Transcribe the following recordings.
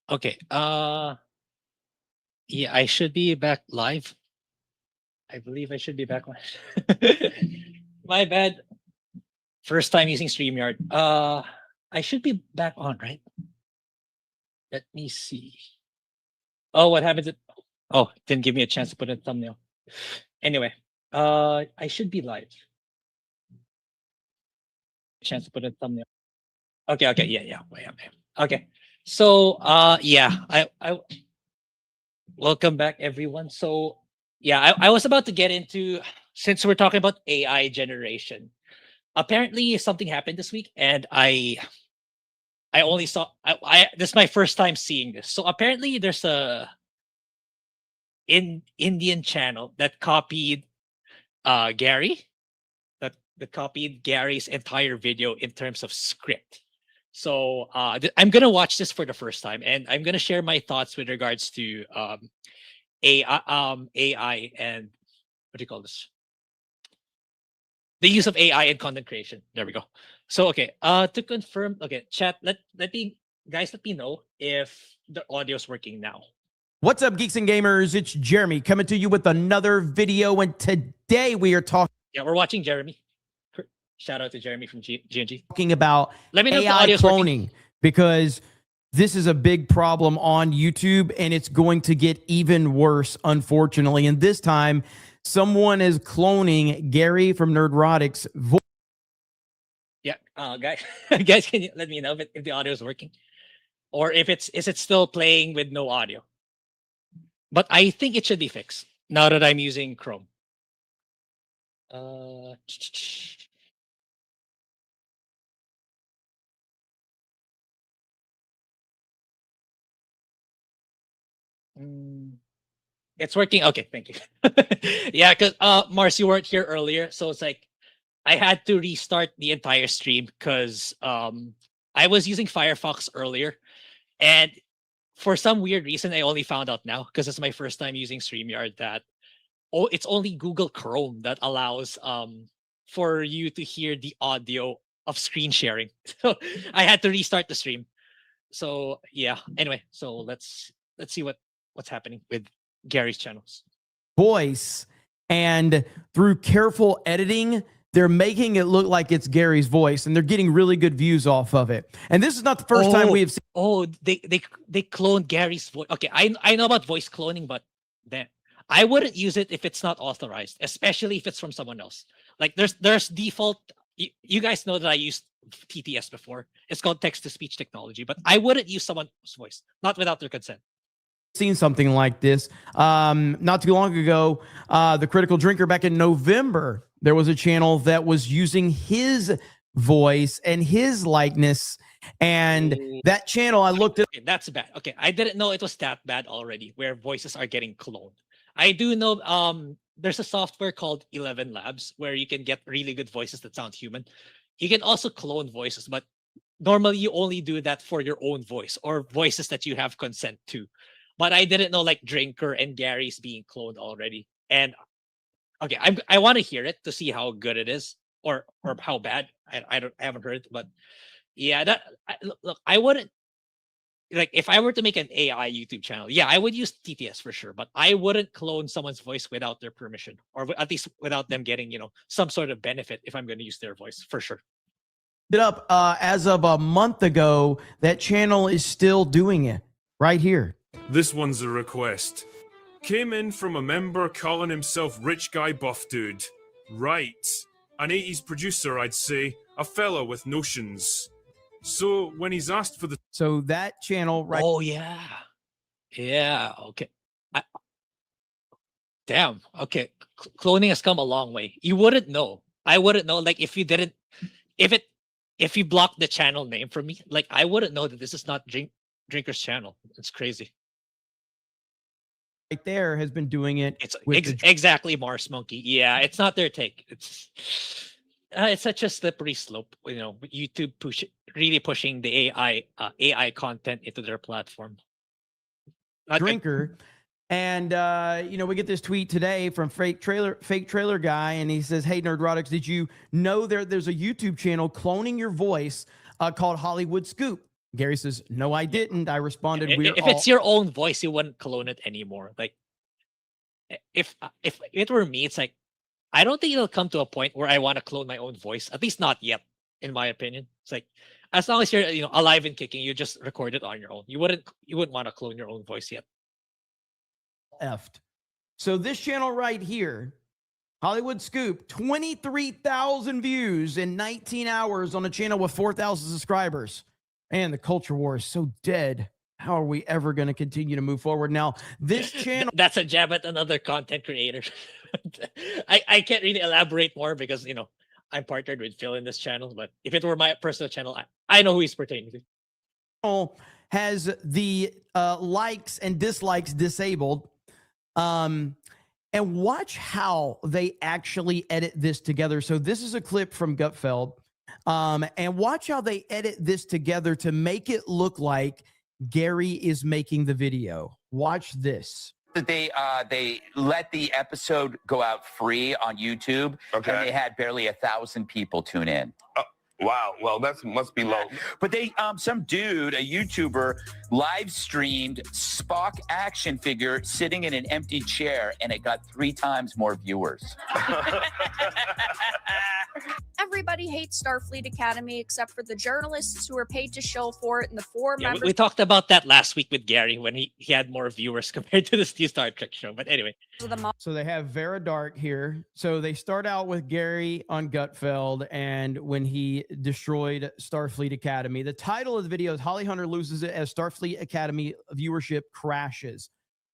Okay. Yeah, I should be back live. I believe I should be back live. My bad. First time using StreamYard. I should be back on, right? Let me see. Oh, what happened to Oh, didn't give me a chance to put a thumbnail. Anyway, I should be live. Chance to put a thumbnail. Okay, okay, yeah. Wait, okay. Okay. So, yeah, I welcome back everyone. So, yeah, I was about to get into, since we're talking about AI generation. Apparently something happened this week and I only saw I this is my first time seeing this. So apparently there's a Indian channel that copied Gary, that copied Gary's entire video in terms of script. So I'm gonna watch this for the first time, and I'm gonna share my thoughts with regards to AI and what do you call this? The use of AI in content creation. There we go. So okay, to confirm, okay, chat. Let me guys let me know if the audio is working now. What's up, geeks and gamers? It's Jeremy coming to you with another video, and today we are talking. Yeah, we're watching Jeremy. Shout out to Jeremy from GNG. Talking about Let me know if the AI audio's cloning working. because this is a big problem on YouTube, and it's going to get even worse, unfortunately. And this time, someone is cloning Gary from Nerdrotic's voice. Yeah, guys, guys, can you let me know if the audio is working, or if is it still playing with no audio? But I think it should be fixed now that I'm using Chrome. It's working. Okay, thank you. Yeah, because Mars, you weren't here earlier, so it's like I had to restart the entire stream because I was using Firefox earlier, and for some weird reason, I only found out now because it's my first time using StreamYard that it's only Google Chrome that allows for you to hear the audio of screen sharing. So I had to restart the stream. So yeah. Anyway, so let's see what's happening with Gary's channels. Voice, and through careful editing, they're making it look like it's Gary's voice, and they're getting really good views off of it. And this is not the first time we have seen. Oh, they cloned Gary's voice. Okay, I know about voice cloning, but then I wouldn't use it if it's not authorized, especially if it's from someone else. Like there's default. You guys know that I used TTS before. It's called text to speech technology, but I wouldn't use someone's voice, not without their consent. Seen something like this not too long ago. The Critical Drinker, back in November, there was a channel that was using his voice and his likeness, and that channel, I looked at. Okay, that's bad. Okay, I didn't know it was that bad already, where voices are getting cloned. I do know there's a software called 11 Labs where you can get really good voices that sound human. You can also clone voices, but normally you only do that for your own voice or voices that you have consent to. But I didn't know like Drinker and Gary's being cloned already. And okay, I want to hear it to see how good it is or how bad. I haven't heard it, but yeah, look, I wouldn't like if I were to make an AI YouTube channel. Yeah, I would use TTS for sure, but I wouldn't clone someone's voice without their permission, or at least without them getting some sort of benefit if I'm going to use their voice for sure. It up as of a month ago. That channel is still doing it right here. This one's a request. Came in from a member calling himself Rich Guy Buff Dude. Right. An 80s producer, I'd say. A fella with notions. So, when he's asked for the... So that channel, right... Oh, yeah. Yeah, okay. Damn, okay. Cloning has come a long way. You wouldn't know. I wouldn't know, like, if you didn't... If you blocked the channel name for me, like, I wouldn't know that this is not Drinker's channel. It's crazy. Right there has been doing it. It's exactly Mars Monkey. Yeah, it's not their take. It's such a slippery slope. YouTube really pushing the AI content into their platform. Drinker, and we get this tweet today from fake trailer guy, and he says, "Hey Nerdrotics, did you know there's a YouTube channel cloning your voice called Hollywood Scoop? Gary says, no, I didn't. I responded, If it's your own voice, you wouldn't clone it anymore. Like, if it were me, it's like, I don't think it'll come to a point where I want to clone my own voice. At least not yet, in my opinion. It's like, as long as you're alive and kicking, you just record it on your own. You wouldn't want to clone your own voice yet. effed. So this channel right here, Hollywood Scoop, 23,000 views in 19 hours on a channel with 4,000 subscribers. And the culture war is so dead. How are we ever going to continue to move forward? Now, this channel... That's a jab at another content creator. I can't really elaborate more because, I'm partnered with Phil in this channel. But if it were my personal channel, I know who he's pertaining to. Has the likes and dislikes disabled. And watch how they actually edit this together. So this is a clip from Gutfeld. And watch how they edit this together to make it look like Gary is making the video. Watch this. They let the episode go out free on YouTube, and they had barely 1,000 people tune in. Wow. Well, that must be low. But they, some dude, a YouTuber, live streamed Spock action figure sitting in an empty chair, and it got 3 times more viewers. Everybody hates Starfleet Academy except for the journalists who are paid to show for it and the 4 members. We talked about that last week with Gary when he had more viewers compared to this new Star Trek show. But anyway. So they have Vera Dark here. So they start out with Gary on Gutfeld and when he destroyed Starfleet Academy. The title of the video is Holly Hunter loses it as Starfleet Academy viewership crashes.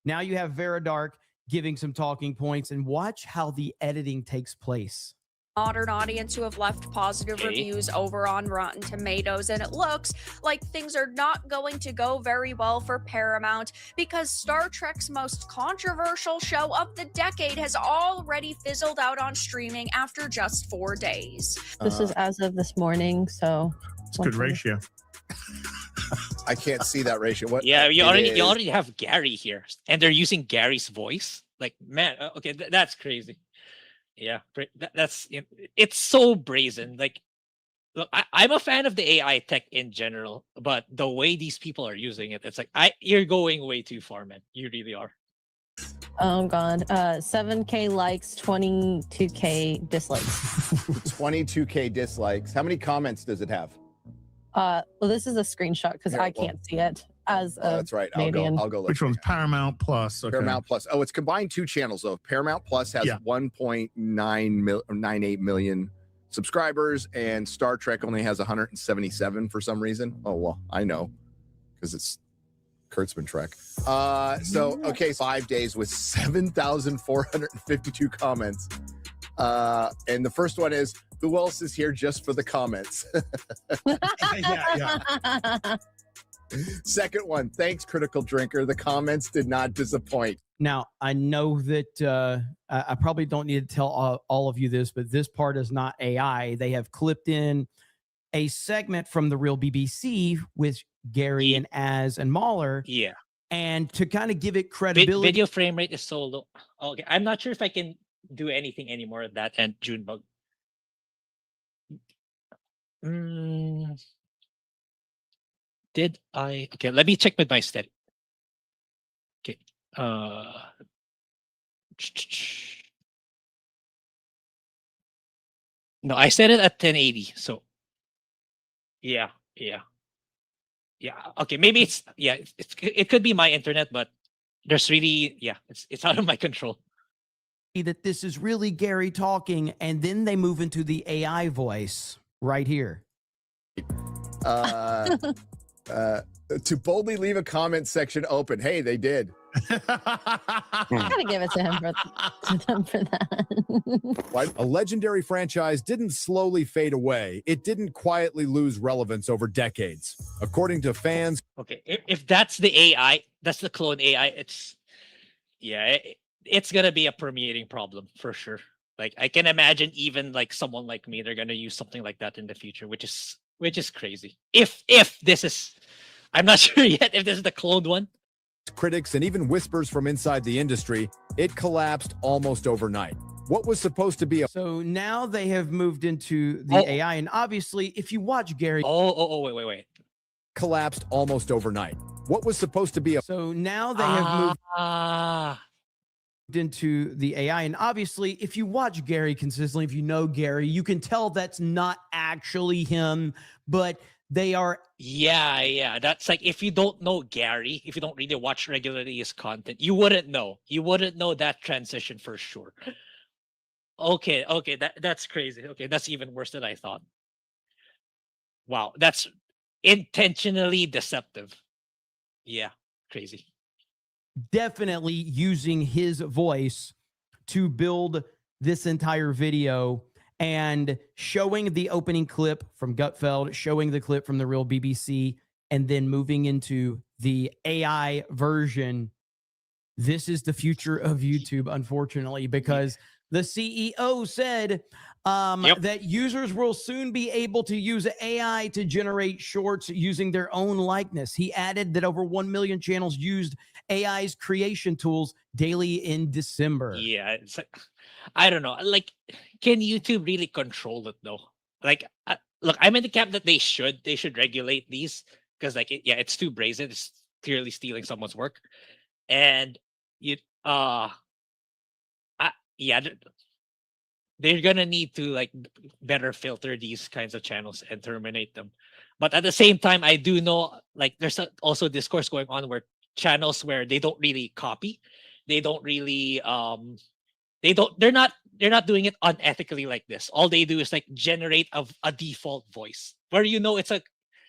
Now you have Vera Dark giving some talking points and watch how the editing takes place. Modern audience who have left positive reviews over on Rotten Tomatoes, and it looks like things are not going to go very well for Paramount because Star Trek's most controversial show of the decade has already fizzled out on streaming after just 4 days. This is as of this morning, so it's a good ratio. I can't see that ratio. What? Yeah, you already have Gary here, and they're using Gary's voice. Like, man, okay, that's crazy. Yeah, it's so brazen. Like, look, I'm a fan of the AI tech in general, but the way these people are using it, it's like you're going way too far, man. You really are. Oh God, 7K likes, 22K dislikes. 22K dislikes. How many comments does it have? Well, this is a screenshot because I can't see it. As that's right. I'll go. Which one's Paramount Plus? Okay. Paramount Plus. Oh, it's combined 2 channels though. Paramount Plus has 1.98 million subscribers, and Star Trek only has 177 for some reason. Oh well, I know because it's Kurtzman Trek. So okay, 5 days with 7,452 comments. And the first one is, who else is here just for the comments? yeah. Second one, thanks, Critical Drinker. The comments did not disappoint. Now, I know that I probably don't need to tell all of you this, but this part is not AI. They have clipped in a segment from the real BBC with Gary and Az and Mahler. Yeah. And to kind of give it credibility. Video frame rate is so low. Okay, I'm not sure if I can do anything anymore at that end, Junebug. Did I? Okay, let me check with my steady. Okay. No, I set it at 1080. So yeah. Okay, maybe it could be my internet, but there's really it's out of my control. That this is really Gary talking, and then they move into the AI voice right here. To boldly leave a comment section open. Hey, they did. Gotta give it to him for that. A legendary franchise didn't slowly fade away. It didn't quietly lose relevance over decades. According to fans. Okay, if that's the AI, that's the clone AI, it's gonna be a permeating problem for sure. Like, I can imagine even like someone like me, they're gonna use something like that in the future, which is crazy. If this is, I'm not sure yet if this is the cloned one. Critics and even whispers from inside the industry, it collapsed almost overnight. What was supposed to be So now they have moved into the AI, and obviously, if you watch Gary. Wait. collapsed almost overnight. What was supposed to be a So now they have moved Ah, into the AI. And obviously, if you watch Gary consistently, if you know Gary, you can tell that's not actually him, but they are yeah. That's like if you don't know Gary, if you don't really watch regularly his content, you wouldn't know. You wouldn't know that transition for sure. Okay, that's crazy. Okay, that's even worse than I thought. Wow, that's intentionally deceptive. Yeah, crazy. definitely using his voice to build this entire video and showing the opening clip from Gutfeld, showing the clip from the real BBC, and then moving into the AI version. This is the future of YouTube, unfortunately, because the CEO said that users will soon be able to use AI to generate shorts using their own likeness. He added that over 1 million channels used AI's creation tools daily in December. Yeah, it's like, I don't know. Like, can YouTube really control it though? Like, look, I'm in the camp that they should regulate these because, like, it's too brazen. It's clearly stealing someone's work, and you, yeah, they're gonna need to like better filter these kinds of channels and terminate them. But at the same time, I do know like there's also discourse going on where channels where they don't really copy, they don't really they're not doing it unethically like this. All they do is like generate a default voice where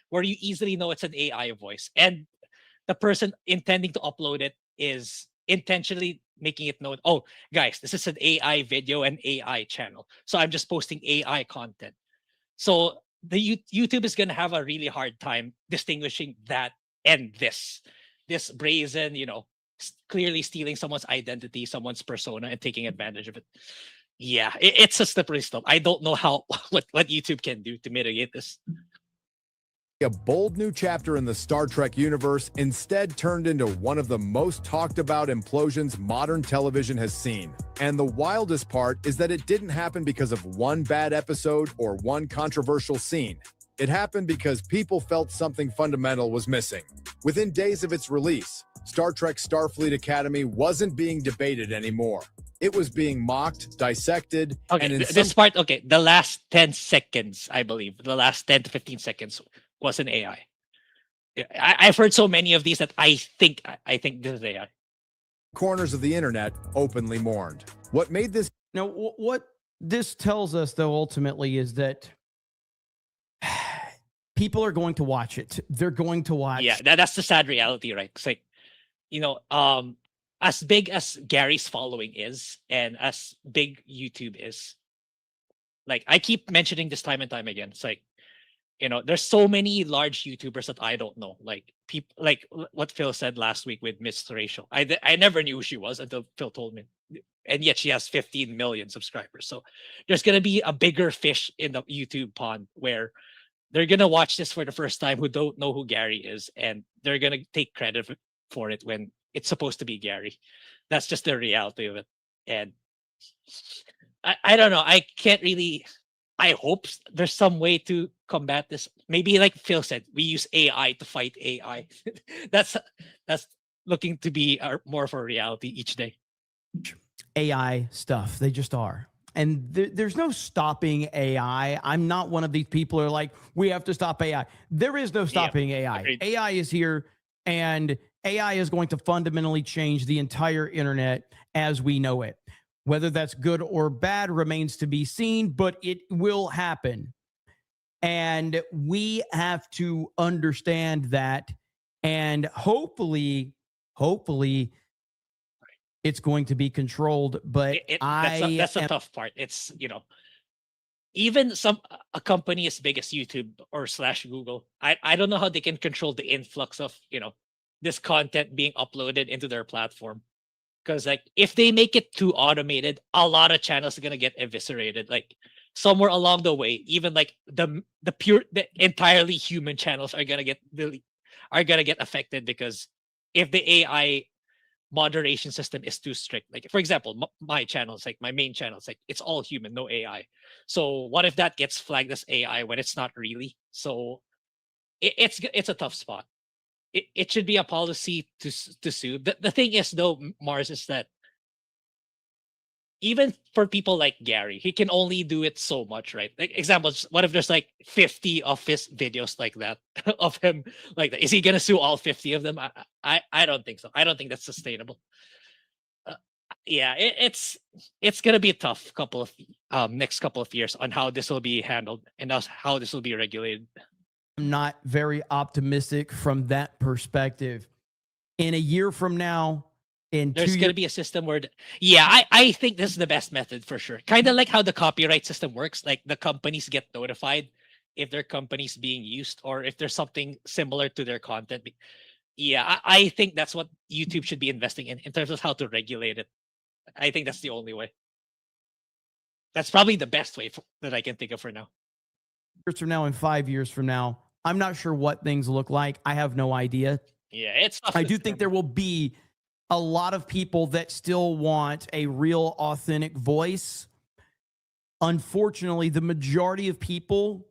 where you easily know it's an AI voice, and the person intending to upload it is intentionally making it known, oh guys, this is an AI video and AI channel, so I'm just posting AI content. So the YouTube is going to have a really hard time distinguishing that and this brazen, clearly stealing someone's identity, someone's persona, and taking advantage of it. Yeah, it's a slippery slope. I don't know how what YouTube can do to mitigate this. A bold new chapter in the Star Trek universe instead turned into one of the most talked about implosions modern television has seen. And the wildest part is that it didn't happen because of one bad episode or one controversial scene. It happened because people felt something fundamental was missing. Within days of its release, Star Trek Starfleet Academy wasn't being debated anymore. It was being mocked, dissected, Okay, and in this part, okay, the last 10 seconds, I believe, the last 10 to 15 seconds was an AI. I've heard so many of these that I think this is AI. corners of the internet openly mourned. What made this Now, what this tells us, though, ultimately is that people are going to watch it. They're going to watch. Yeah, that's the sad reality, right? It's like, as big as Gary's following is, and as big YouTube is, like I keep mentioning this time and time again. It's like, there's so many large YouTubers that I don't know. Like people, like what Phil said last week with Miss Rachel. I never knew who she was until Phil told me, and yet she has 15 million subscribers. So there's gonna be a bigger fish in the YouTube pond where they're gonna watch this for the first time who don't know who Gary is, and they're gonna take credit for it when it's supposed to be Gary. That's just the reality of it. And I don't know. I can't really. I hope there's some way to combat this. Maybe like Phil said, we use AI to fight AI. that's looking to be more of a reality each day. AI stuff. They just are. And there's no stopping AI. I'm not one of these people who are like, we have to stop AI. There is no stopping AI. Agreed. AI is here, and AI is going to fundamentally change the entire internet as we know it. Whether that's good or bad remains to be seen, but it will happen. And we have to understand that. And hopefully, it's going to be controlled. But That's the tough part. It's, even a company as big as YouTube or / Google, I don't know how they can control the influx of, this content being uploaded into their platform. Because like if they make it too automated, a lot of channels are gonna get eviscerated. Like somewhere along the way, even like the entirely human channels are gonna get affected, because if the AI moderation system is too strict. Like for example, my channel is like my main channel. It's like it's all human, no AI. So what if that gets flagged as AI when it's not really? So it's a tough spot. It should be a policy to sue. The thing is though, Mars, is that even for people like Gary, he can only do it so much, right? Like examples, what if there's like 50 of his videos like that of him like that? Is he gonna sue all 50 of them? I don't think so. I don't think that's sustainable. Yeah, it's gonna be a tough couple of next couple of years on how this will be handled and how this will be regulated. I'm not very optimistic from that perspective. In a year from now, in There's 2 gonna years, be a system where, I think this is the best method for sure. Kind of like how the copyright system works. Like the companies get notified if their company's being used or if there's something similar to their content. Yeah, I think that's what YouTube should be investing in terms of how to regulate it. I think that's the only way. That's probably the best way that I can think of for now. years from now and 5 years from now, I'm not sure what things look like. I have no idea. Yeah, it's tough I to do think there will be a lot of people that still want a real, authentic voice. Unfortunately, the majority of people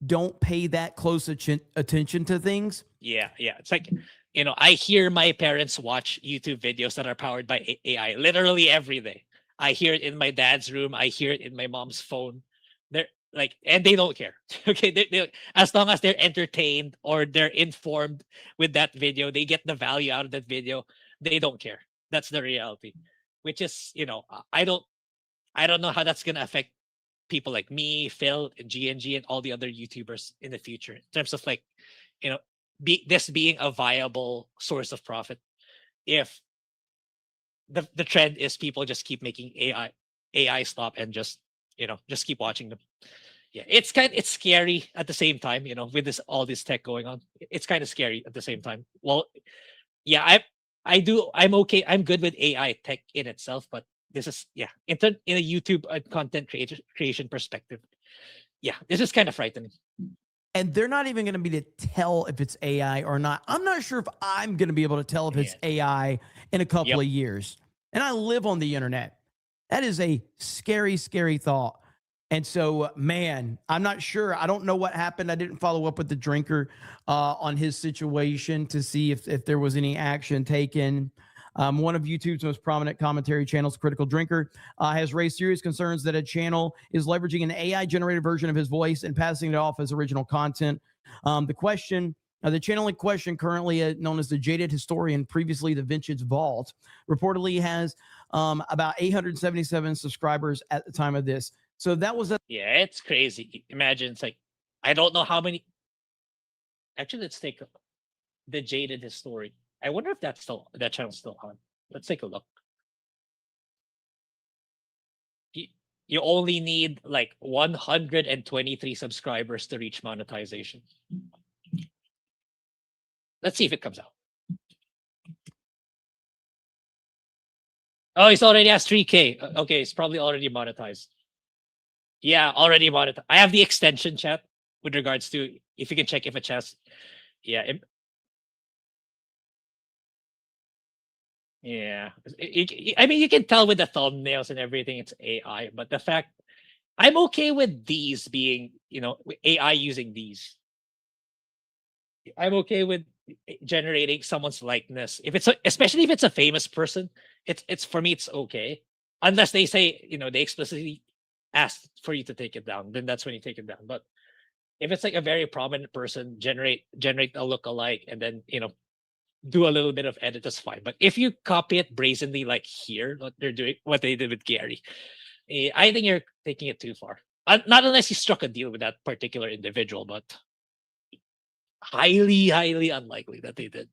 don't pay that close attention to things. Yeah. It's like, I hear my parents watch YouTube videos that are powered by AI literally every day. I hear it in my dad's room. I hear it in my mom's phone. They're like, and they don't care. Okay. They, as long as they're entertained or they're informed with that video, they get the value out of that video. They don't care. That's the reality, which is, I don't know how that's going to affect people like me, Phil, and GNG, and all the other YouTubers in the future in terms of like, this being a viable source of profit. If the trend is people just keep making AI stop and just keep watching them. Yeah, it's scary at the same time, with all this tech going on. It's kind of scary at the same time. Well, yeah, I'm okay. I'm good with AI tech in itself, but this is in a YouTube content creation perspective. Yeah, this is kind of frightening. And they're not even going to be to tell if it's AI or not. I'm not sure if I'm going to be able to tell if it's AI in a couple of years. And I live on the internet. That is a scary, scary thought. And so, man, I'm not sure. I don't know what happened. I didn't follow up with the drinker on his situation to see if there was any action taken. One of YouTube's most prominent commentary channels, Critical Drinker, has raised serious concerns that a channel is leveraging an AI-generated version of his voice and passing it off as original content. The channel in question, currently known as the Jaded Historian, previously the Vintage Vault, reportedly has about 877 subscribers at the time of this. So that was it's crazy. Imagine, it's like, I don't know how many. Actually, let's take the Jaded Historian. I wonder if that channel's still on. Let's take a look. You only need like 123 subscribers to reach monetization. Let's see if it comes out. Oh, it's already has 3K. Okay, it's probably already monetized. Yeah, already monetized. I have the extension chat with regards to if you can check if a chest. Yeah. I mean, you can tell with the thumbnails and everything, it's AI, but the fact I'm okay with these being, AI using these. I'm okay with generating someone's likeness. Especially if it's a famous person, it's for me, it's okay. Unless they say, they explicitly ask for you to take it down, then that's when you take it down. But if it's like a very prominent person, generate a look-alike and then, do a little bit of edit, that's fine. But if you copy it brazenly, like here, what they did with Gary, I think you're taking it too far. Not unless you struck a deal with that particular individual, but highly, highly unlikely that they did.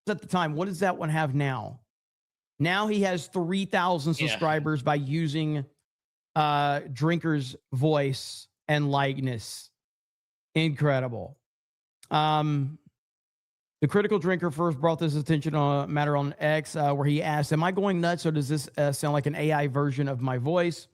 At the time, what does that one have now? Now he has 3,000 subscribers by using Drinker's voice and likeness. Incredible. The Critical Drinker first brought this attention on a matter on X where he asked, am I going nuts or does this sound like an AI version of my voice?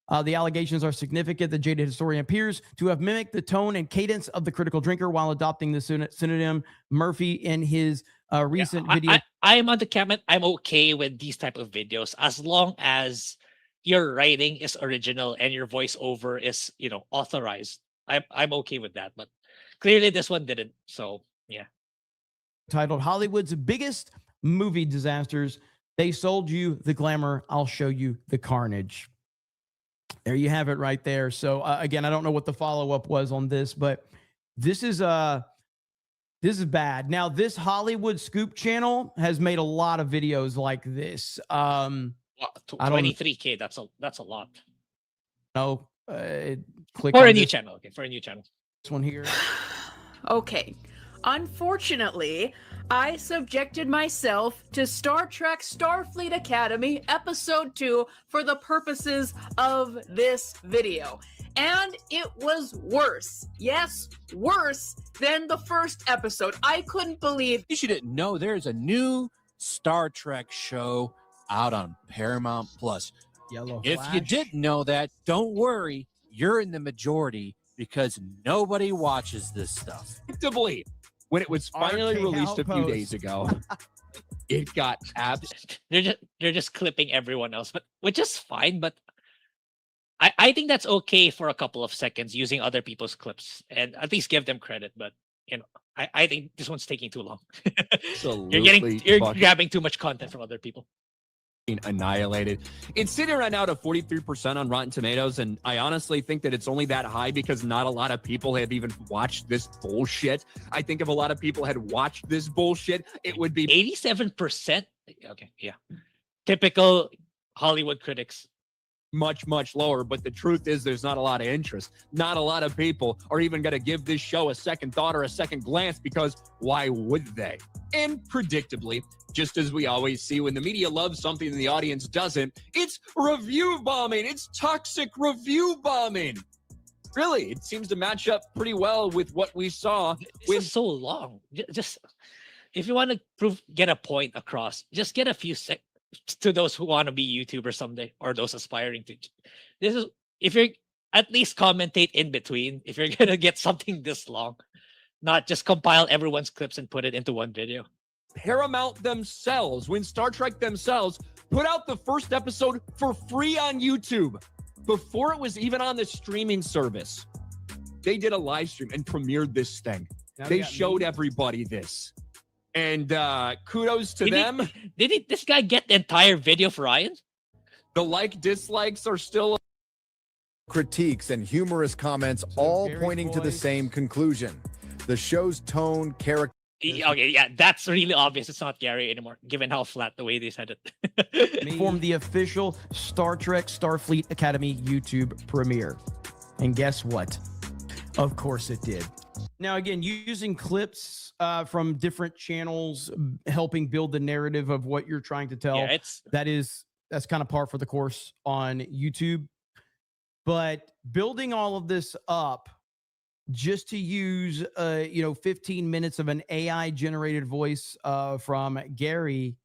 The allegations are significant. The Jaded Historian appears to have mimicked the tone and cadence of the Critical Drinker while adopting the synonym Murphy in his recent video. I'm on the comment. I'm okay with these type of videos as long as your writing is original and your voiceover is, authorized. I'm okay with that. But Clearly, this one didn't. So yeah. Titled Hollywood's Biggest Movie Disasters. They sold you the glamour. I'll show you the carnage. There you have it right there. So again, I don't know what the follow-up was on this, but this is bad. Now, this Hollywood Scoop channel has made a lot of videos like this. I don't 23K. That's a lot. know. Click For on a new this channel. Okay, for a new channel. one here. Okay. Unfortunately, I subjected myself to Star Trek Starfleet Academy Episode 2 for the purposes of this video. And it was worse. Yes, worse than the first episode. I couldn't believe. You didn't know there's a new Star Trek show out on Paramount Plus. Yellow If you Flash. didn't know that, don't worry. You're in the majority because nobody watches this stuff. Predictably, when it was finally RK released a few Outpost. days ago, it got They're just clipping everyone else, but which is fine. But I think that's okay for a couple of seconds using other people's clips and at least give them credit. But I think this one's taking too long. you're grabbing too much content from other people. Annihilated. It's sitting right now at 43% on Rotten Tomatoes, and I honestly think that it's only that high because not a lot of people have even watched this bullshit. I think if a lot of people had watched this bullshit, it would be 87%. Okay, yeah. Typical Hollywood critics. much lower, but the truth is there's not a lot of interest. Not a lot of people are even going to give this show a second thought or a second glance, because why would they? And predictably, just as we always see when the media loves something and the audience doesn't, it's review bombing. It's toxic review bombing. Really, it seems to match up pretty well with what we saw. This is so long. Just if you want to get a point across, just get a few seconds to those who want to be YouTubers someday, or those aspiring to. This is, if you're at least commentate in between, if you're gonna get something this long, not just compile everyone's clips and put it into one video. Paramount themselves, when Star Trek themselves put out the first episode for free on YouTube before it was even on the streaming service. They did a live stream and premiered this thing. They showed everybody this. And kudos to them. Did this guy get the entire video for Ryan? The dislikes are still critiques and humorous comments, all pointing to the same conclusion. The show's tone, character. Okay, yeah, that's really obvious. It's not Gary anymore, given how flat the way they said it. Formed the official Star Trek Starfleet Academy YouTube premiere. And guess what? Of course it did. Now, again, using clips from different channels, helping build the narrative of what you're trying to tell. Yeah, that's kind of par for the course on YouTube. But building all of this up just to use 15 minutes of an AI generated voice from Ghei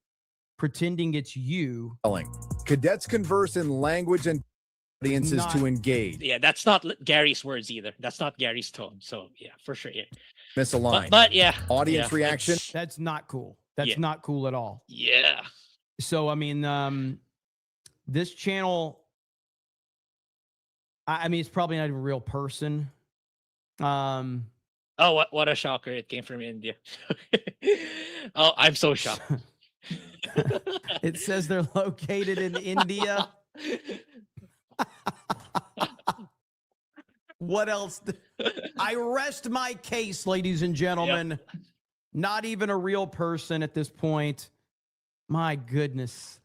pretending it's you. Cadets converse in language and audiences to engage. Yeah, that's not Gary's words either. That's not Gary's tone. So yeah, for sure. Yeah. Miss a line. But yeah. Audience yeah, reaction. That's not cool. That's not cool at all. Yeah. So, I mean, this channel, I mean, it's probably not even a real person. Oh, what a shocker. It came from India. Oh, I'm so shocked. It says they're located in India. What else? I rest my case, ladies and gentlemen. Yep. Not even a real person at this point. My goodness.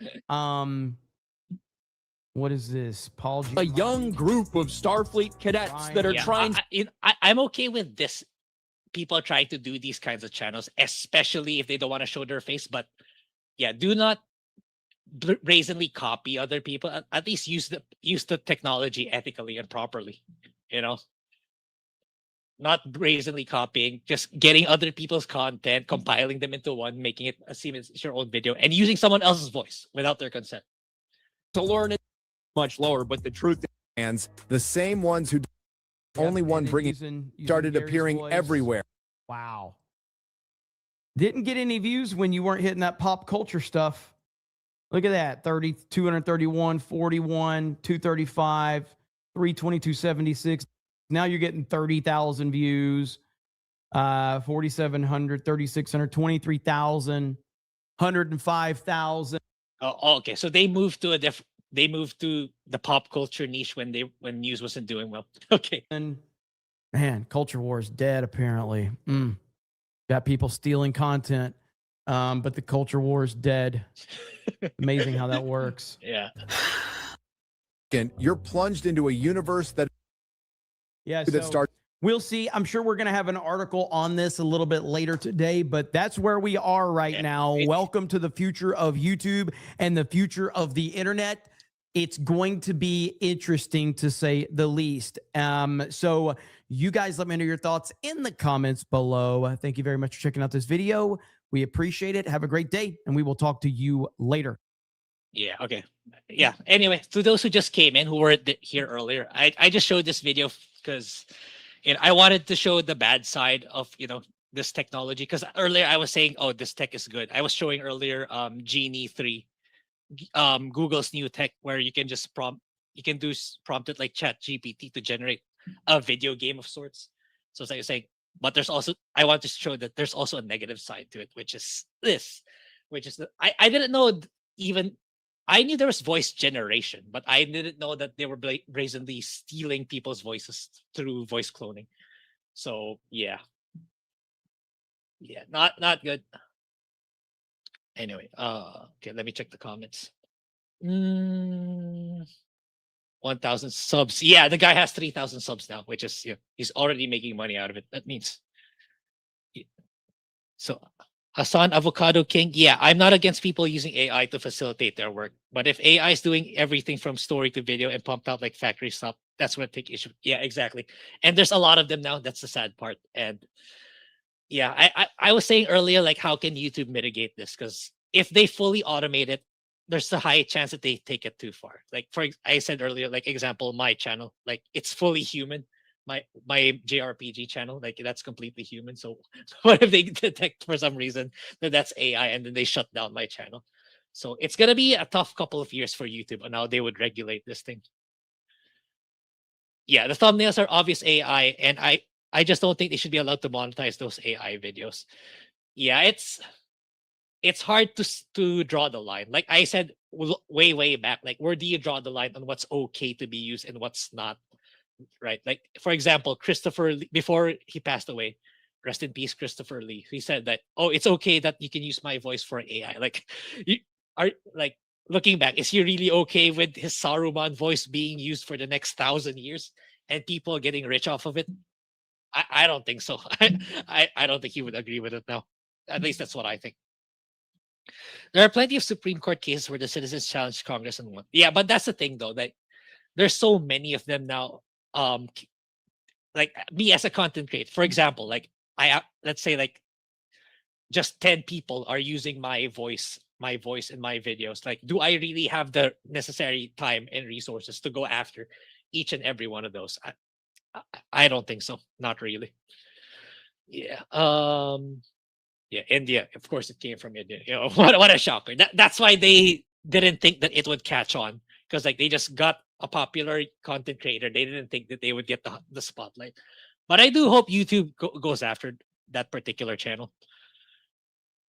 What is this? Paul G. A young group of Starfleet cadets that are trying. I'm okay with this. People are trying to do these kinds of channels, especially if they don't want to show their face. But yeah, do not brazenly copy other people. At least use the technology ethically and properly. Not brazenly copying, just getting other people's content, compiling them into one, making it seem it's your own video, and using someone else's voice without their consent. To learn it much lower, but the truth is, the same ones who only one bringing started appearing voice everywhere. Wow. Didn't get any views when you weren't hitting that pop culture stuff. Look at that. 30, 231, 41, 235, 322, 76. Now you're getting 30,000 views. 4,700, 3,600, 23,000, 105,000. Oh, okay. So they moved to a different. They moved to the pop culture niche when news wasn't doing well. Okay. And man, culture war is dead apparently. Got people stealing content, but the culture war is dead. Amazing how that works. Yeah. And you're plunged into a universe that starts. We'll see. I'm sure we're going to have an article on this a little bit later today, but that's where we are right now. Welcome to the future of YouTube and the future of the internet. It's going to be interesting to say the least. So you guys let me know your thoughts in the comments below. Thank you very much for checking out this video. We appreciate it. Have a great day, and we will talk to you later. Yeah. Okay. Yeah. Anyway, to those who just came in, who were here earlier, I just showed this video because I wanted to show the bad side of this technology. Because earlier I was saying, oh, this tech is good. I was showing earlier Genie 3, Google's new tech where you can just prompt it like Chat GPT to generate a video game of sorts. So it's like saying, but there's also, I want to show that there's also a negative side to it, which is this, which is I didn't know even. I knew there was voice generation, but I didn't know that they were brazenly stealing people's voices through voice cloning. So yeah, not good. Anyway, okay, let me check the comments. 1,000 subs. Yeah, the guy has 3,000 subs now, which is he's already making money out of it. That means so. Hassan Avocado King, yeah, I'm not against people using AI to facilitate their work, but if AI is doing everything from story to video and pumped out like factory stuff, that's what I take issue. Yeah, exactly. And there's a lot of them now. That's the sad part. And yeah, I was saying earlier, like, how can YouTube mitigate this? Because if they fully automate it, there's a high chance that they take it too far. Like I said earlier, like example, my channel, like it's fully human. My JRPG channel, like that's completely human. So what if they detect for some reason that that's AI and then they shut down my channel? So it's gonna be a tough couple of years for YouTube on how they would regulate this thing. Yeah, the thumbnails are obvious AI, and I just don't think they should be allowed to monetize those AI videos. Yeah, it's hard to draw the line. Like I said way back, like where do you draw the line on what's okay to be used and what's not? Right, like for example, Christopher Lee, before he passed away, rest in peace, Christopher Lee. He said that, oh, it's okay that you can use my voice for AI. Like, you are like looking back, is he really okay with his Saruman voice being used for the next 1,000 years and people getting rich off of it? I don't think so. I don't think he would agree with it now. At least that's what I think. There are plenty of Supreme Court cases where the citizens challenged Congress and won. Yeah, but that's the thing though, that there's so many of them now. Like me as a content creator, for example, like let's say like just 10 people are using my voice in my videos. Like, do I really have the necessary time and resources to go after each and every one of those? I don't think so. Not really. Yeah. Yeah, India. Of course, it came from India. What a shocker. That's why they didn't think that it would catch on, because like they just got a popular content creator. They didn't think that they would get the spotlight. But I do hope YouTube goes after that particular channel.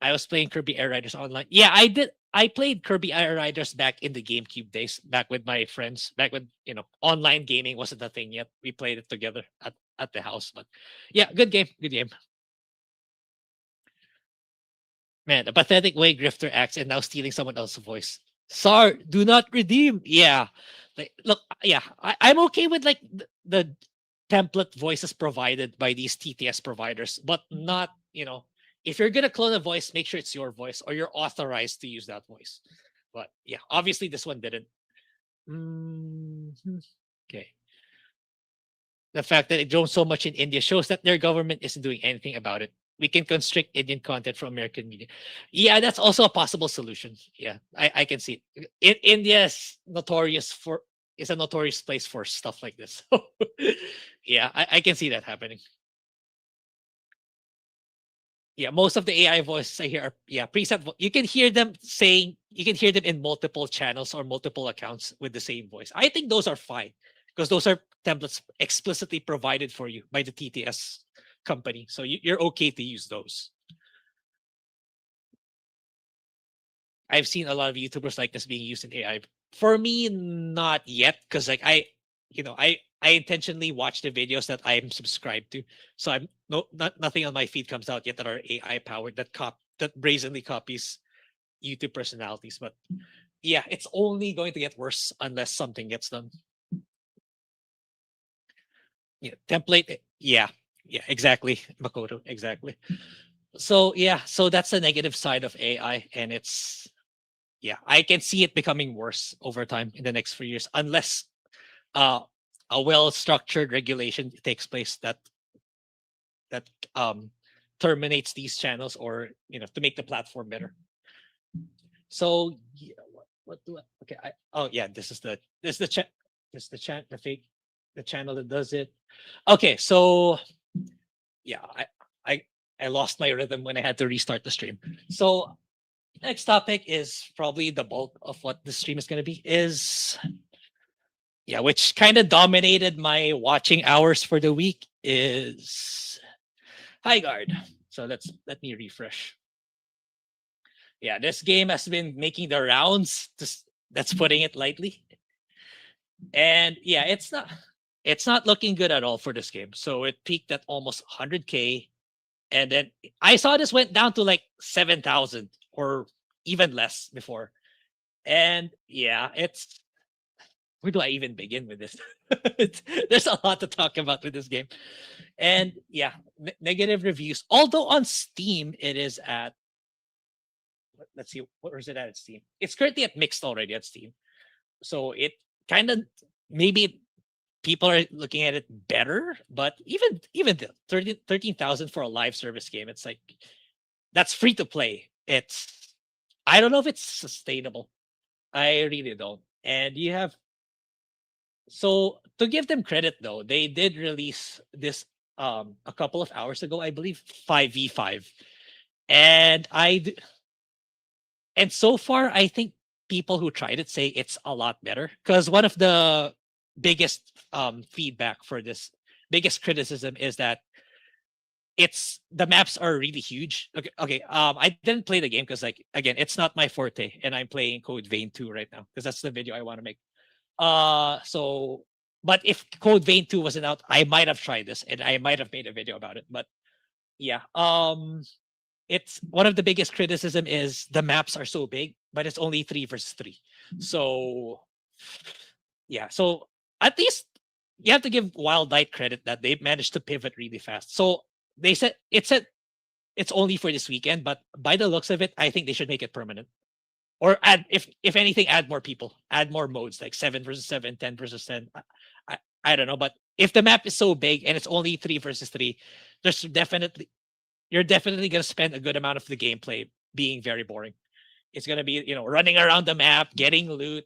I was playing Kirby Air Riders online. Yeah, I did. I played Kirby Air Riders back in the GameCube days, back with my friends, back when online gaming wasn't a thing yet. We played it together at the house. But yeah, good game. Good game. Man, the pathetic way Grifter acts and now stealing someone else's voice. Sar, do not redeem. Yeah. Like, look, yeah, I'm okay with like the template voices provided by these TTS providers, but not, if you're going to clone a voice, make sure it's your voice or you're authorized to use that voice. But yeah, obviously this one didn't. Okay. The fact that it grown so much in India shows that their government isn't doing anything about it. We can constrict Indian content from American media. Yeah, that's also a possible solution. Yeah, I can see it. India is a notorious place for stuff like this. Yeah, I can see that happening. Yeah, most of the AI voices I hear are preset. You can hear them in multiple channels or multiple accounts with the same voice. I think those are fine because those are templates explicitly provided for you by the TTS company, so you're okay to use those. I've seen a lot of YouTubers like this being used in AI. For me, not yet, because like I intentionally watch the videos that I'm subscribed to, so I'm nothing on my feed comes out yet that are AI powered that brazenly copies YouTube personalities. But yeah, it's only going to get worse unless something gets done. Yeah, template. Yeah, exactly, Makoto, exactly. So yeah, so that's the negative side of AI, and it's I can see it becoming worse over time in the next few years unless a well-structured regulation takes place that terminates these channels, or to make the platform better. So what do I, okay this is the channel that does it. Okay, so I lost my rhythm when I had to restart the stream. So next topic is probably the bulk of what the stream is going to be, is which kind of dominated my watching hours for the week, is High Guard. So let me refresh. Yeah, this game has been making the rounds. That's putting it lightly. And yeah, it's not looking good at all for this game. So it peaked at almost 100K, and then I saw this went down to like 7,000 or even less before. And yeah, where do I even begin with this? There's a lot to talk about with this game. And yeah, negative reviews. Although on Steam, it is at, let's see, where is it at Steam? It's currently at mixed already at Steam. So it kind of, maybe people are looking at it better, but even 13,000 for a live service game, it's like, that's free to play. I don't know if it's sustainable. I really don't. And so to give them credit though, they did release this a couple of hours ago, I believe, 5v5. And so far, I think people who tried it say it's a lot better, because one of the biggest feedback for this, biggest criticism, is that the maps are really huge. Okay. I didn't play the game because, like, again, it's not my forte, and I'm playing Code Vein 2 right now because that's the video I want to make. But if Code Vein 2 wasn't out, I might have tried this and I might have made a video about it. But yeah, it's one of the biggest criticism is the maps are so big, but it's only 3 versus 3. So yeah, so at least you have to give Wild Knight credit that they managed to pivot really fast. So they said it's only for this weekend, but by the looks of it, I think they should make it permanent. Or add, if anything, add more people, add more modes, like 7 versus 7, 10 versus 10. I don't know, but if the map is so big and it's only 3 versus 3, you're definitely going to spend a good amount of the gameplay being very boring. It's going to be, running around the map, getting loot,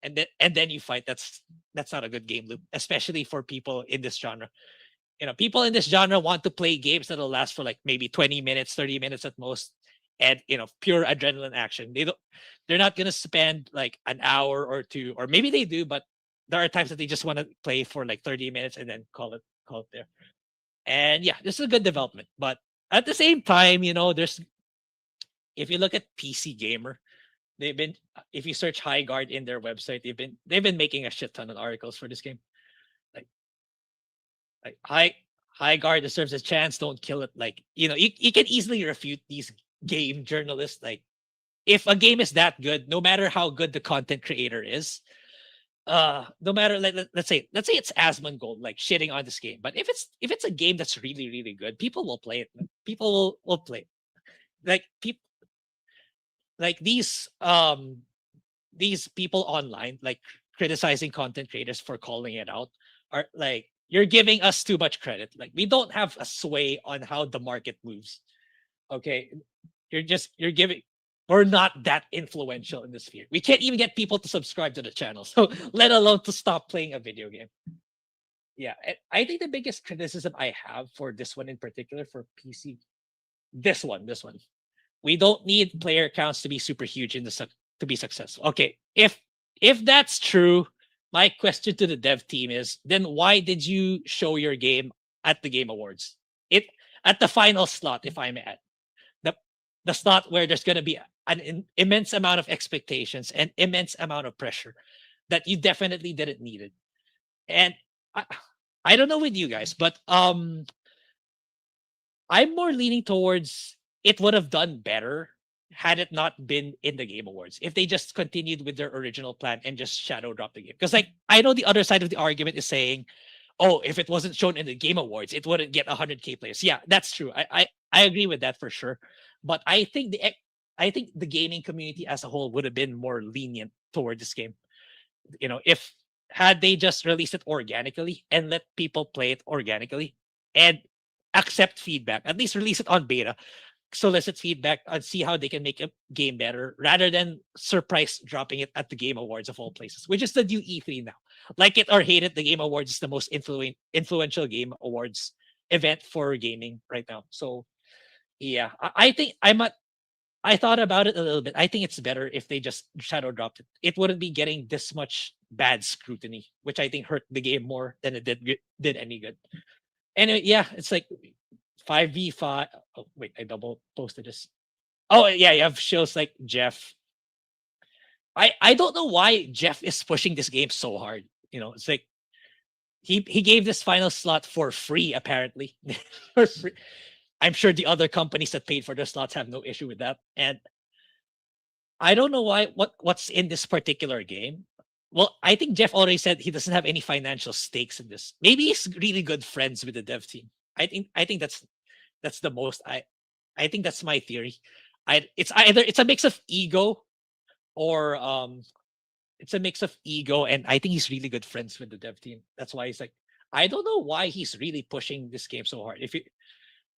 and then you fight. That's not a good game loop, especially for people in this genre. People in this genre want to play games that'll last for like maybe 20 minutes, 30 minutes at most, and pure adrenaline action. They're not gonna spend like an hour or two, or maybe they do, but there are times that they just want to play for like 30 minutes and then call it there. And yeah, this is a good development, but at the same time, there's, if you look at PC Gamer, if you search High Guard in their website, they've been making a shit ton of articles for this game. Like High Guard deserves a chance, don't kill it. Like, you can easily refute these game journalists. Like, if a game is that good, no matter how good the content creator is, no matter, let's say it's Asmongold like shitting on this game, but if it's a game that's really, really good, people will play it. People will play it. Like people, like these people online, like criticizing content creators for calling it out, are like, you're giving us too much credit. Like, we don't have a sway on how the market moves. Okay, we're not that influential in this sphere. We can't even get people to subscribe to the channel, so let alone to stop playing a video game. Yeah, I think the biggest criticism I have for this one in particular, for PC, this one, we don't need player counts to be super huge to be successful. Okay, if that's true, my question to the dev team is, then why did you show your game at the Game Awards? at the final slot, if I may add, the slot where there's going to be an immense amount of expectations and immense amount of pressure that you definitely didn't need it. And I don't know with you guys, but I'm more leaning towards it would have done better had it not been in the Game Awards. If they just continued with their original plan and just shadow drop the game. Because like I know the other side of the argument is saying, oh, if it wasn't shown in the Game Awards, it wouldn't get 100K players. Yeah, that's true. I agree with that for sure. But I think the gaming community as a whole would have been more lenient toward this game. You know, if had they just released it organically and let people play it organically and accept feedback, at least release it on beta, solicit feedback and see how they can make a game better rather than surprise dropping it at the Game Awards of all places, which is the new E3 now. Like it or hate it, the Game Awards is the most influential game awards event for gaming right now. So yeah, I think I thought about it a little bit. I think it's better if they just shadow dropped it. It wouldn't be getting this much bad scrutiny, which I think hurt the game more than it did any good. Anyway, yeah, it's like 5v5. Oh, wait, I double posted this. Oh, yeah, you have shows like Jeff. I don't know why Jeff is pushing this game so hard. You know, it's like he gave this final slot for free, apparently. For free. I'm sure the other companies that paid for their slots have no issue with that. And I don't know what's in this particular game. Well, I think Jeff already said he doesn't have any financial stakes in this. Maybe he's really good friends with the dev team. I think that's the most I think that's my theory. It's either it's a mix of ego or it's a mix of ego, and I think he's really good friends with the dev team. That's why he's like, I don't know why he's really pushing this game so hard. If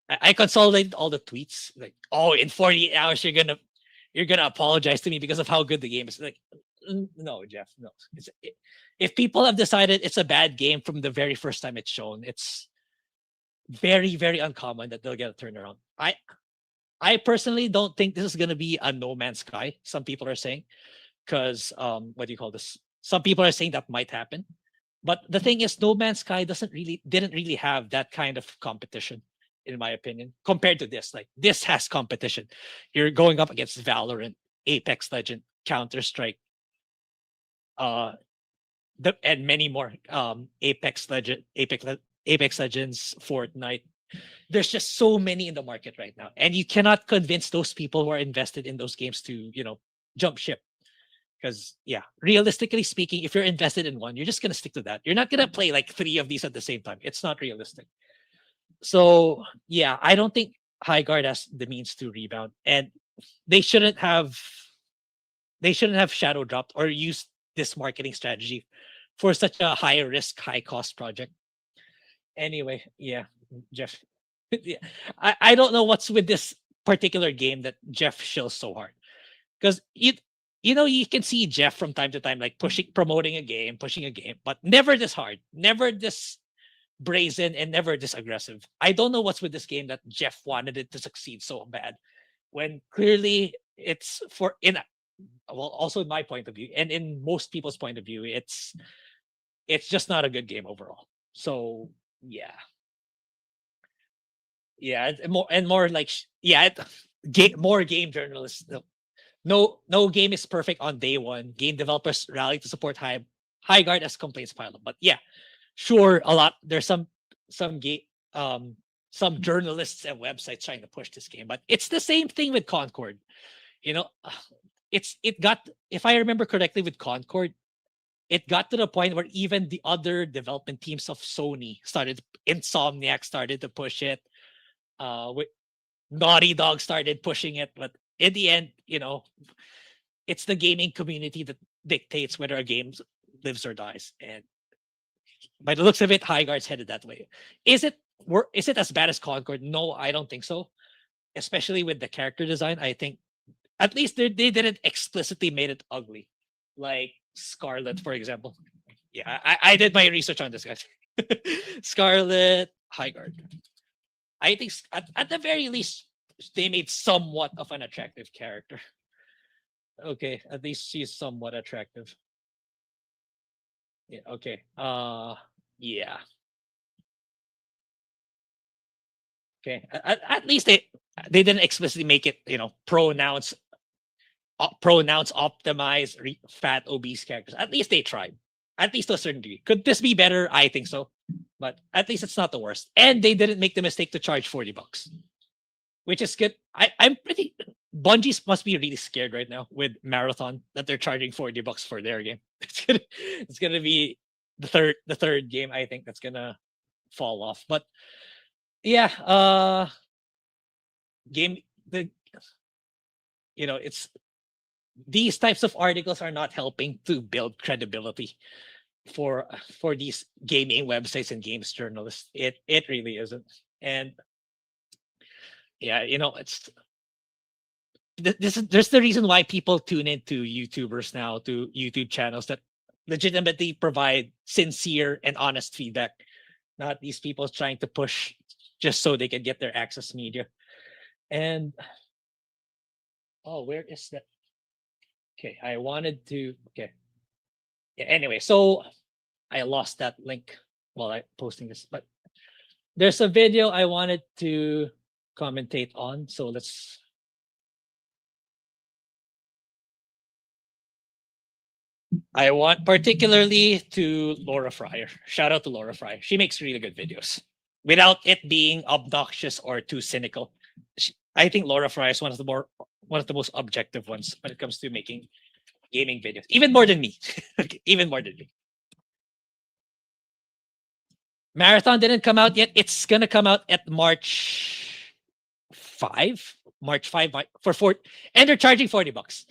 I consolidated all the tweets, like, oh, in 48 hours you're gonna apologize to me because of how good the game is. Like, no, Jeff, no. If people have decided it's a bad game from the very first time it's shown, it's very, very uncommon that they'll get a turnaround. I personally don't think this is gonna be a No Man's Sky. Some people are saying, because what do you call this? Some people are saying that might happen. But the thing is, No Man's Sky didn't really have that kind of competition, in my opinion, compared to this. Like, this has competition. You're going up against Valorant, Apex Legend, Counter-Strike, and many more. Apex Legends, Fortnite. There's just so many in the market right now, and you cannot convince those people who are invested in those games to, jump ship. Because yeah, realistically speaking, if you're invested in one, you're just gonna stick to that. You're not gonna play like 3 of these at the same time. It's not realistic. So yeah, I don't think Highguard has the means to rebound, and they shouldn't have shadow dropped or used this marketing strategy for such a high risk, high cost project. Anyway, yeah, Jeff. Yeah, I don't know what's with this particular game that Jeff shills so hard, because you can see Jeff from time to time like promoting a game, pushing a game, but never this hard, never this brazen, and never this aggressive. I don't know what's with this game that Jeff wanted it to succeed so bad, when clearly it's also in my point of view and in most people's point of view, it's just not a good game overall. So yeah, more like more game journalists. No game is perfect on day one. Game developers rally to support Highguard as complaints pile up. But yeah, sure, there's some journalists and websites trying to push this game, but it's the same thing with Concord. If I remember correctly with Concord, it got to the point where even the other development teams of Sony Insomniac started to push it. With Naughty Dog started pushing it, but in the end, it's the gaming community that dictates whether a game lives or dies. And by the looks of it, Highguard's headed that way. Is it as bad as Concord? No, I don't think so. Especially with the character design, I think at least they didn't explicitly made it ugly, like Scarlet, for example. Yeah, I did my research on this, guys. Scarlet, Highguard. I think at the very least they made somewhat of an attractive character. Okay, at least she's somewhat attractive. Yeah, okay. Yeah. Okay, at least they didn't explicitly make it, pronounce optimize fat obese characters. At least they tried. At least to a certain degree. Could this be better? I think so, but at least it's not the worst. And they didn't make the mistake to charge $40, which is good. I'm pretty. Bungie must be really scared right now with Marathon that they're charging $40 for their game. It's gonna be the third game, I think, that's gonna fall off. But yeah, it's these types of articles are not helping to build credibility for these gaming websites and games journalists. It really isn't. And yeah, it's there's the reason why people tune into YouTubers now, to YouTube channels that legitimately provide sincere and honest feedback, not these people trying to push just so they can get their access media. And where is that? Okay, I wanted to. Okay. Yeah, anyway, so I lost that link while I'm posting this, but there's a video I wanted to commentate on. So let's. I want particularly to Laura Fryer. Shout out to Laura Fryer. She makes really good videos without it being obnoxious or too cynical. I think Laura Fryer is one of the most objective ones when it comes to making gaming videos, even more than me. Even more than me. Marathon didn't come out yet. It's gonna come out at March 5 for 4, and they're charging $40.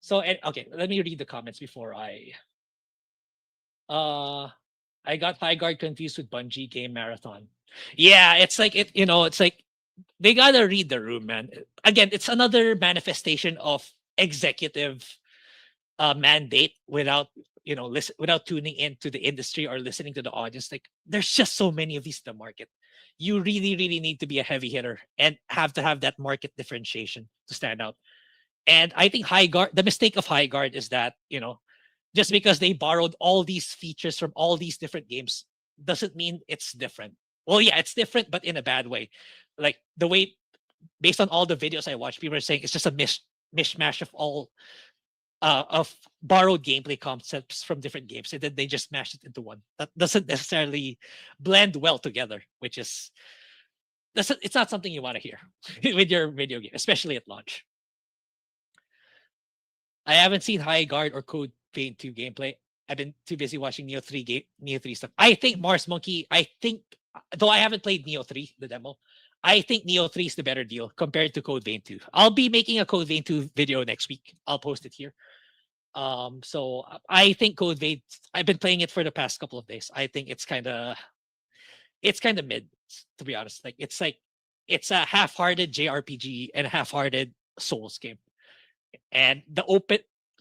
So okay, let me read the comments before I got High Guard confused with Bungie Game Marathon. Yeah, it's like it's like they gotta read the room, man. Again, it's another manifestation of executive mandate without without tuning into the industry or listening to the audience. Like, there's just so many of these in the market. You really, really need to be a heavy hitter and have to have that market differentiation to stand out. And I think the mistake of High Guard is that, just because they borrowed all these features from all these different games doesn't mean it's different. Well, yeah, it's different, but in a bad way. Like, the way, based on all the videos I watched, people are saying it's just a mishmash of all of borrowed gameplay concepts from different games, and then they just mashed it into one. That doesn't necessarily blend well together, which is it's not something you want to hear with your video game, especially at launch. I haven't seen High Guard or Code Vein 2 gameplay. I've been too busy watching Neo 3 stuff. I think Mars Monkey, though I haven't played Neo 3, the demo, I think Neo 3 is the better deal compared to Code Vein 2. I'll be making a Code Vein 2 video next week. I'll post it here. So I think Code Vein, I've been playing it for the past couple of days. I think it's kind of mid, to be honest. It's a half-hearted JRPG and a half-hearted Souls game. And the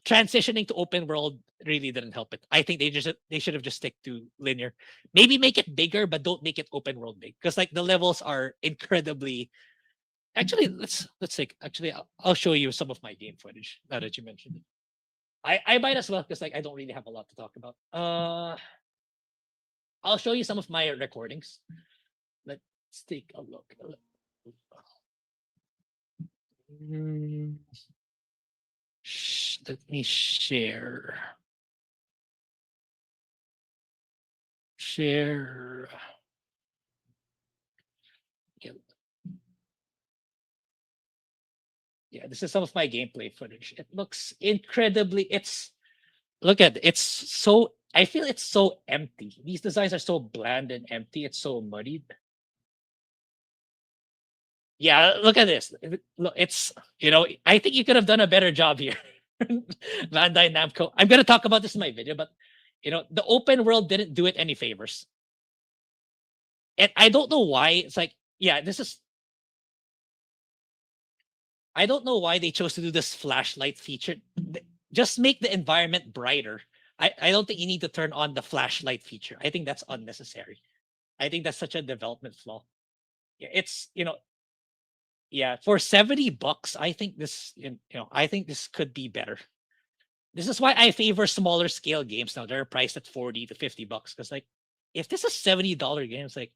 transitioning to open world really didn't help it. I think they should have just stick to linear. Maybe make it bigger, but don't make it open world big, because the levels are incredibly. Actually, I'll show you some of my game footage now that you mentioned it. I might as well, because I don't really have a lot to talk about. I'll show you some of my recordings. Let's take a look. Let me share. Yeah, this is some of my gameplay footage. It looks incredibly. Look at it. It's so. I feel it's so empty. These designs are so bland and empty. It's so muddied. Yeah, look at this. Look, it's I think you could have done a better job here, Bandai Namco. I'm gonna talk about this in my video, but the open world didn't do it any favors, and I don't know why. It's like, yeah, I don't know why they chose to do this flashlight feature. Just make the environment brighter. I don't think you need to turn on the flashlight feature. I think that's unnecessary. I think that's such a development flaw. Yeah, it's yeah, for $70, I think this could be better. This is why I favor smaller scale games now. They're priced at $40 to $50, because if this is $70 game, it's like,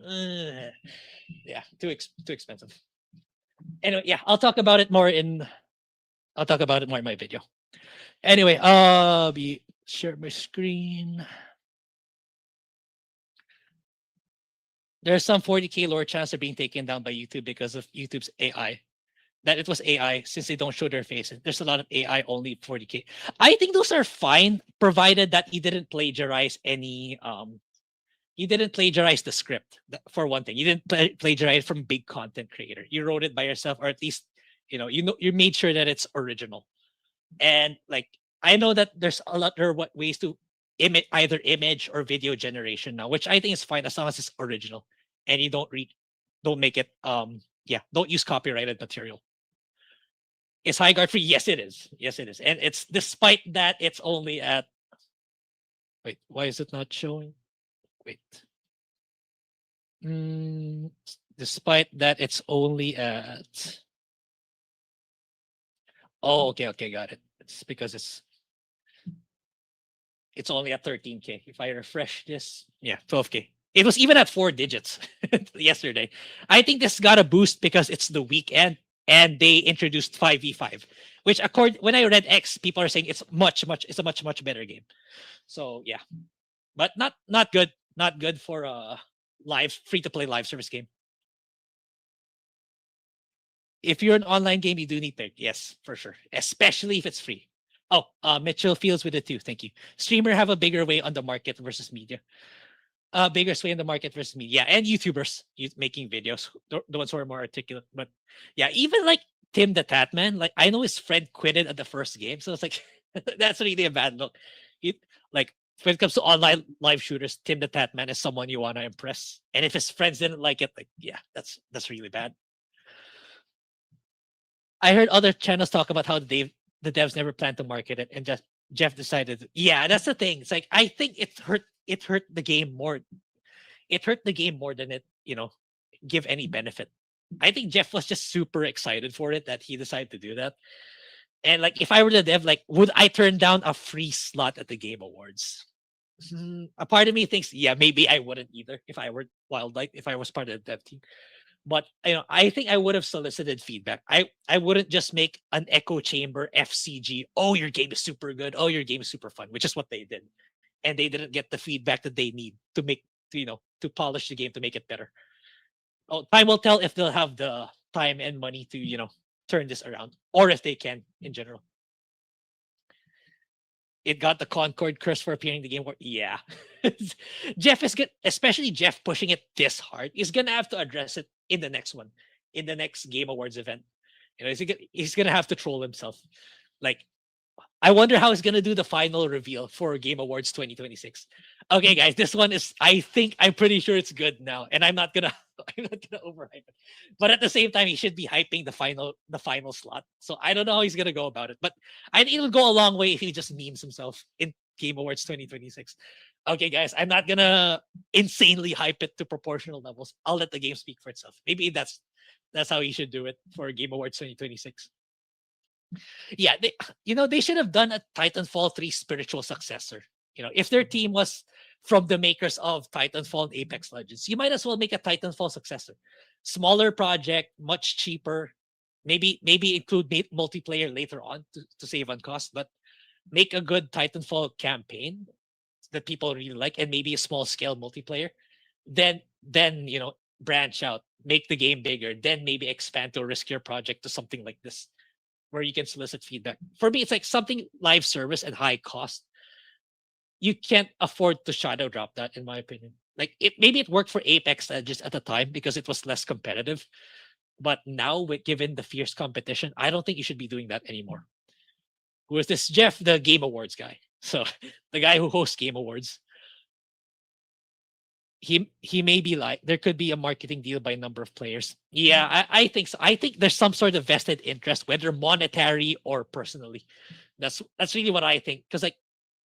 Yeah, too expensive. Anyway, yeah, I'll talk about it more in my video. Anyway, share my screen. There's some 40K lore chance of being taken down by YouTube because of YouTube's AI. That it was AI since they don't show their faces. There's a lot of AI only 40K. I think those are fine, provided that you didn't plagiarize any you didn't plagiarize the script for one thing. You didn't plagiarize from big content creator. You wrote it by yourself, or at least you made sure that it's original. And like I know that there are ways to either image or video generation now, which I think is fine as long as it's original and you don't make it don't use copyrighted material. Is high guard free? Yes, it is. Yes, it is. And it's despite that it's only at wait, why is it not showing? Wait. Despite that it's only at okay, got it. It's because it's only at 13K. If I refresh this, 12K. It was even at 4 digits yesterday. I think this got a boost because it's the weekend and they introduced 5v5, which when I read X, people are saying it's a much better game. So yeah, but not good for a free to play live service game. If you're an online game, you do need pick. Yes, for sure. Especially if it's free. Oh, Mitchell Fields with the 2. Thank you. Streamer have a bigger way on the market versus media. Bigger sway in the market versus media. And YouTubers making videos. The ones who are more articulate. But yeah, even like Tim the Tatman, like I know his friend quitted at the first game. So it's like that's really a bad look. Like when it comes to online live shooters, Tim the Tatman is someone you want to impress. And if his friends didn't like it, like yeah, that's really bad. I heard other channels talk about how the devs never planned to market it, and just Jeff decided. Yeah, that's the thing. It's like I think it hurt the game more. It hurt the game more than it give any benefit. I think Jeff was just super excited for it that he decided to do that. And like if I were the dev, like would I turn down a free slot at the Game Awards? A part of me thinks, yeah, maybe I wouldn't either if I were Wildlight, if I was part of the dev team. But I think I would have solicited feedback. I wouldn't just make an echo chamber FCG. Oh, your game is super good. Oh, your game is super fun, which is what they did, and they didn't get the feedback that they need to make to polish the game to make it better. Oh, time will tell if they'll have the time and money to turn this around, or if they can in general. It got the Concord curse for appearing in the game. Yeah, Jeff is good, especially Jeff pushing it this hard. He's gonna have to address it in the next one, in the next Game Awards event. He's gonna have to troll himself. Like, I wonder how he's gonna do the final reveal for Game Awards 2026. Okay, guys, this one is. I'm pretty sure it's good now, and I'm not gonna overhype it. But at the same time, he should be hyping the final slot. So I don't know how he's gonna go about it, but I think it'll go a long way if he just memes himself in Game Awards 2026. Okay, guys, I'm not gonna insanely hype it to proportional levels. I'll let the game speak for itself. Maybe that's how he should do it for Game Awards 2026. Yeah, they should have done a Titanfall 3 spiritual successor. If their team was from the makers of Titanfall and Apex Legends, you might as well make a Titanfall successor. Smaller project, much cheaper. Maybe include multiplayer later on to save on cost, but make a good Titanfall campaign that people really like, and maybe a small scale multiplayer. Then branch out, make the game bigger, then maybe expand to a riskier project to something like this, where you can solicit feedback. For me, it's like something live service and high cost. You can't afford to shadow drop that, in my opinion. Like maybe it worked for Apex just at the time because it was less competitive. But now, given the fierce competition, I don't think you should be doing that anymore. Who is this? Jeff, the Game Awards guy. So the guy who hosts Game Awards. He may be like, there could be a marketing deal by a number of players. Yeah, I think so. I think there's some sort of vested interest, whether monetary or personally. That's really what I think. Because like,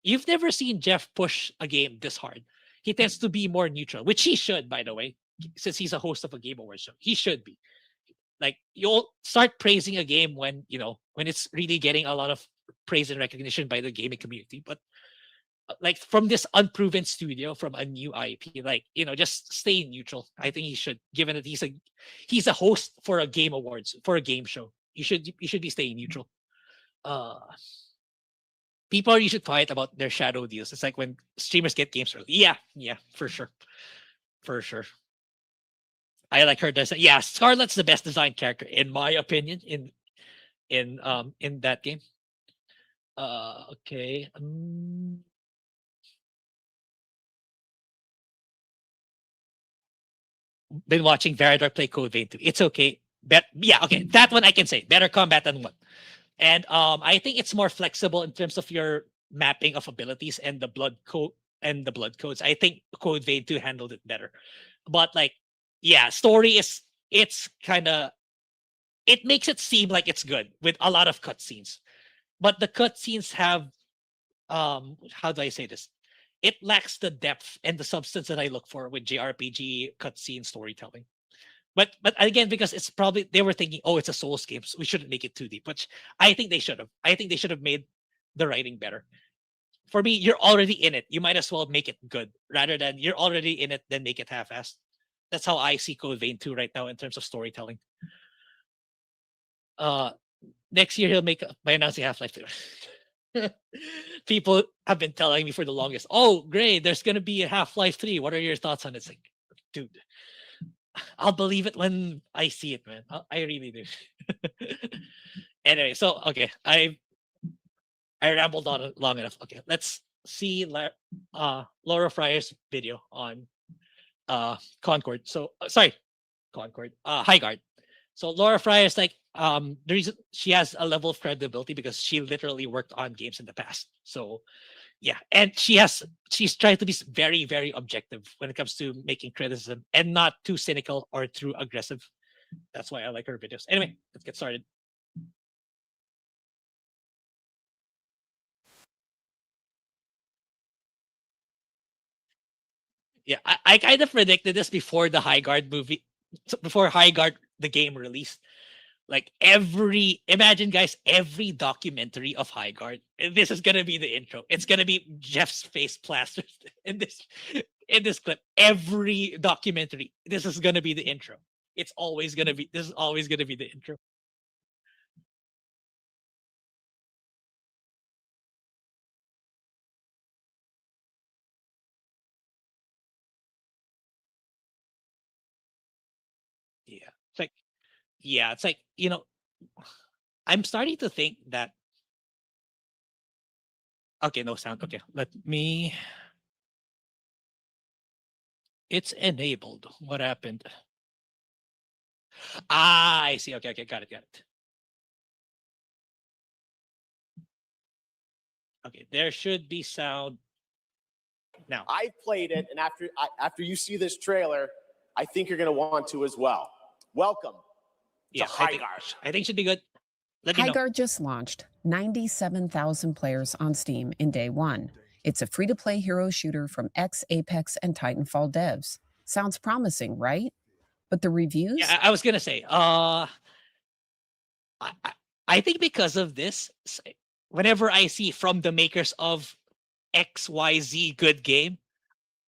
you've never seen Jeff push a game this hard. He tends to be more neutral, which he should, by the way, since he's a host of a Game Awards show. He should be. Like, you'll start praising a game when it's really getting a lot of praise and recognition by the gaming community. But like from this unproven studio, from a new IP, like, just stay neutral. I think he should, given that he's a host for a game awards, for a game show. You should be staying neutral. People are usually quiet about their shadow deals. It's like when streamers get games early. Yeah, for sure. For sure. I like her design. Yeah, Scarlet's the best designed character, in my opinion, in that game. Okay. Been watching Verador play Code Vein 2. It's okay. Okay. That one I can say. Better combat than one. And I think it's more flexible in terms of your mapping of abilities and the blood codes. I think Code Vein 2 handled it better. But like, yeah, story it's kind of, it makes it seem like it's good with a lot of cutscenes. But the cutscenes have how do I say this? It lacks the depth and the substance that I look for with JRPG cutscene storytelling. But again, because it's probably they were thinking, oh, it's a Souls game, so we shouldn't make it too deep. Which I think they should have. I think they should have made the writing better. For me, you're already in it. You might as well make it good rather than you're already in it, then make it half-assed. That's how I see Code Vein 2 right now in terms of storytelling. Next year he'll make by announcing Half-Life 2. People have been telling me for the longest, oh, Grae, there's gonna be a Half-Life 3. What are your thoughts on it? It's like, dude, I'll believe it when I see it, man. I really do. Anyway, so okay, I rambled on long enough. Okay, let's see Laura Fryer's video on Concord. So sorry, Concord. Highguard. So Laura Fryer's like the reason she has a level of credibility because she literally worked on games in the past. So yeah, and she's trying to be very, very objective when it comes to making criticism and not too cynical or too aggressive. That's why I like her videos. Anyway, let's get started. Yeah, I kind of predicted this before the Highguard movie, before Highguard the game released. Like imagine guys, every documentary of Highguard, this is gonna be the intro. It's gonna be Jeff's face plastered in this clip. Every documentary, this is gonna be the intro. This is always gonna be the intro. It's like, I'm starting to think that. Okay, no sound. Okay, let me. It's enabled. What happened? Ah, I see. Okay, got it. Okay, there should be sound now. I played it, and after you see this trailer, I think you're going to want to as well. Welcome to Highguard. I think should be good. Highguard just launched 97,000 players on Steam in day one. It's a free-to-play hero shooter from Apex, and Titanfall devs. Sounds promising, right? But the reviews? Yeah, I was gonna say, I think because of this, whenever I see from the makers of XYZ good game,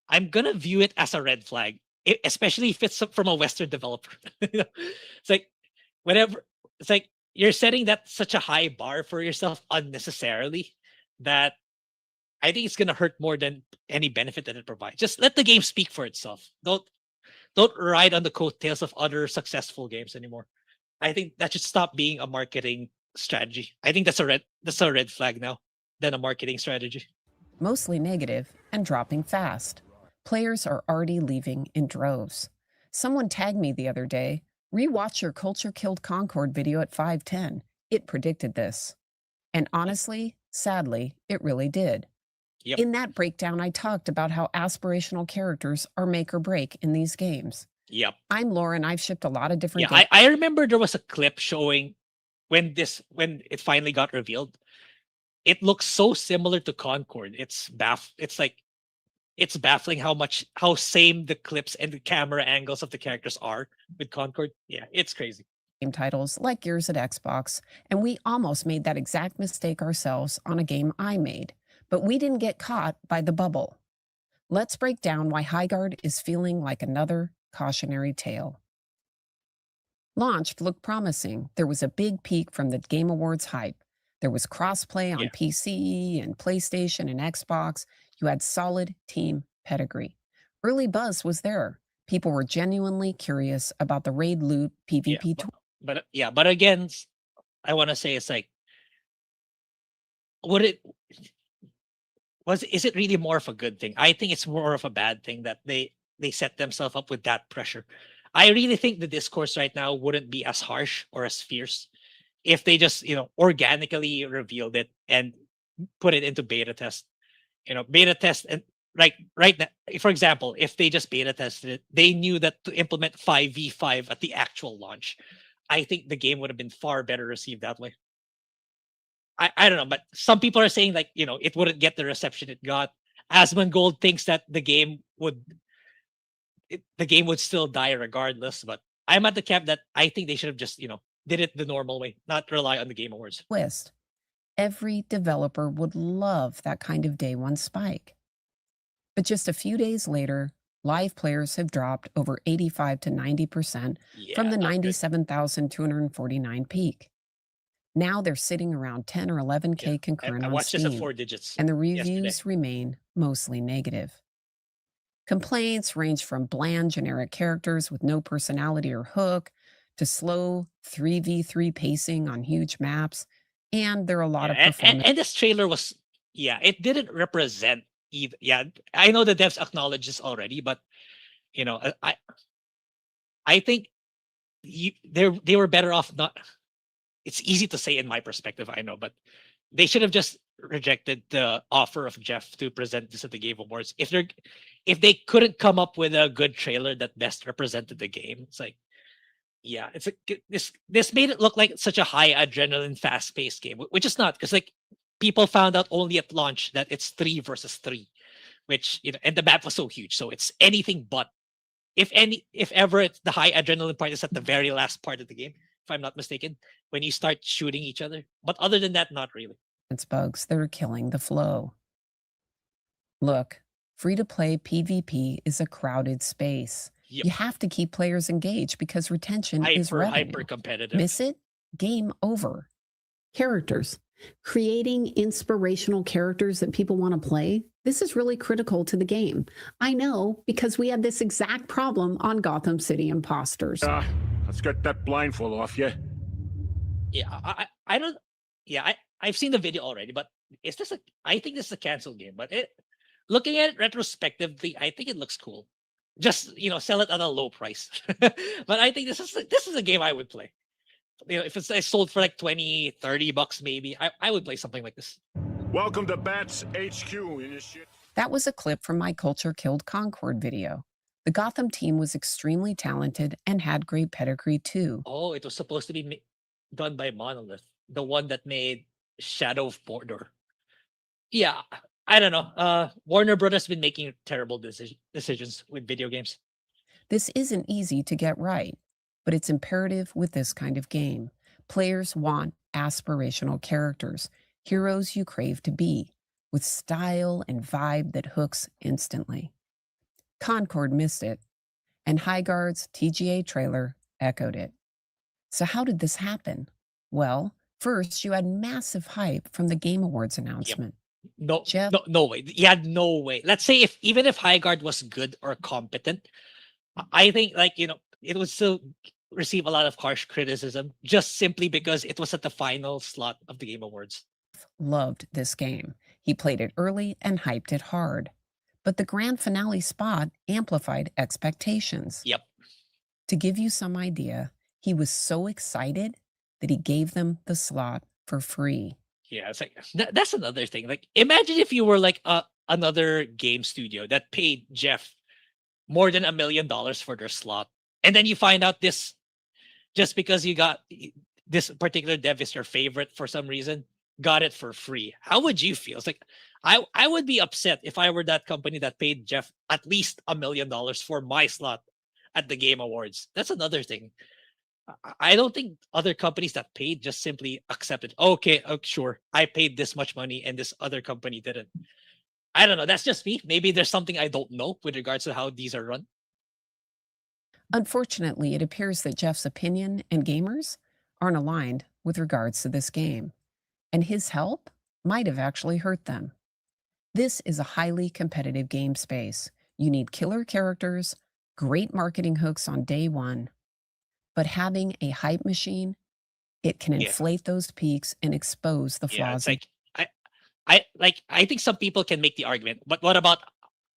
I'm gonna view it as a red flag, especially if it's from a Western developer. It's like it's like you're setting that such a high bar for yourself unnecessarily that I think it's gonna hurt more than any benefit that it provides. Just let the game speak for itself. Don't ride on the coattails of other successful games anymore. I think that should stop being a marketing strategy. I think that's a red flag now than a marketing strategy. Mostly negative and dropping fast. Players are already leaving in droves. Someone tagged me the other day, rewatch your Culture Killed Concord video at 5:10. It predicted this. And honestly, sadly, it really did. Yep. In that breakdown, I talked about how aspirational characters are make or break in these games. Yep. I'm Lauren. I've shipped a lot of different games. I remember there was a clip showing when it finally got revealed. It looks so similar to Concord. It's baffling how same the clips and the camera angles of the characters are with Concord. Yeah, it's crazy. Game titles like yours at Xbox, and we almost made that exact mistake ourselves on a game I made. But we didn't get caught by the bubble. Let's break down why Highguard is feeling like another cautionary tale. Launch looked promising. There was a big peak from the Game Awards hype. There was crossplay on PC and PlayStation and Xbox. You had solid team pedigree. Early buzz was there. People were genuinely curious about the raid loot PvP tool. But again, I want to say it's like, is it really more of a good thing? I think it's more of a bad thing that they set themselves up with that pressure. I really think the discourse right now wouldn't be as harsh or as fierce if they just, organically revealed it and put it into beta test. Beta test, and right now, for example, if they just beta tested it, they knew that to implement 5v5 at the actual launch, I think the game would have been far better received that way. I don't know, but some people are saying it wouldn't get the reception it got. Asmongold thinks that the game would still die regardless, but I'm at the camp that I think they should have just, did it the normal way, not rely on the Game Awards. Twist. Every developer would love that kind of day one spike. But just a few days later, live players have dropped over 85 to 90% from the 97,249 peak. Now they're sitting around 10 or 11K concurrent I on watched this at Steam, 4 digits and the reviews yesterday. remain mostly negative. Complaints range from bland generic characters with no personality or hook to slow 3v3 pacing on huge maps, and there are a lot of performance. And this trailer was, it didn't represent either. Yeah, I know the devs acknowledge this already, but I think they were better off not. It's easy to say in my perspective, I know, but they should have just rejected the offer of Jeff to present this at the Game Awards. If they couldn't come up with a good trailer that best represented the game, it's like, this made it look like such a high adrenaline, fast paced game, which is not, because people found out only at launch that it's 3 versus 3, which and the map was so huge, so it's anything but. If ever, it's the high adrenaline part is at the very last part of the game, if I'm not mistaken, when you start shooting each other. But other than that, not really. It's bugs that are killing the flow. Look, free-to-play PvP is a crowded space. Yep. You have to keep players engaged because retention is revenue. Hyper competitive. Miss it? Game over. Characters. Creating inspirational characters that people want to play. This is really critical to the game. I know because we had this exact problem on Gotham City Imposters. Let's get that blindfold off you. Yeah, I don't. Yeah, I've seen the video already, but I think this is a canceled game. But looking at it retrospectively, I think it looks cool. Just sell it at a low price. But I think this is a game I would play. If it's sold for like $20-$30 maybe, I would play something like this. Welcome to Bats HQ. That was a clip from my Culture Killed Concord video. The Gotham team was extremely talented and had great pedigree too. Oh, it was supposed to be done by Monolith, the one that made Shadow of Mordor. Yeah, I don't know. Warner Brothers been making terrible decisions with video games. This isn't easy to get right, but it's imperative with this kind of game. Players want aspirational characters, heroes you crave to be, with style and vibe that hooks instantly. Concord missed it, and Highguard's TGA trailer echoed it. So how did this happen? Well, first you had massive hype from the Game Awards announcement. Yep. No way. He had no way. Let's say even if Highguard was good or competent, I think it would still receive a lot of harsh criticism just simply because it was at the final slot of the Game Awards. Loved this game. He played it early and hyped it hard. But the grand finale spot amplified expectations. Yep. To give you some idea, he was so excited that he gave them the slot for free. Yeah, it's like that's another thing. Like, imagine if you were like another game studio that paid Jeff more than $1 million for their slot, and then you find out this just because you got this particular dev is your favorite for some reason, got it for free. How would you feel? It's like I would be upset if I were that company that paid Jeff at least $1 million for my slot at the Game Awards. That's another thing. I don't think other companies that paid just simply accepted. Okay, sure, I paid this much money and this other company didn't. I don't know. That's just me. Maybe there's something I don't know with regards to how these are run. Unfortunately, it appears that Jeff's opinion and gamers aren't aligned with regards to this game, and his help might have actually hurt them. This is a highly competitive game space. You need killer characters, great marketing hooks on day one, but having a hype machine, it can Yeah. inflate those peaks and expose the Yeah, flaws. it's like I think some people can make the argument, but what about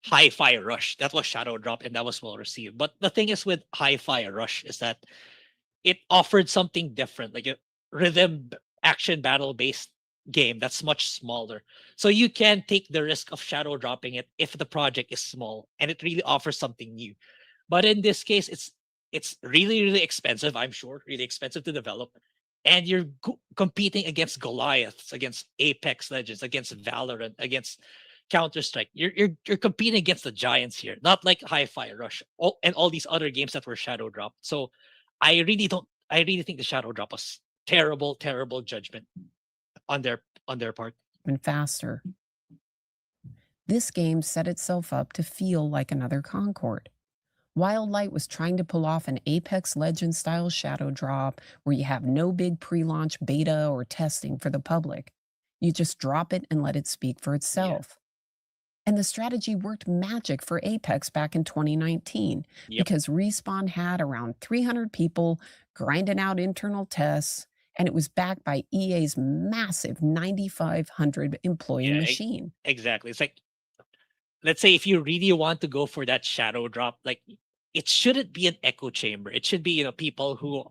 Hi-Fi Rush? That was Shadow Drop and that was well received. But the thing is with Hi-Fi Rush is that it offered something different, like a rhythm action battle based game that's much smaller. So you can take the risk of shadow dropping it if the project is small and it really offers something new. But in this case, it's really expensive. I'm sure really expensive to develop, and you're competing against Goliaths, against Apex Legends, against Valorant, against Counter Strike. You're competing against the giants here, not like Hi-Fi Rush and all these other games that were shadow dropped. So I really don't. I really think the shadow drop was terrible judgment on their part. And faster. This game set itself up to feel like another Concord. Wildlight was trying to pull off an Apex Legends style shadow drop where you have no big pre-launch beta or testing for the public. You just drop it and let it speak for itself. And the strategy worked magic for Apex back in 2019 because Respawn had around 300 people grinding out internal tests, and it was backed by EA's massive 9,500 employee machine. Exactly. It's like, let's say if you really want to go for that shadow drop, like it shouldn't be an echo chamber. It should be, people who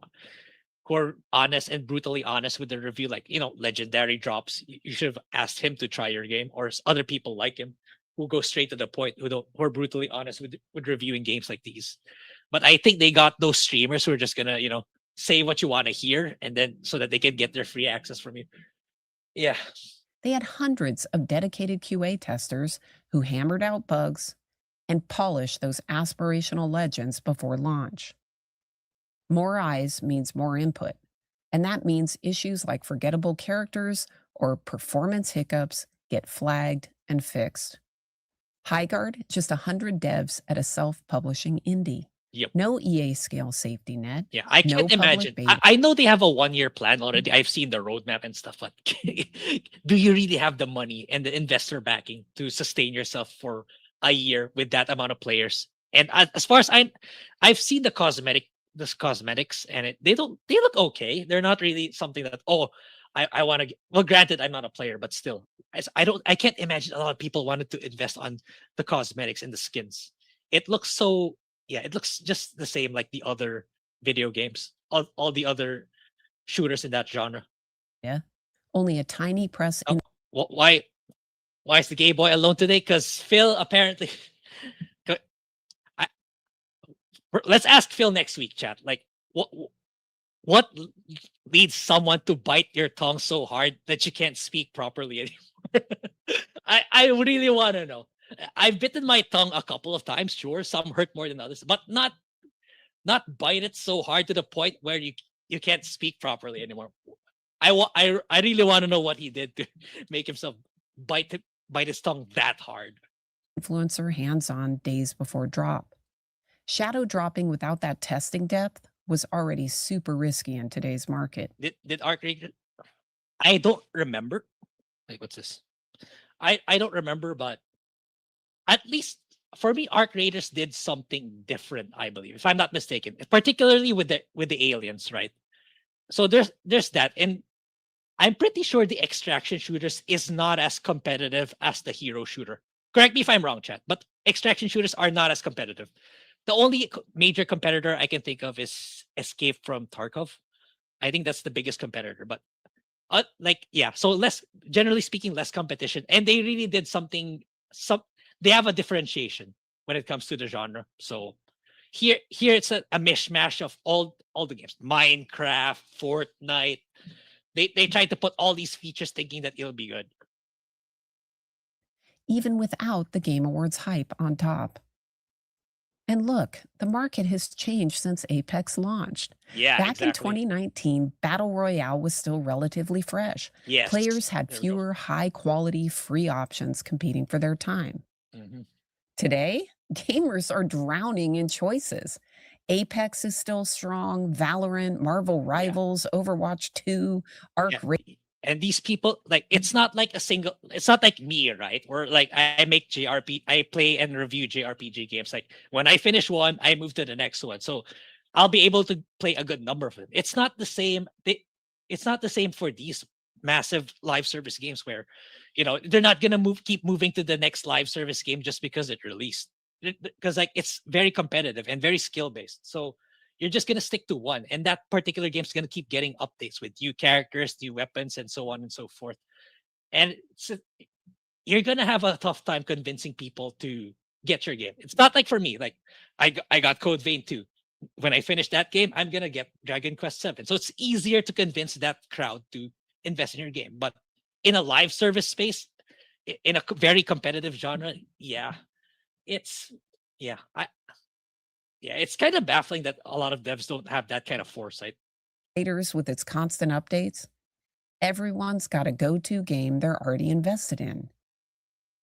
are honest and brutally honest with the review. Like, legendary drops. You should have asked him to try your game, or other people like him who go straight to the point, who are brutally honest with reviewing games like these. But I think they got those streamers who are just gonna, say what you want to hear, and then so that they can get their free access from you. Yeah. They had hundreds of dedicated QA testers who hammered out bugs and polished those aspirational legends before launch. More eyes means more input, and that means issues like forgettable characters or performance hiccups get flagged and fixed. Highguard, just 100 devs at a self-publishing indie. Yep. No EA scale safety net. Yeah, I can't imagine. I know they have a 1-year plan already. I've seen the roadmap and stuff, but do you really have the money and the investor backing to sustain yourself for a year with that amount of players? And as far as I've seen the cosmetics, and they look okay. They're not really something that I want to. Well, granted, I'm not a player, but still, I can't imagine a lot of people wanted to invest on the cosmetics and the skins. It looks so. Yeah, it looks just the same like the other video games, all the other shooters in that genre. Yeah, only a tiny press. Why is the gay boy alone today? Because Phil apparently. Let's ask Phil next week, chat. Like, what leads someone to bite your tongue so hard that you can't speak properly anymore? I really want to know. I've bitten my tongue a couple of times. Sure, some hurt more than others, but not bite it so hard to the point where you can't speak properly anymore. I really want to know what he did to make himself bite his tongue that hard. Influencer hands-on days before drop. Shadow dropping without that testing depth was already super risky in today's market. Did Arc Raiders? I don't remember. Like, what's this? I don't remember, but at least for me, Arc Raiders did something different, I believe, if I'm not mistaken, particularly with the aliens, right? So there's that, and I'm pretty sure the extraction shooters is not as competitive as the hero shooter. Correct me if I'm wrong, chat, but extraction shooters are not as competitive. The only major competitor I can think of is Escape from Tarkov. I think that's the biggest competitor, but so generally speaking, less competition, and they really did something. They have a differentiation when it comes to the genre. So here it's a mishmash of all the games. Minecraft, Fortnite. They tried to put all these features thinking that it'll be good. Even without the Game Awards hype on top. And And look, the market has changed since Apex launched. Yeah, Back in exactly. 2019, Battle Royale was still relatively fresh. Yes. Players had There we go. fewer high-quality free options competing for their time. Mhm. Today, gamers are drowning in choices. Apex is still strong, Valorant, Marvel Rivals, Overwatch 2, Arc Yeah. And these people, like, it's not like it's not like me, right? Or like I make I play and review JRPG games. Like when I finish one, I move to the next one. So I'll be able to play a good number of them. It's not the same. It's not the same for these massive live service games where, they're not gonna keep moving to the next live service game just because it released. Because like it's very competitive and very skill based. So you're just gonna stick to one, and that particular game's gonna keep getting updates with new characters, new weapons, and so on and so forth. And you're gonna have a tough time convincing people to get your game. It's not like for me. Like I got Code Vein 2. When I finish that game, I'm gonna get Dragon Quest 7. So it's easier to convince that crowd to invest in your game. But in a live service space, in a very competitive genre, it's it's kind of baffling that a lot of devs don't have that kind of foresight. With its constant updates, everyone's got a go-to game they're already invested in.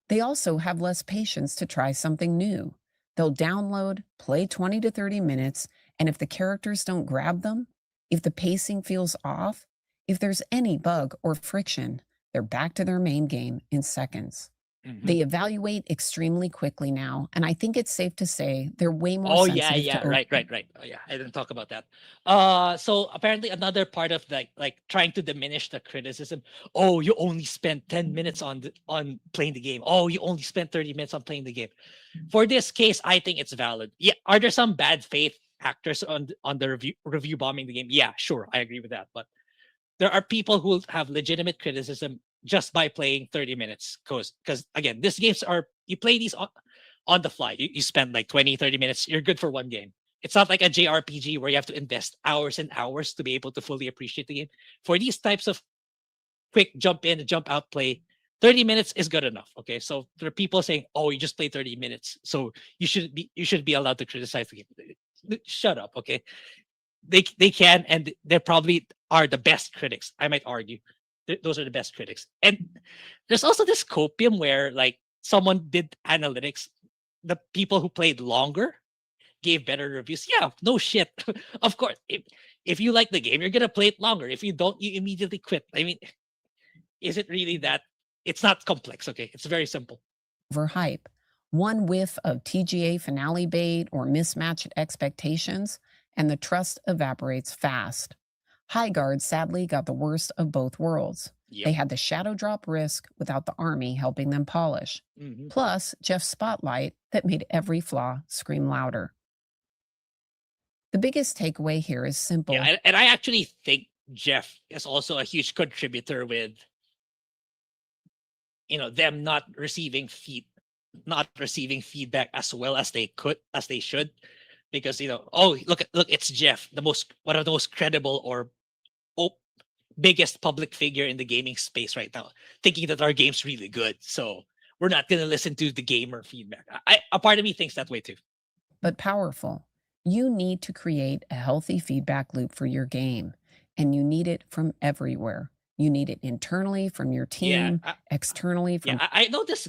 They also have less patience to try something new. They'll download, play 20 to 30 minutes, and if the characters don't grab them, if the pacing feels off, if there's any bug or friction, they're back to their main game in seconds. They evaluate extremely quickly now, and I think it's safe to say they're way more Oh sensitive yeah, to right. Oh yeah, I didn't talk about that. So apparently another part of like trying to diminish the criticism. Oh, you only spent 10 minutes on playing the game. Oh, you only spent 30 minutes on playing the game. For this case, I think it's valid. Yeah, are there some bad faith actors on the review bombing the game? Yeah, sure, I agree with that. But there are people who have legitimate criticism just by playing 30 minutes. Because again, these games you play these on the fly. You spend like 20, 30 minutes, you're good for one game. It's not like a JRPG where you have to invest hours and hours to be able to fully appreciate the game. For these types of quick jump in, jump out play, 30 minutes is good enough. Okay. So there are people saying, oh, you just played 30 minutes. So you should be allowed to criticize the game. Shut up. Okay. They can, and they probably are the best critics. I might argue those are the best critics. And there's also this copium where like someone did analytics. The people who played longer gave better reviews. Yeah, no shit. Of course, if you like the game, you're gonna play it longer. If you don't, you immediately quit. I mean, is it really that? It's not complex. Okay, it's very simple. Overhype. One whiff of TGA finale bait or mismatched expectations, and the trust evaporates fast. Highguard sadly got the worst of both worlds. Yep. They had the shadow drop risk without the army helping them polish. Plus, Jeff's spotlight that made every flaw scream louder. The biggest takeaway here is simple. Yeah, and I actually think Jeff is also a huge contributor with, them not receiving feedback as well as they should, because oh look, it's Jeff, one of the most credible or biggest public figure in the gaming space right now, thinking that our game's really good, so we're not gonna listen to the gamer feedback. A part of me thinks that way too. But powerful. You need to create a healthy feedback loop for your game, and you need it from everywhere. You need it internally from your team, externally from... Yeah, I know this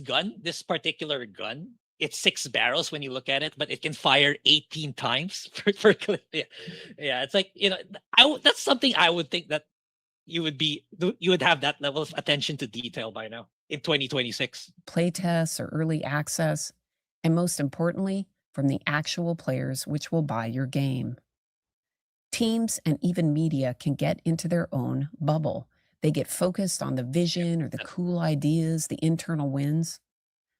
particular gun, it's 6 barrels when you look at it, but it can fire 18 times per clip. Yeah, it's like, that's something I would think that you would have that level of attention to detail by now in 2026. Playtests or early access, and most importantly, from the actual players which will buy your game. Teams and even media can get into their own bubble. They get focused on the vision or the cool ideas, the internal wins.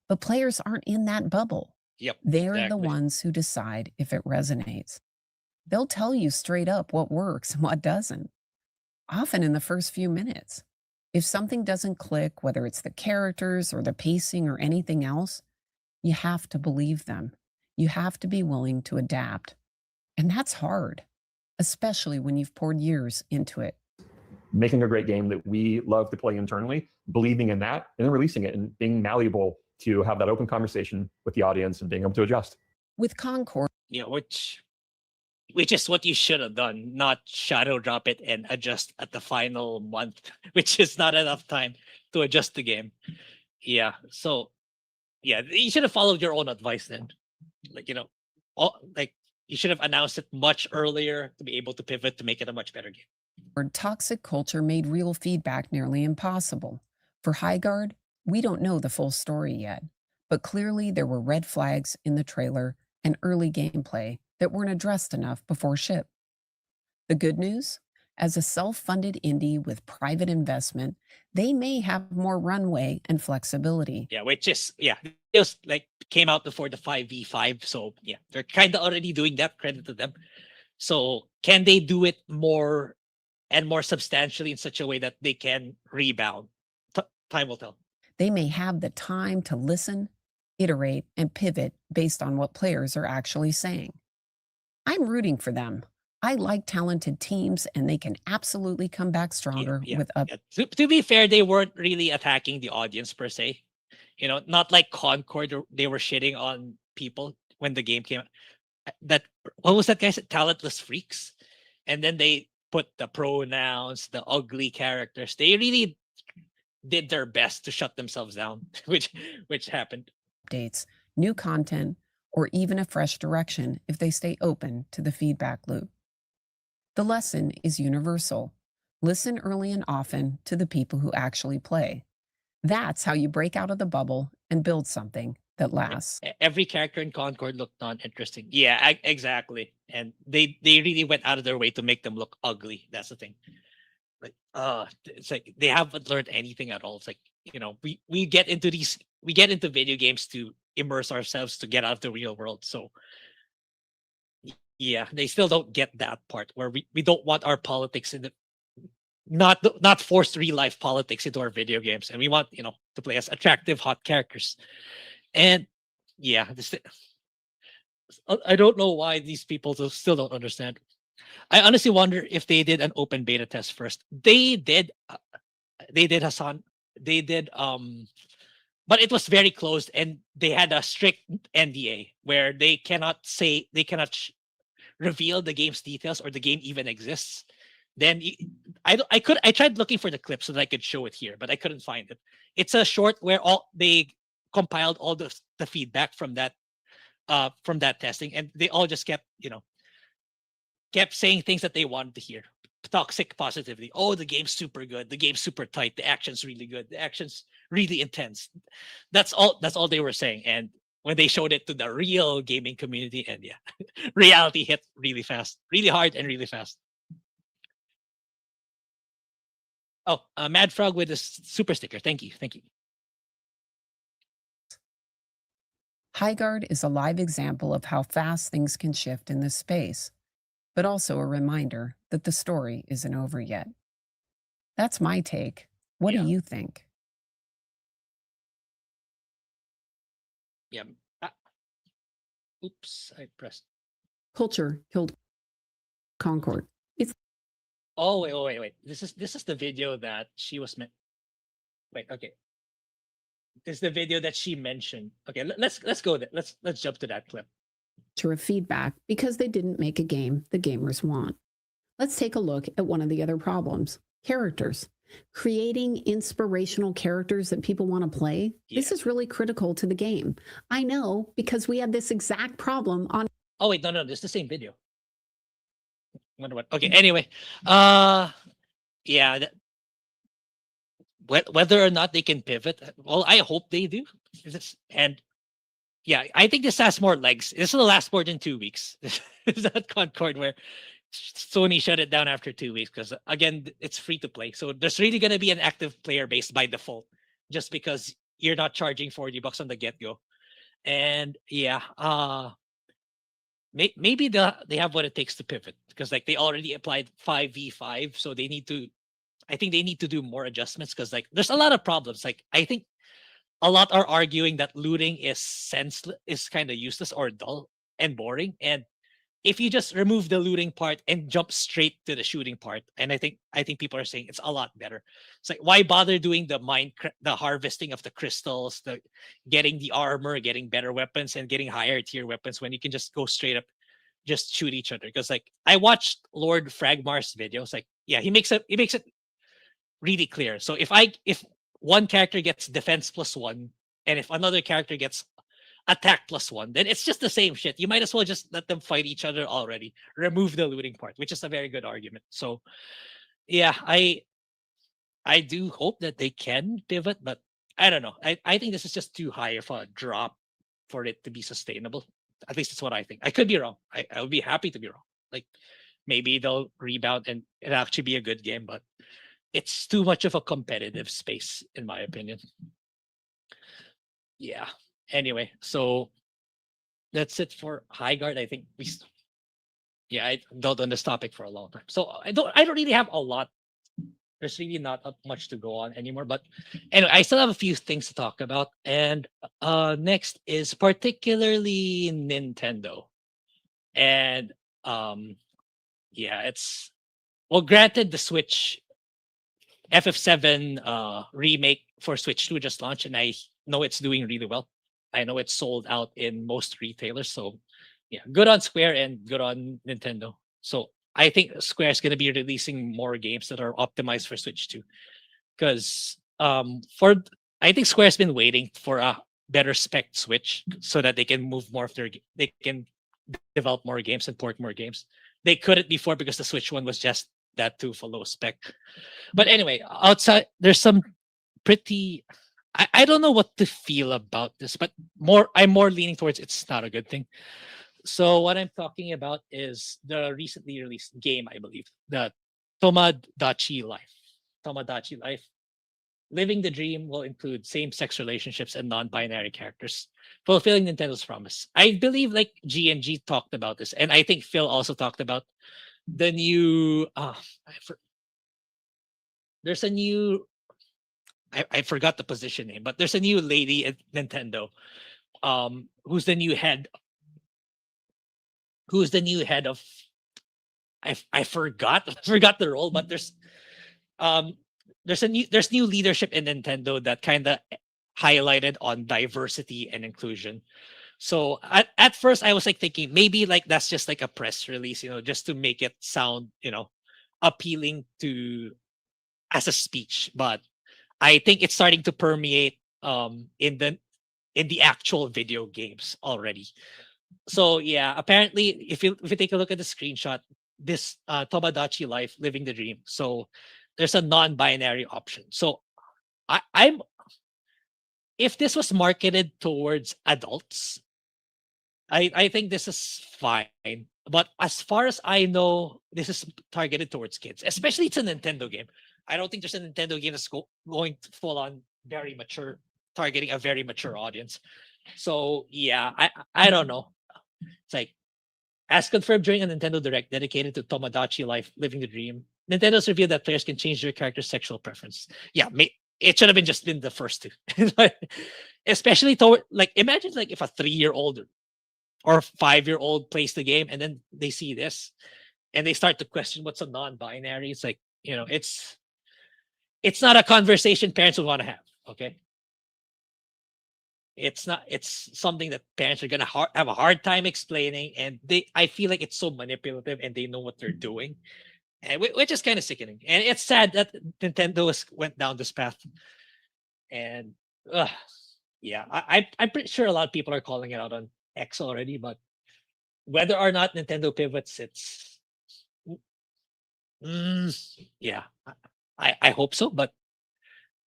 But players aren't in that bubble. Yep, They're the ones who decide if it resonates. They'll tell you straight up what works and what doesn't, often in the first few minutes. If something doesn't click, whether it's the characters or the pacing or anything else, you have to believe them. You have to be willing to adapt. And that's hard, especially when you've poured years into it. Making a great game that we love to play internally, believing in that, and then releasing it and being malleable to have that open conversation with the audience and being able to adjust. With Concord, Yeah, which is what you should have done, not shadow drop it and adjust at the final month, which is not enough time to adjust the game. Yeah, so yeah, you should have followed your own advice then. Like, like you should have announced it much earlier to be able to pivot to make it a much better game. Toxic culture made real feedback nearly impossible. For Highguard, we don't know the full story yet, but clearly there were red flags in the trailer and early gameplay that weren't addressed enough before ship. The good news? As a self-funded indie with private investment, they may have more runway and flexibility. Yeah, which is it was like came out before the 5v5, so yeah, they're kind of already doing that. Credit to them. So can they do it more and more substantially in such a way that they can rebound? Time will tell. They may have the time to listen, iterate, and pivot based on what players are actually saying. I'm rooting for them. I like talented teams, and they can absolutely come back stronger with up. To be fair, they weren't really attacking the audience per se. Not like Concord, they were shitting on people when the game came out. What was that guy said? Talentless freaks. And then they put the pronouns, the ugly characters. They really did their best to shut themselves down, which happened. Updates, new content, or even a fresh direction if they stay open to the feedback loop. The lesson is universal. Listen early and often to the people who actually play. That's how you break out of the bubble and build something that lasts. Every character in Concord looked non-interesting. Yeah, exactly. And they really went out of their way to make them look ugly. That's the thing. Like, it's like they haven't learned anything at all. It's like, we get into video games to immerse ourselves to get out of the real world. So yeah, they still don't get that part where we don't want our politics in the not forced real life politics into our video games, and we want to play as attractive hot characters. And yeah, I don't know why these people still don't understand. I honestly wonder if they did an open beta test first. They did Hassan. They did but it was very closed, and they had a strict NDA where they cannot reveal the game's details or the game even exists. Then I tried looking for the clip so that I could show it here, but I couldn't find it. It's a short where they compiled all the feedback from that testing, and they all just kept saying things that they wanted to hear. Toxic positivity. Oh, the game's super good. The game's super tight. The action's really good. The action's really intense. That's all they were saying. And when they showed it to the real gaming community, and yeah, reality hit really fast, really hard, and really fast. Oh, Mad Frog with a super sticker. Thank you. Highguard is a live example of how fast things can shift in this space, but also a reminder that the story isn't over yet. That's my take. What do you think? Yeah. Oops, I pressed. Culture killed Concord. Oh wait. This is the video that she was meant. Wait, okay. This is the video that she mentioned. Okay, let's go there. Let's jump to that clip. Of feedback because they didn't make a game the gamers want. Let's take a look at one of the other problems. Characters. Creating inspirational characters that people want to play. Yeah. This is really critical to the game. I know because we had this exact problem on. Oh wait, no, this is the same video. Wonder what? Okay, anyway, yeah. Whether or not they can pivot, well, I hope they do. And yeah, I think this has more legs. This will last more than 2 weeks. Is that Concord where Sony shut it down after 2 weeks because again, it's free to play. So there's really going to be an active player base by default, just because you're not charging $40 on the get-go. And yeah, maybe they have what it takes to pivot, because like they already applied 5v5, so I think they need to do more adjustments, because like there's a lot of problems. Like I think a lot are arguing that looting is senseless, is kind of useless or dull and boring. And if you just remove the looting part and jump straight to the shooting part, and I think people are saying it's a lot better. It's like, why bother doing the harvesting of the crystals, the getting the armor, getting better weapons, and getting higher tier weapons when you can just go straight up just shoot each other. Because like I watched Lord Fragmar's videos, like yeah, he makes it really clear. So if one character gets defense +1, and if another character gets attack +1, then it's just the same shit. You might as well just let them fight each other already. Remove the looting part, which is a very good argument. So yeah, I do hope that they can pivot, but I don't know. I think this is just too high of a drop for it to be sustainable. At least that's what I think. I could be wrong. I would be happy to be wrong. Like maybe they'll rebound and it'll actually be a good game, but it's too much of a competitive space, in my opinion. Yeah. Anyway, so that's it for High Guard. I think yeah, I dwelled on this topic for a long time. So I don't really have a lot. There's really not much to go on anymore. But anyway, I still have a few things to talk about. And next is particularly Nintendo. And yeah, it's well, granted, the Switch FF7 remake for Switch 2 just launched, and I know it's doing really well. I know it's sold out in most retailers. So yeah, good on Square and good on Nintendo. So I think Square is going to be releasing more games that are optimized for Switch 2. Because I think Square's been waiting for a better spec Switch so that they can move more of they can develop more games and port more games. They couldn't before because the Switch one was just that too for low spec. But anyway, outside there's some pretty I don't know what to feel about this, but I'm more leaning towards it's not a good thing. So what I'm talking about is the recently released game, I believe, the Tomodachi Life. Tomodachi Life. Living the dream will include same-sex relationships and non-binary characters, fulfilling Nintendo's promise. I believe like G&G talked about this, and I think Phil also talked about the new there's a new I forgot the position name, but there's a new lady at Nintendo who's the new head of I forgot the role, but there's new leadership in Nintendo that kind of highlighted on diversity and inclusion. So at first I was like thinking maybe like that's just like a press release, just to make it sound, appealing to as a speech, but I think it's starting to permeate in the actual video games already. So yeah, apparently if you take a look at the screenshot, this Tomodachi Life Living the Dream. So there's a non-binary option. So I'm if this was marketed towards adults, I think this is fine. But as far as I know, this is targeted towards kids, especially it's a Nintendo game. I don't think there's a Nintendo game that's going full on very mature, targeting a very mature audience. So yeah, I don't know. It's like as confirmed during a Nintendo Direct dedicated to Tomodachi Life Living the Dream, Nintendo's revealed that players can change their character's sexual preference. Yeah, it should have been the first two. Especially toward like imagine like if a 3-year-old or 5-year-old plays the game and then they see this and they start to question what's a non-binary. It's like, it's not a conversation parents would want to have. Okay. It's not. It's something that parents are gonna have a hard time explaining, and I feel like it's so manipulative, and they know what they're doing, and which is kind of sickening. And it's sad that Nintendo went down this path. And yeah, I'm pretty sure a lot of people are calling it out on X already, but whether or not Nintendo pivots, it's yeah, I hope so, but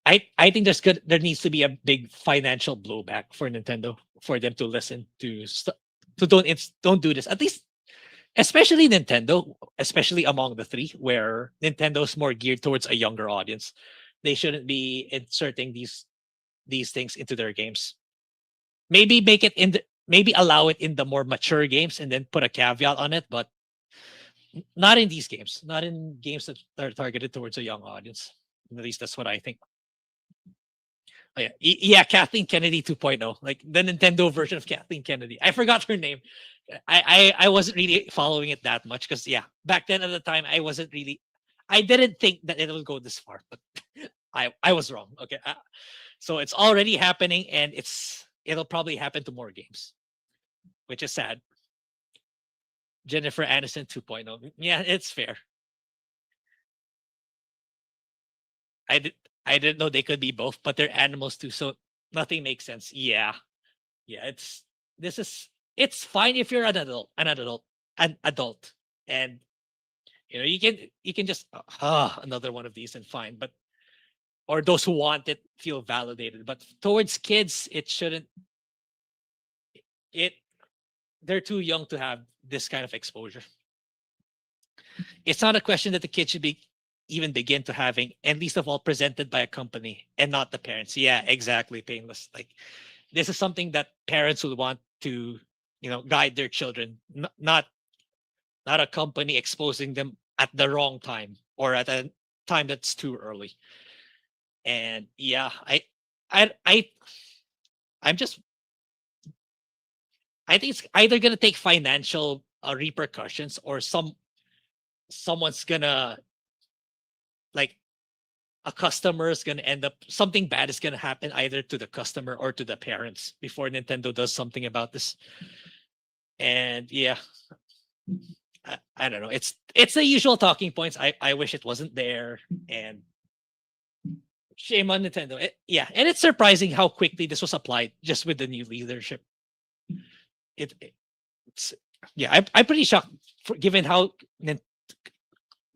I think there needs to be a big financial blowback for Nintendo for them to listen to don't do this. At least, especially Nintendo, especially among the three, where Nintendo's more geared towards a younger audience. They shouldn't be inserting these things into their games. Maybe maybe allow it in the more mature games and then put a caveat on it, but not in these games. Not in games that are targeted towards a young audience. At least that's what I think. Oh, yeah. Yeah, Kathleen Kennedy 2.0, like the Nintendo version of Kathleen Kennedy. I forgot her name. I wasn't really following it that much because yeah, back then at the time I didn't think that it would go this far, but I was wrong. Okay, so it's already happening, and it'll probably happen to more games, which is sad. Jennifer Aniston 2.0. Yeah, it's fair. I didn't know they could be both, but they're animals too, so nothing makes sense. Yeah. Yeah, it's fine if you're an adult. And you can just another one of these and fine, but or those who want it feel validated. But towards kids, it shouldn't it they're too young to have this kind of exposure. It's not a question that the kid should be even begin to having, and least of all presented by a company and not the parents. Yeah, exactly. Painless. Like this is something that parents would want to, guide their children, not a company exposing them at the wrong time or at a time that's too early. And yeah, I'm just I think it's either gonna take financial repercussions or someone's gonna like a customer is gonna end up something bad is gonna happen either to the customer or to the parents before Nintendo does something about this. And yeah, I don't know. It's the usual talking points. I wish it wasn't there, and shame on Nintendo. Yeah, and it's surprising how quickly this was applied just with the new leadership. It's yeah, I'm pretty shocked given how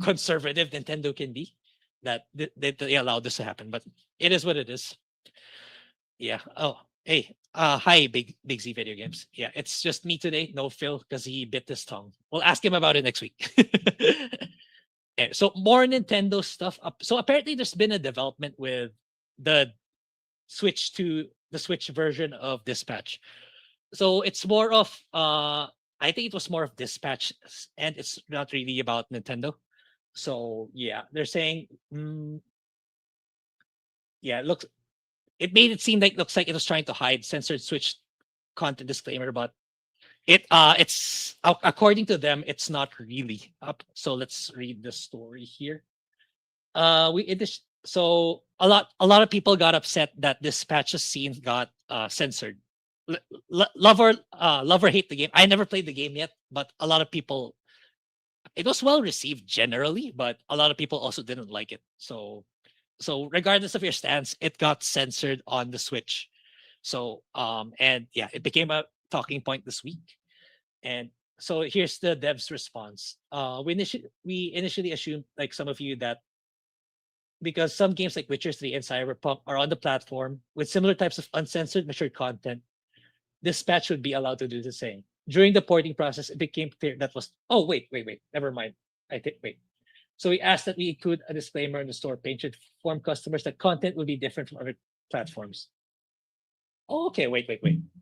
conservative Nintendo can be that they allowed this to happen. But it is what it is. Yeah. Oh, hey. Hi, Big Z Video Games. Yeah, it's just me today. No Phil because he bit his tongue. We'll ask him about it next week. So more Nintendo stuff. So apparently there's been a development with the Switch version of Dispatch. So it's more of I think it was more of Dispatch, and it's not really about Nintendo. So yeah, they're saying yeah, it made it seem like looks like it was trying to hide censored Switch content disclaimer, but it's according to them, it's not really up. So let's read the story here. So a lot of people got upset that Dispatch's scene got censored. Love or hate the game. I never played the game yet, but a lot of people. It was well received generally, but a lot of people also didn't like it. So regardless of your stance, it got censored on the Switch. So and yeah, it became a talking point this week. And so here's the devs' response. We initially assumed, like some of you, that because some games like Witcher 3 and Cyberpunk are on the platform with similar types of uncensored, mature content, Dispatch would be allowed to do the same. During the porting process, it became clear that was wait, never mind. Wait. So we asked that we include a disclaimer on the store page to inform customers that content will be different from other platforms. Oh, okay, wait.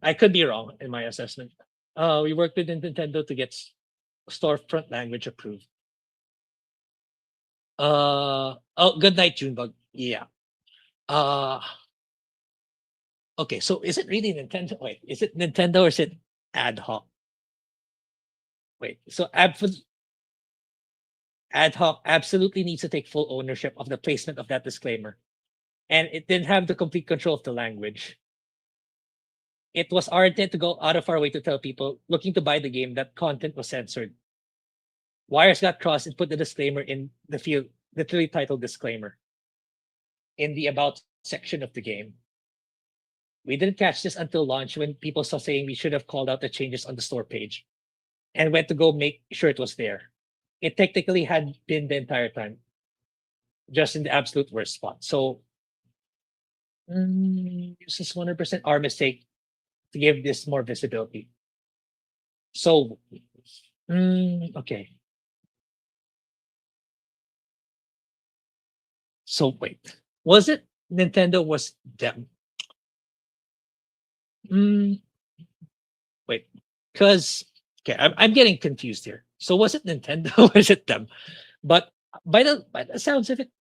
I could be wrong in my assessment. We worked with Nintendo to get storefront language approved. Good night, Junebug. Yeah. Okay, so is it really Nintendo? Wait, is it Nintendo or is it ad hoc? Wait, so ad hoc absolutely needs to take full ownership of the placement of that disclaimer. And it didn't have the complete control of the language. It was our intent to go out of our way to tell people looking to buy the game that content was censored. Wires got crossed and put the disclaimer in the field, literally titled disclaimer, in the about section of the game. We didn't catch this until launch when people saw saying we should have called out the changes on the store page and went to go make sure it was there. It technically had been the entire time, just in the absolute worst spot. So this is 100% our mistake to give this more visibility. So, okay. So wait, was it Nintendo? Was them? Wait, because okay, I'm getting confused here. So was it Nintendo or is it them? But by the sounds of it,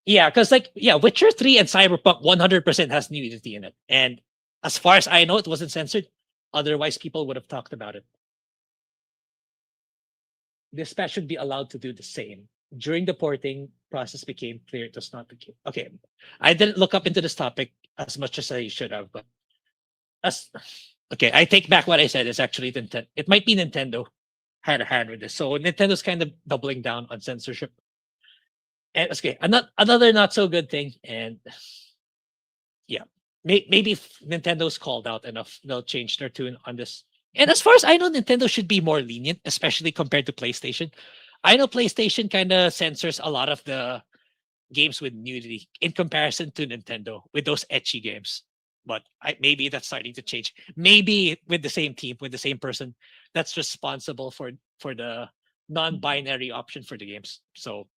yeah, because Witcher 3 and Cyberpunk 100% has nudity in it, and as far as I know, it wasn't censored. Otherwise, people would have talked about it. Dispatch should be allowed to do the same. During the porting process, became clear it was not the case. Okay, I didn't look up into this topic as much as I should have, but Okay, I take back what I said. It's actually Nintendo. It might be Nintendo had a hand with this. So Nintendo's kind of doubling down on censorship. And okay, another not so good thing. And yeah, maybe if Nintendo's called out enough, they'll change their tune on this. And as far as I know, Nintendo should be more lenient, especially compared to PlayStation. I know PlayStation kind of censors a lot of the games with nudity in comparison to Nintendo with those etchy games. But maybe that's starting to change. Maybe with the same team, with the same person that's responsible for the non-binary option for the games. So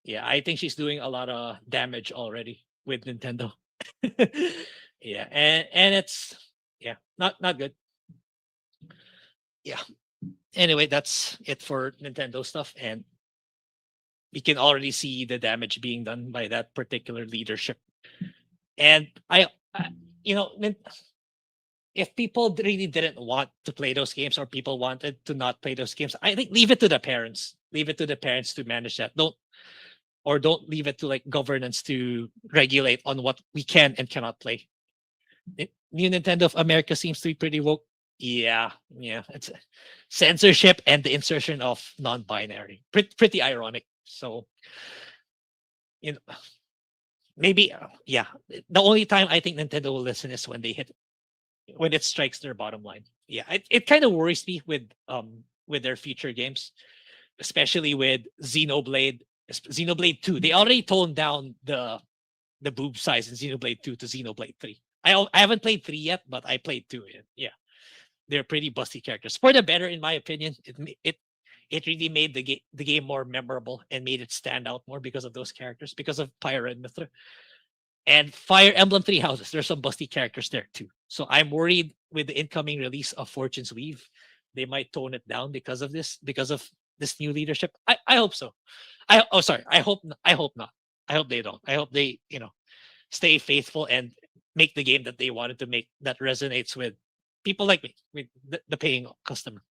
yeah, I think she's doing a lot of damage already with Nintendo. Yeah, and it's not good. Yeah. Anyway, that's it for Nintendo stuff, and we can already see the damage being done by that particular leadership. And I if people really didn't want to play those games, or people wanted to not play those games, I think leave it to the parents. Leave it to the parents to manage that. Don't leave it to like governance to regulate on what we can and cannot play. New Nintendo of America seems to be pretty woke. Yeah, it's censorship and the insertion of non-binary. Pretty ironic. So, maybe the only time I think Nintendo will listen is when it strikes their bottom line. Yeah, it kind of worries me with their future games, especially with Xenoblade 2. They already toned down the boob size in Xenoblade 2 to Xenoblade 3. I haven't played 3 yet, but I played 2. Yeah, they're pretty busty characters. For the better, in my opinion. It really made the game more memorable and made it stand out more because of those characters, because of Pyra and Mithra. And Fire Emblem Three Houses, there's some busty characters there too. So I'm worried with the incoming release of Fortune's Weave, they might tone it down because of this new leadership. I hope so. I hope not. I hope they don't. I hope they stay faithful and make the game that they wanted to make, that resonates with people like me, with the paying customer.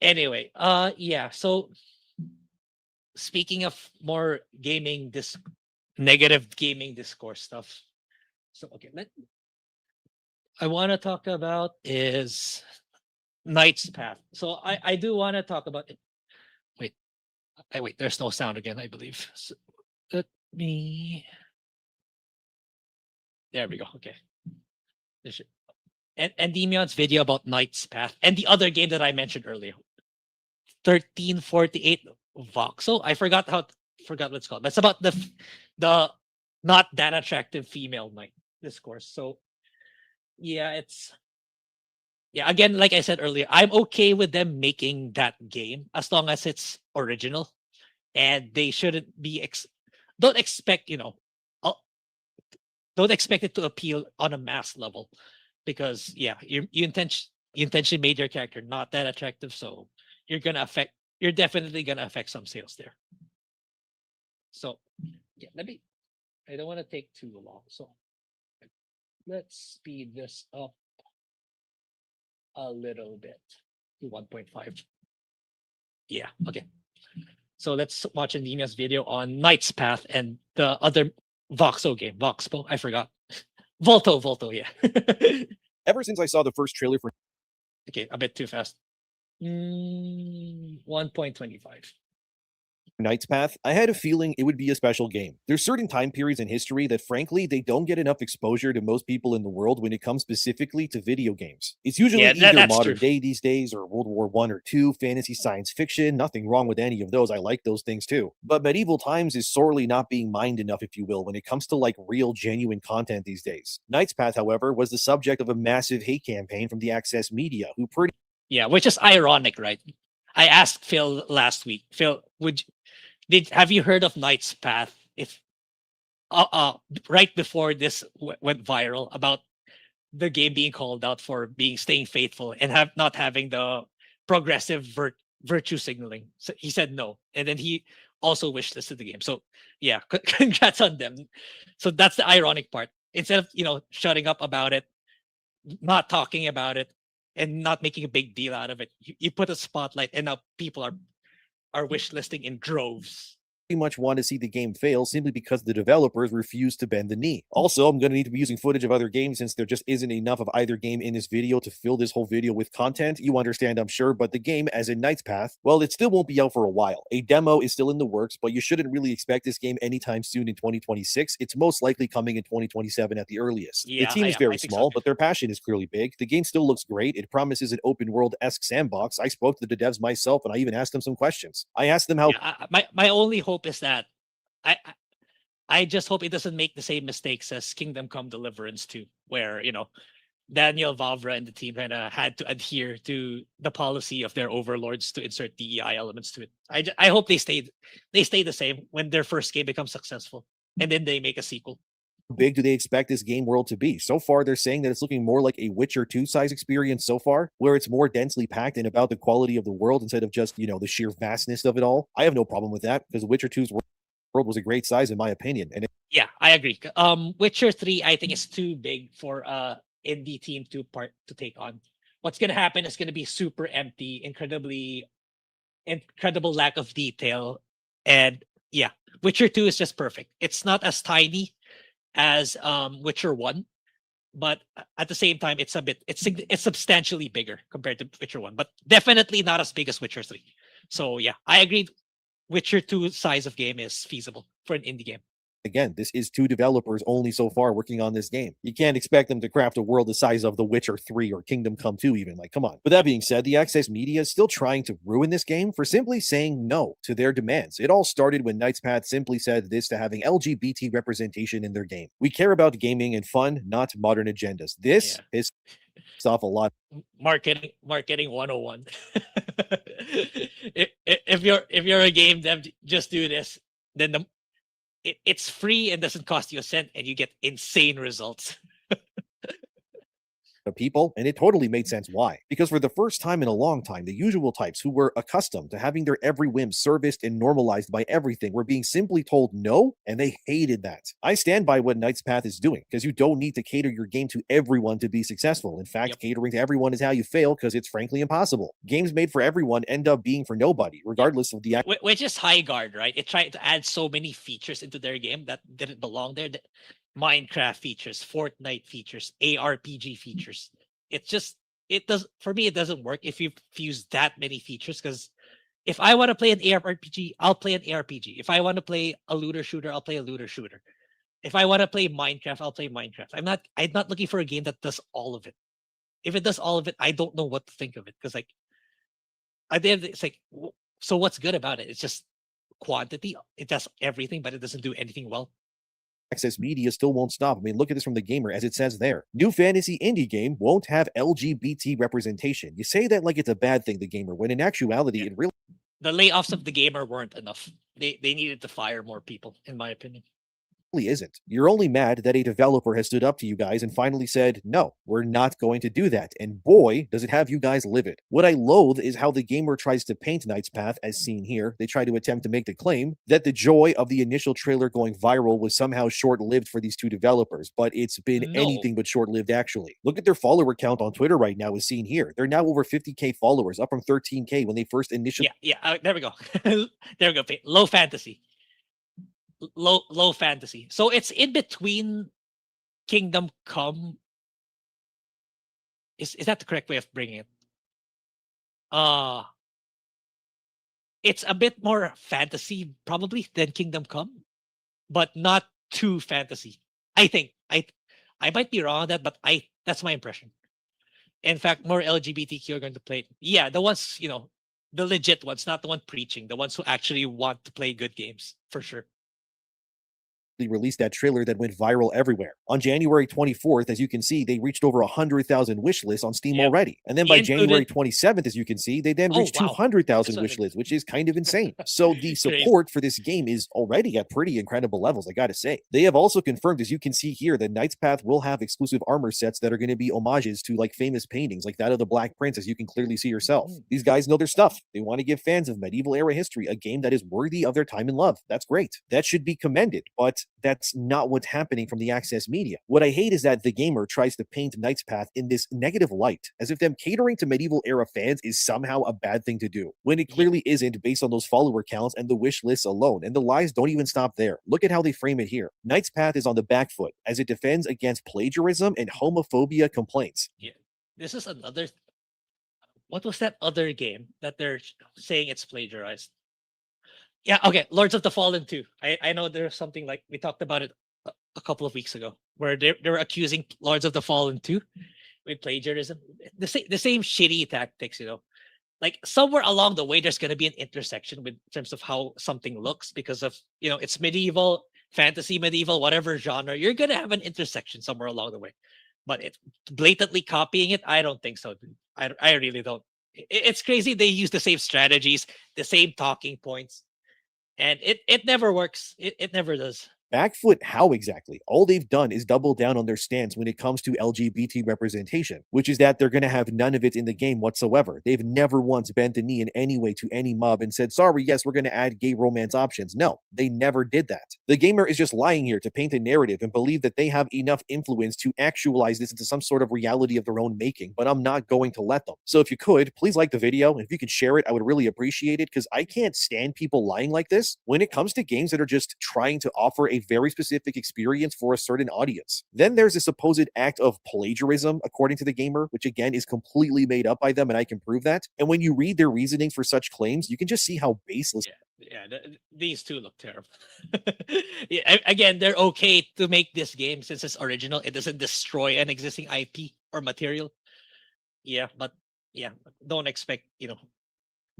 Anyway, so speaking of more negative gaming discourse stuff. So okay, I want to talk about is Knight's Path. So I do want to talk about it. Wait, there's no sound again, I believe. So let me. There we go. Okay. And Demion's video about Knight's Path and the other game that I mentioned earlier, 1348 Voxel. I forgot what it's called. That's about the not that attractive female knight discourse. So again, like I said earlier, I'm okay with them making that game as long as it's original, and they shouldn't be don't expect don't expect it to appeal on a mass level, because you intentionally made your character not that attractive, so you're definitely gonna affect some sales there. So I don't want to take too long, so let's speed this up a little bit to 1.5. Yeah, okay. So let's watch Andina's video on Knight's Path and the other Voxo game. Voxpo, I forgot. Volto, yeah. Ever since I saw the first trailer for... Okay, a bit too fast. 1.25. Knight's Path, I had a feeling it would be a special game. There's certain time periods in history that frankly, they don't get enough exposure to most people in the world when it comes specifically to video games. It's usually either modern day these days or World War I or II, fantasy, science fiction, nothing wrong with any of those, I like those things too. But medieval times is sorely not being mined enough, if you will, when it comes to like real genuine content these days. Knight's Path, however, was the subject of a massive hate campaign from the Access media, who pretty... Yeah, which is ironic, right? I asked Phil last week, Phil, have you heard of Knight's Path? If right before this went viral about the game being called out for staying faithful and not having the progressive virtue signaling, so he said no, and then he also wishlisted the game. So yeah, congrats on them. So that's the ironic part. Instead of shutting up about it, not talking about it, and not making a big deal out of it, you put a spotlight, and now people are wishlisting in droves. much want to see the game fail simply because the developers refuse to bend the knee. Also, I'm going to need to be using footage of other games since there just isn't enough of either game in this video to fill this whole video with content. You understand, I'm sure, but the game, as in Knight's Path, well, it still won't be out for a while. A demo is still in the works, but you shouldn't really expect this game anytime soon in 2026. It's most likely coming in 2027 at the earliest. Yeah, the team is I very think so small, too. but their passion is clearly big. The game still looks great. It promises an open world-esque sandbox. I spoke to the devs myself, and I even asked them some questions. I asked them how My only hope is that I just hope it doesn't make the same mistakes as Kingdom Come Deliverance 2, where Daniel Vavra and the team kind of had to adhere to the policy of their overlords to insert DEI elements to it. I hope they stay the same when their first game becomes successful, and then they make a sequel. big do they expect this game world to be? So far, they're saying that it's looking more like a Witcher 2 size experience so far, where it's more densely packed and about the quality of the world instead of just, the sheer vastness of it all. I have no problem with that because Witcher 2's world was a great size in my opinion. And Yeah, I agree. Witcher 3, I think, is too big for indie team to take on. What's gonna happen is gonna be super empty, incredible lack of detail, and yeah, Witcher 2 is just perfect. It's not as tiny as Witcher 1, but at the same time, it's substantially bigger compared to Witcher 1, but definitely not as big as Witcher 3. So yeah, I agree. Witcher 2 size of game is feasible for an indie game. again, this is 2 developers only so far working on this game. You can't expect them to craft a world the size of The Witcher 3 or Kingdom Come 2 even. Like, come on. But that being said, the Access Media is still trying to ruin this game for simply saying no to their demands. It all started when Knight's Path simply said this to having LGBT representation in their game. We care about gaming and fun, not modern agendas. This is off a lot. Marketing 101. If you're a game dev, just do this. Then it's free and doesn't cost you a cent, and you get insane results. People, and it totally made sense why. Because for the first time in a long time, the usual types who were accustomed to having their every whim serviced and normalized by everything were being simply told no, and they hated that. I stand by what Knight's Path is doing, because you don't need to cater your game to everyone to be successful. In fact, catering to everyone is how you fail, because it's frankly impossible. Games made for everyone end up being for nobody, regardless of the Which is High Guard, right? It tried to add so many features into their game that didn't belong there. Minecraft features, Fortnite features, ARPG features. It doesn't work if you fuse that many features, because if I want to play an ARPG, I'll play an ARPG. If I want to play a looter shooter, I'll play a looter shooter. If I want to play Minecraft, I'll play Minecraft. I'm not looking for a game that does all of it. If it does all of it, I don't know what to think of it, because it's like, so what's good about it? It's just quantity. It does everything, but it doesn't do anything well. Access Media still won't stop. I mean, look at this from the gamer, as it says there. New fantasy indie game won't have LGBT representation. You say that like it's a bad thing, the gamer, when in actuality, it really... The layoffs of the gamer weren't enough. They needed to fire more people, in my opinion. Isn't. You're only mad that a developer has stood up to you guys and finally said, no, we're not going to do that. And boy, does it have you guys livid. What I loathe is how the gamer tries to paint Knight's Path, as seen here. They try to attempt to make the claim that the joy of the initial trailer going viral was somehow short-lived for these 2 developers, but it's been anything but short-lived, actually. Look at their follower count on Twitter right now, as seen here. They're now over 50K followers, up from 13K when they first initially... There we go. There we go. Low fantasy. Low fantasy. So it's in between Kingdom Come. Is that the correct way of bringing it? It's a bit more fantasy probably than Kingdom Come, but not too fantasy. I think I might be wrong on that, but that's my impression. In fact, more LGBTQ are going to play it. Yeah, the ones, the legit ones, not the one preaching, the ones who actually want to play good games, for sure. Released that trailer that went viral everywhere. On January 24th, as you can see, they reached over 100,000 wish lists on Steam already. And then by January 27th, as you can see, they then reached 200,000 wish lists, which is kind of insane. So the support for this game is already at pretty incredible levels, I gotta say. They have also confirmed, as you can see here, that Knight's Path will have exclusive armor sets that are going to be homages to like famous paintings, like that of the Black Prince, as you can clearly see yourself. These guys know their stuff. They want to give fans of medieval era history a game that is worthy of their time and love. That's great. That should be commended. But That's not what's happening from the Access media. What I hate is that the gamer tries to paint Knight's Path in this negative light, as if them catering to medieval era fans is somehow a bad thing to do, when it clearly isn't based on those follower counts and the wish lists alone, and the lies don't even stop there. Look at how they frame it here. Knight's Path is on the back foot, as it defends against plagiarism and homophobia complaints. Yeah, this is another. What was that other game that they're saying it's plagiarized? Yeah, okay, Lords of the Fallen 2. I know there's something like we talked about it a couple of weeks ago, where they were accusing Lords of the Fallen 2 with plagiarism. The same shitty tactics, Like somewhere along the way, there's going to be an intersection with in terms of how something looks because of it's medieval, fantasy, medieval, whatever genre. You're going to have an intersection somewhere along the way. But it's blatantly copying it. I don't think so, dude. I really don't. It's crazy. They use the same strategies, the same talking points, and it never works. It never does. Backfoot how exactly? All they've done is double down on their stance when it comes to LGBT representation, which is that they're going to have none of it in the game whatsoever. They've never once bent the knee in any way to any mob and said, sorry, yes, we're going to add gay romance options. No, they never did that. The gamer is just lying here to paint a narrative and believe that they have enough influence to actualize this into some sort of reality of their own making, but I'm not going to let them. So if you could, please like the video, and if you could share it, I would really appreciate it, because I can't stand people lying like this when it comes to games that are just trying to offer a very specific experience for a certain audience. Then there's a supposed act of plagiarism, according to the gamer, which again is completely made up by them, and I can prove that. And when you read their reasoning for such claims, you can just see how baseless. Yeah, these two look terrible. Yeah, again, they're okay to make this game since it's original. It doesn't destroy an existing IP or material. Yeah, but yeah, don't expect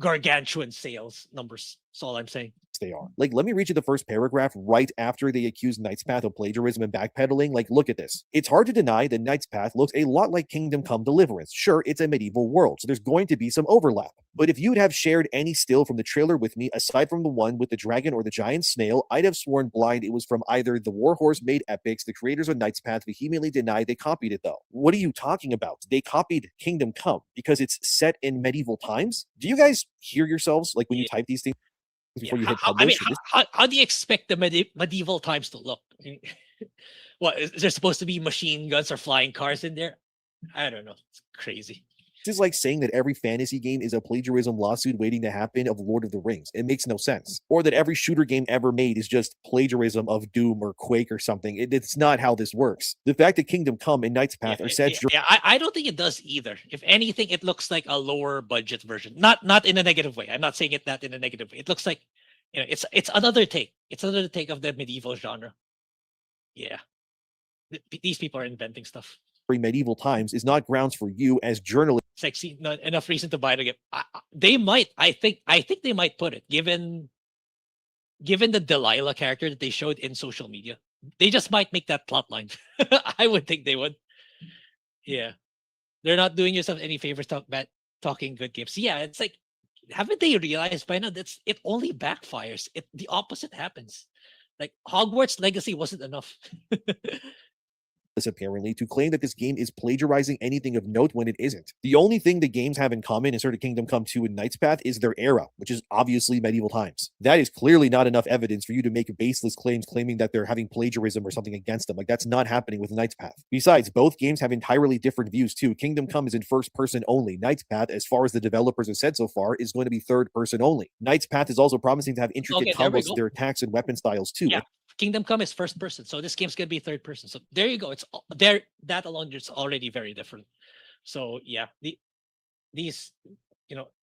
gargantuan sales numbers. That's all I'm saying. They are. Like, let me read you the first paragraph right after they accuse Knight's Path of plagiarism and backpedaling. Like, look at this. It's hard to deny that Knight's Path looks a lot like Kingdom Come Deliverance. Sure, it's a medieval world, so there's going to be some overlap. But if you'd have shared any still from the trailer with me, aside from the one with the dragon or the giant snail, I'd have sworn blind it was from either the Warhorse-made epics. The creators of Knight's Path vehemently deny they copied it, though. What are you talking about? They copied Kingdom Come because it's set in medieval times? Do you guys hear yourselves, like, when you type these things? Before you hit publish. How do you expect the medieval times to look? What is there supposed to be machine guns or flying cars in there? I don't know. It's crazy. This is like saying that every fantasy game is a plagiarism lawsuit waiting to happen of Lord of the Rings. It makes no sense. Or that every shooter game ever made is just plagiarism of Doom or Quake or something. It's not how this works. The fact that Kingdom Come and Knight's Path are set. I don't think it does either. If anything, it looks like a lower budget version. Not in a negative way. I'm not saying it that in a negative way. It looks like it's another take. It's another take of the medieval genre. Yeah, these people are inventing stuff. Medieval times is not grounds for you as journalists. It's like, see, not enough reason to buy the game. They might. I think they might put it given the Delilah character that they showed in social media. They just might make that plot line. I would think they would. Yeah, they're not doing yourself any favors talking good games. Yeah, it's like, haven't they realized by now that it only backfires? The opposite happens. Like Hogwarts Legacy wasn't enough. Apparently, to claim that this game is plagiarizing anything of note when it isn't. The only thing the games have in common in sort of Kingdom Come 2 and Knight's Path is their era, which is obviously medieval times. That is clearly not enough evidence for you to make baseless claims claiming that they're having plagiarism or something against them. Like, that's not happening with Knight's Path. Besides, both games have entirely different views too. Kingdom Come is in first person only. Knight's Path, as far as the developers have said so far, is going to be third person only. Knight's Path is also promising to have intricate combos to their attacks and weapon styles too. Yeah. Kingdom Come is first person, so this game's gonna be third person. So there you go. It's there. That alone is already very different. So yeah, these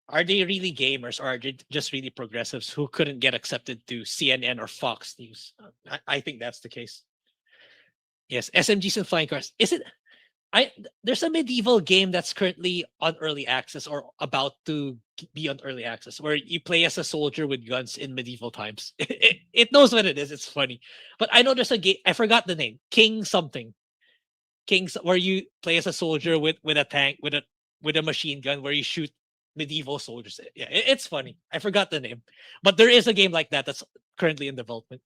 are they really gamers, or are they just really progressives who couldn't get accepted to CNN or Fox News? I think that's the case. Yes, SMGs and flying cars. Is it? There's a medieval game that's currently on early access or about to be on early access where you play as a soldier with guns in medieval times. It knows what it is. It's funny, but I know there's a game. I forgot the name. King something. Where you play as a soldier with a tank with a machine gun where you shoot medieval soldiers. Yeah, it's funny. I forgot the name, but there is a game like that that's currently in development.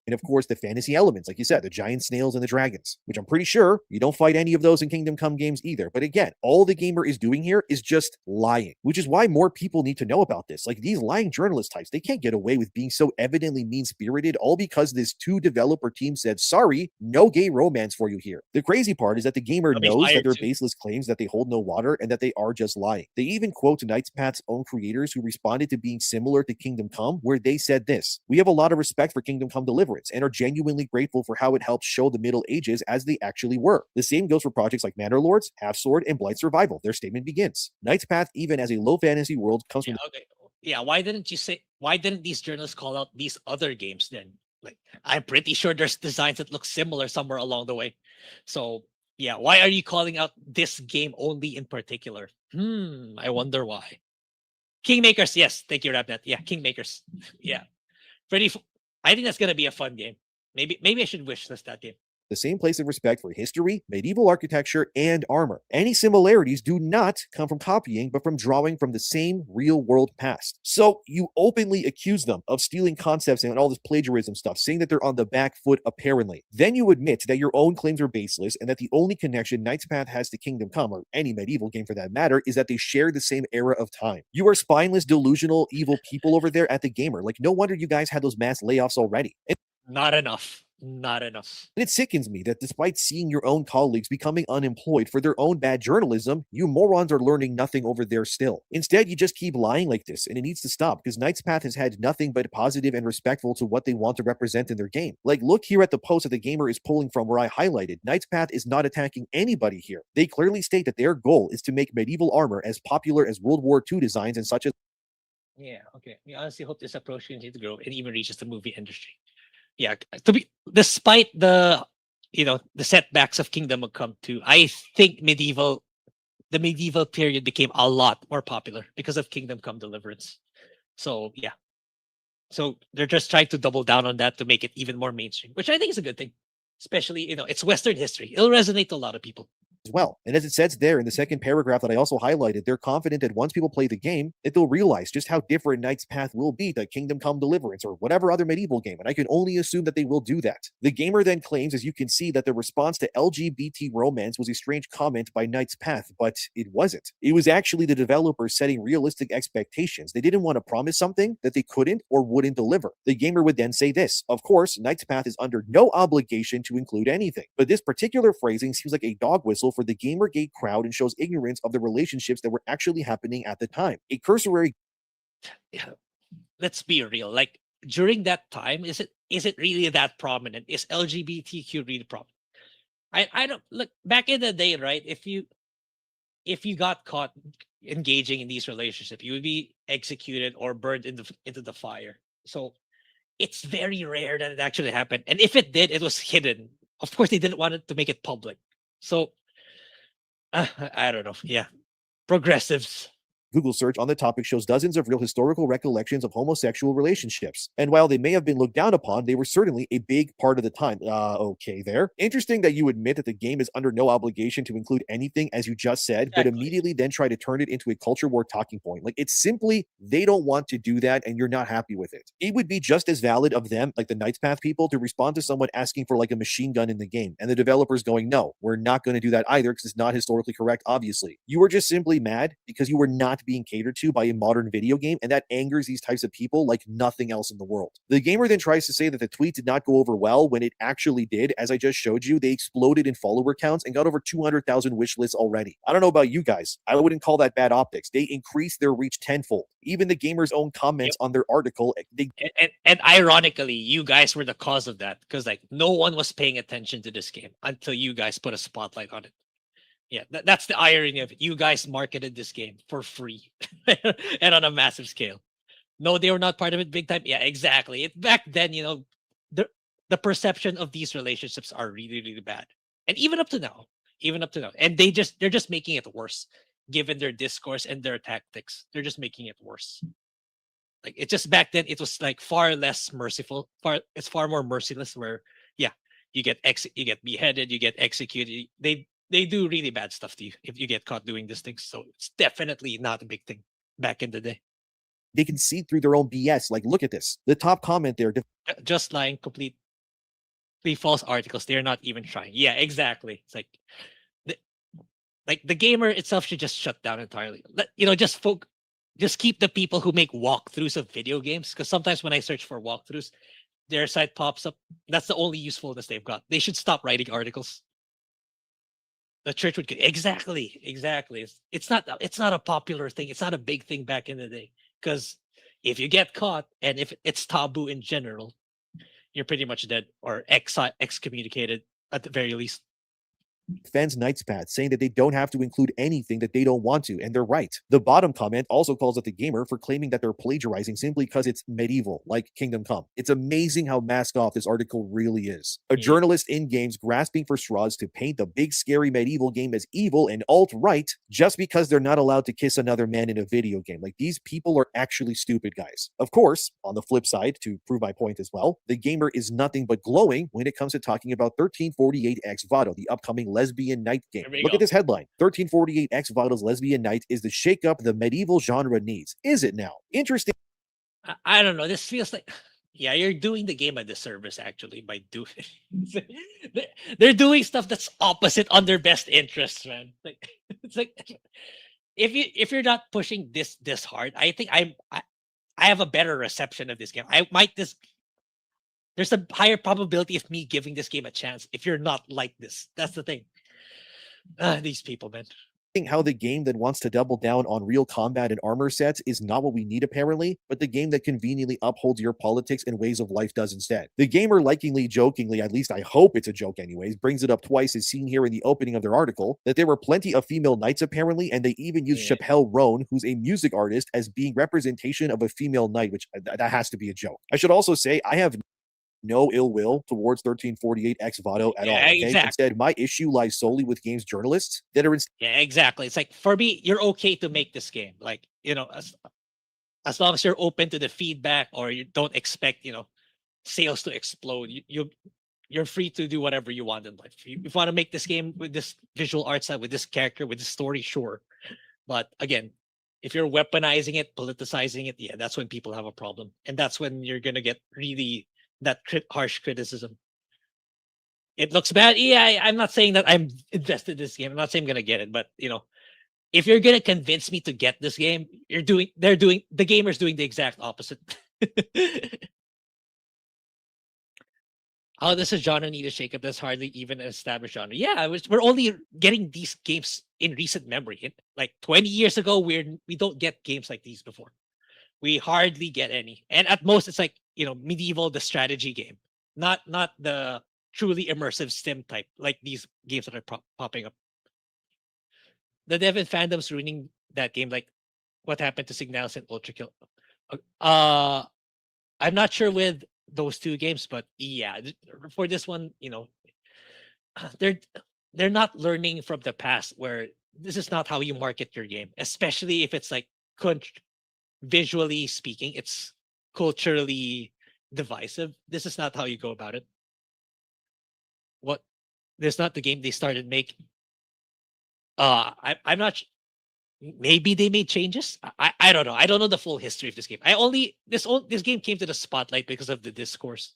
And of course, the fantasy elements, like you said, the giant snails and the dragons, which I'm pretty sure you don't fight any of those in Kingdom Come games either. But again, all the gamer is doing here is just lying, which is why more people need to know about this. Like these lying journalist types, they can't get away with being so evidently mean-spirited, all because this 2 developer team said, sorry, no gay romance for you here. The crazy part is that the gamer knows that they're baseless claims that they hold no water and that they are just lying. They even quote Knight's Path's own creators who responded to being similar to Kingdom Come, where they said this: we have a lot of respect for Kingdom Come Deliverance and are genuinely grateful for how it helped show the Middle Ages as they actually were. The same goes for projects like Manor Lords, Half Sword, and Blight Survival. Their statement begins: Knight's Path, even as a low fantasy world, comes from why didn't these journalists call out these other games then? Like, I'm pretty sure there's designs that look similar somewhere along the way. So yeah, why are you calling out this game only in particular? I wonder why. Kingmakers, yes, thank you, Rapnet. Yeah, Kingmakers. Yeah. I think that's gonna be a fun game. Maybe I should wish list that game. the same place of respect for history, medieval architecture, and armor. Any similarities do not come from copying, but from drawing from the same real-world past. So you openly accuse them of stealing concepts and all this plagiarism stuff, saying that they're on the back foot apparently. Then you admit that your own claims are baseless and that the only connection Knight's Path has to Kingdom Come, or any medieval game for that matter, is that they share the same era of time. You are spineless, delusional, evil people over there at the Gamer. Like, no wonder you guys had those mass layoffs already. Not enough. Not enough. And it sickens me that despite seeing your own colleagues becoming unemployed for their own bad journalism, you morons are learning nothing over there still. Instead, you just keep lying like this, and it needs to stop because Knight's Path has had nothing but positive and respectful to what they want to represent in their game. Like, look here at the post that the Gamer is pulling from where I highlighted. Knight's Path is not attacking anybody here. They clearly state that their goal is to make medieval armor as popular as World War II designs and such as. Yeah, okay. We honestly hope this approach continues to grow and even reaches the movie industry. Yeah, to be despite the the setbacks of Kingdom Come 2, I think the medieval period became a lot more popular because of Kingdom Come Deliverance. So yeah. So they're just trying to double down on that to make it even more mainstream, which I think is a good thing. Especially, it's Western history. It'll resonate to a lot of people. As well. And as it says there in the second paragraph that I also highlighted, they're confident that once people play the game, that they'll realize just how different Knight's Path will be to Kingdom Come Deliverance or whatever other medieval game, and I can only assume that they will do that. The Gamer then claims, as you can see, that the response to LGBT romance was a strange comment by Knight's Path, but it wasn't. It was actually the developers setting realistic expectations. They didn't want to promise something that they couldn't or wouldn't deliver. The Gamer would then say this: of course, Knight's Path is under no obligation to include anything, but this particular phrasing seems like a dog whistle for the Gamergate crowd and shows ignorance of the relationships that were actually happening at the time. A cursory. Let's be real. Like, during that time, is it really that prominent? Is LGBTQ really prominent? I don't look back in the day, right? If you got caught engaging in these relationships, you would be executed or burned into the fire. So it's very rare that it actually happened. And if it did, it was hidden. Of course, they didn't want it to make it public. So I don't know. Yeah. Progressives. Google search on the topic shows dozens of real historical recollections of homosexual relationships. And while they may have been looked down upon, they were certainly a big part of the time. Okay there. Interesting that you admit that the game is under no obligation to include anything, as you just said, but immediately then try to turn it into a culture war talking point. Like, it's simply, they don't want to do that and you're not happy with it. It would be just as valid of them, like the Knight's Path people, to respond to someone asking for like a machine gun in the game and the developers going, no, we're not going to do that either because it's not historically correct, obviously. You were just simply mad because you were not being catered to by a modern video game, and that angers these types of people like nothing else in the world. The Gamer then tries to say that the tweet did not go over well when it actually did. As I just showed you, they exploded in follower counts and got over 200,000 wish lists already. I don't know about you guys. I wouldn't call that bad optics. They increased their reach tenfold. Even the Gamer's own comments on their article. And ironically, you guys were the cause of that because like no one was paying attention to this game until you guys put a spotlight on it. Yeah, that's the irony of it. You guys marketed this game for free and on a massive scale. No, they were not part of it big time. Yeah, exactly. Back then, the perception of these relationships are really, really bad. And even up to now. And they're just making it worse, given their discourse and their tactics. They're just making it worse. Like, it just back then, it was like far less merciful. It's far more merciless where, yeah, you get beheaded, you get executed. They do really bad stuff to you if you get caught doing these things. So it's definitely not a big thing back in the day. They can see through their own BS. Like, look at this. The top comment there. Just lying, complete the false articles. They're not even trying. Yeah, exactly. It's like the gamer itself should just shut down entirely. Just keep the people who make walkthroughs of video games. Because sometimes when I search for walkthroughs, their site pops up. That's the only usefulness they've got. They should stop writing articles. The church would exactly. It's not a popular thing. It's not a big thing back in the day. Because if you get caught and if it's taboo in general, you're pretty much dead or excommunicated at the very least. Defends Knight's Path, saying that they don't have to include anything that they don't want to, and they're right. The bottom comment also calls out the gamer for claiming that they're plagiarizing simply because it's medieval, like Kingdom Come. It's amazing how masked off this article really is. A journalist in games grasping for straws to paint the big scary medieval game as evil and alt-right just because they're not allowed to kiss another man in a video game. Like, these people are actually stupid, guys. Of course, on the flip side, to prove my point as well, the gamer is nothing but glowing when it comes to talking about 1348X Vado, the upcoming lesbian knight game. Look at this headline. 1348X Vado's lesbian knight is the shakeup the medieval genre needs. Is it now? Interesting. I don't know. This feels like, yeah, you're doing the game a disservice actually by doing. They're doing stuff that's opposite on their best interests, man. Like, it's like if you're not pushing this hard, I think I have a better reception of this game. There's a higher probability of me giving this game a chance if you're not like this. That's the thing. These people, man. How the game that wants to double down on real combat and armor sets is not what we need apparently, but the game that conveniently upholds your politics and ways of life does instead. The gamer likingly, jokingly, at least I hope it's a joke anyways, brings it up twice as seen here in the opening of their article, that there were plenty of female knights apparently, and they even used Chappelle Roan, who's a music artist, as being representation of a female knight, which that has to be a joke. I should also say I have no ill will towards 1348X Vado at all. Okay? Exactly. Instead, my issue lies solely with games journalists that are Yeah, exactly. It's like, for me, you're okay to make this game. Like, as long as you're open to the feedback or you don't expect, sales to explode, you're free to do whatever you want in life. If you want to make this game with this visual art style, with this character, with this story, sure. But again, if you're weaponizing it, politicizing it, yeah, that's when people have a problem. And that's when you're going to get really that harsh criticism. It looks bad. Yeah, I'm not saying that I'm invested in this game. I'm not saying I'm gonna get it, but if you're gonna convince me to get this game, the gamer's doing the exact opposite. How does a genre need a shakeup? That's hardly even an established genre. Yeah, we're only getting these games in recent memory. Like 20 years ago, we don't get games like these before. We hardly get any, and at most it's like medieval, the strategy game, not the truly immersive sim type like these games that are popping up. The dev and fandom's ruining that game, like what happened to Signalis and Ultra Kill. I'm not sure with those two games, but yeah, for this one, they're not learning from the past, where this is not how you market your game, especially if it's like visually speaking, it's culturally divisive. This is not how you go about it. This is not the game they started making. I'm not. Maybe they made changes. I don't know. I don't know the full history of this game. This game came to the spotlight because of the discourse.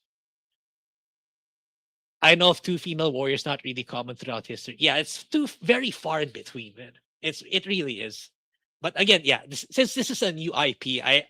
I know of two female warriors, not really common throughout history. Yeah, it's very far in between, man. It really is. But again, yeah, since this is a new IP, I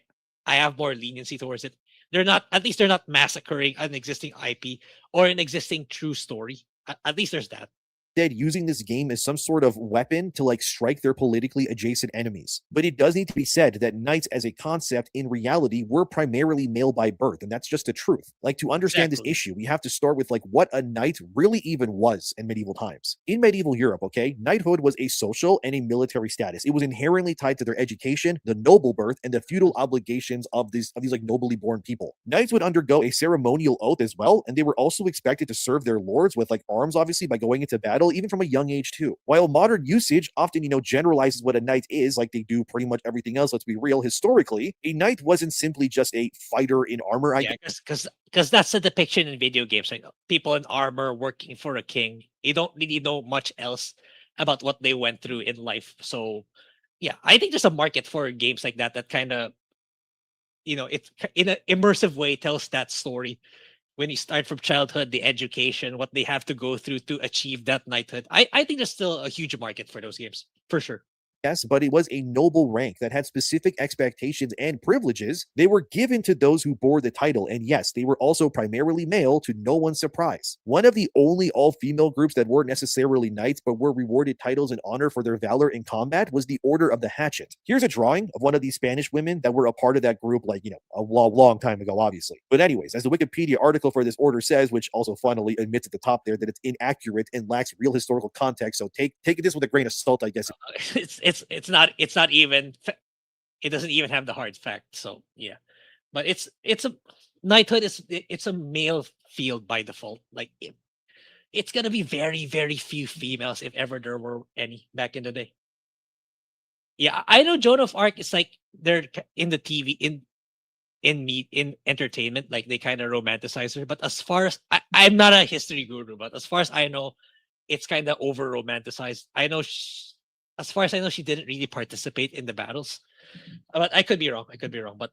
have more leniency towards it. They're not massacring an existing IP or an existing true story. At least there's that. Instead, using this game as some sort of weapon to strike their politically adjacent enemies. But it does need to be said that knights as a concept in reality were primarily male by birth, and that's just the truth. To understand this issue, we have to start with what a knight really even was in medieval times. In medieval Europe, okay, knighthood was a social and a military status. It was inherently tied to their education, the noble birth, and the feudal obligations of these nobly born people. Knights would undergo a ceremonial oath as well, and they were also expected to serve their lords with arms, obviously, by going into battle, even from a young age too. While modern usage often, generalizes what a knight is, like they do pretty much everything else, let's be real, historically, a knight wasn't simply just a fighter in armor. Yeah, because that's the depiction in video games, like people in armor working for a king. You don't really know much else about what they went through in life. So yeah, I think there's a market for games like that kind of, it's in an immersive way tells that story when you start from childhood, the education, what they have to go through to achieve that knighthood. I think there's still a huge market for those games for sure. Yes, but it was a noble rank that had specific expectations and privileges. They were given to those who bore the title, and yes, they were also primarily male to no one's surprise. One of the only all-female groups that weren't necessarily knights but were rewarded titles and honor for their valor in combat was the Order of the Hatchet. Here's a drawing of one of these Spanish women that were a part of that group, like, a long time ago, obviously. But anyways, as the Wikipedia article for this order says, which also funnily admits at the top there that it's inaccurate and lacks real historical context, so take this with a grain of salt, I guess. It's not even, it doesn't even have the hard fact. So yeah, but it's a knighthood it's a male field by default. Like it's gonna be very, very few females, if ever there were any back in the day. Yeah, I know Joan of Arc is like they're in the TV in entertainment, like they kind of romanticize her. But as far as I'm not a history guru, but as far as I know, it's kind of over romanticized. I know as far as I know, she didn't really participate in the battles, but I could be wrong. But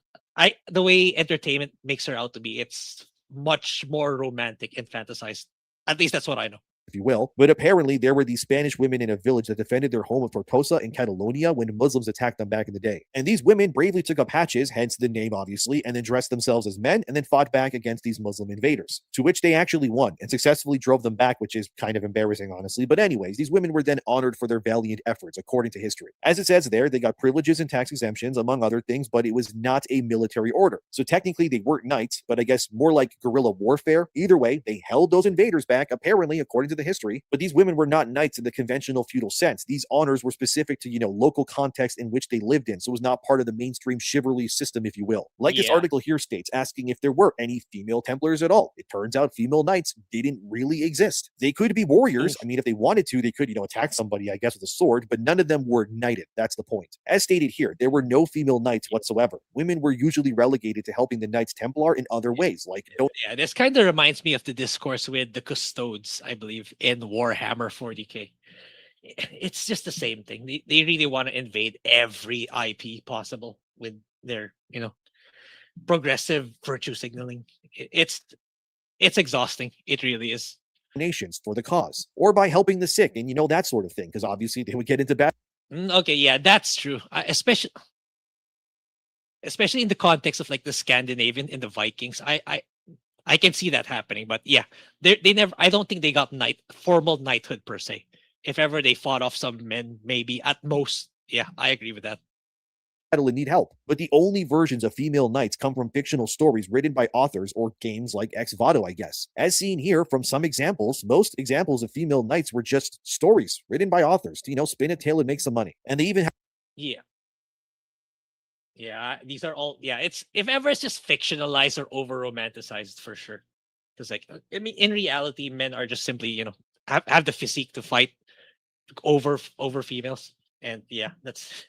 the way entertainment makes her out to be, it's much more romantic and fantasized. At least that's what I know, if you will. But apparently there were these Spanish women in a village that defended their home of Tortosa in Catalonia when Muslims attacked them back in the day. And these women bravely took up hatches, hence the name obviously, and then dressed themselves as men and then fought back against these Muslim invaders, to which they actually won and successfully drove them back, which is kind of embarrassing, honestly. But anyways, these women were then honored for their valiant efforts, according to history. As it says there, they got privileges and tax exemptions, among other things, but it was not a military order. So technically they weren't knights, but I guess more like guerrilla warfare. Either way, they held those invaders back, apparently, according to the history. But these women were not knights in the conventional feudal sense. These honors were specific to, local context in which they lived in. So it was not part of the mainstream chivalry system, if you will. Like this article here states, asking if there were any female Templars at all. It turns out female knights didn't really exist. They could be warriors. I mean, if they wanted to, they could, attack somebody, I guess, with a sword, but none of them were knighted. That's the point. As stated here, there were no female knights whatsoever. Women were usually relegated to helping the Knights Templar in other ways, like... Yeah, this kind of reminds me of the discourse with the Custodes, I believe, in Warhammer 40k. It's just the same thing. They really want to invade every IP possible with their, progressive virtue signaling. It's exhausting. It really is. Nations for the cause, or by helping the sick, and that sort of thing, because obviously they would get into battle. Okay, yeah, that's true. Especially in the context of like the Scandinavian and the Vikings. I can see that happening, but yeah, they never. I don't think they got formal knighthood per se. If ever they fought off some men, maybe at most. Yeah, I agree with that. And need help, but the only versions of female knights come from fictional stories written by authors or games like Ex Voto, I guess. As seen here from some examples, most examples of female knights were just stories written by authors to, spin a tale and make some money. And they even have... Yeah, these are all, it's, if ever it's just fictionalized or over romanticized for sure. Because like, I mean, in reality, men are just simply, have the physique to fight over females. And yeah, that's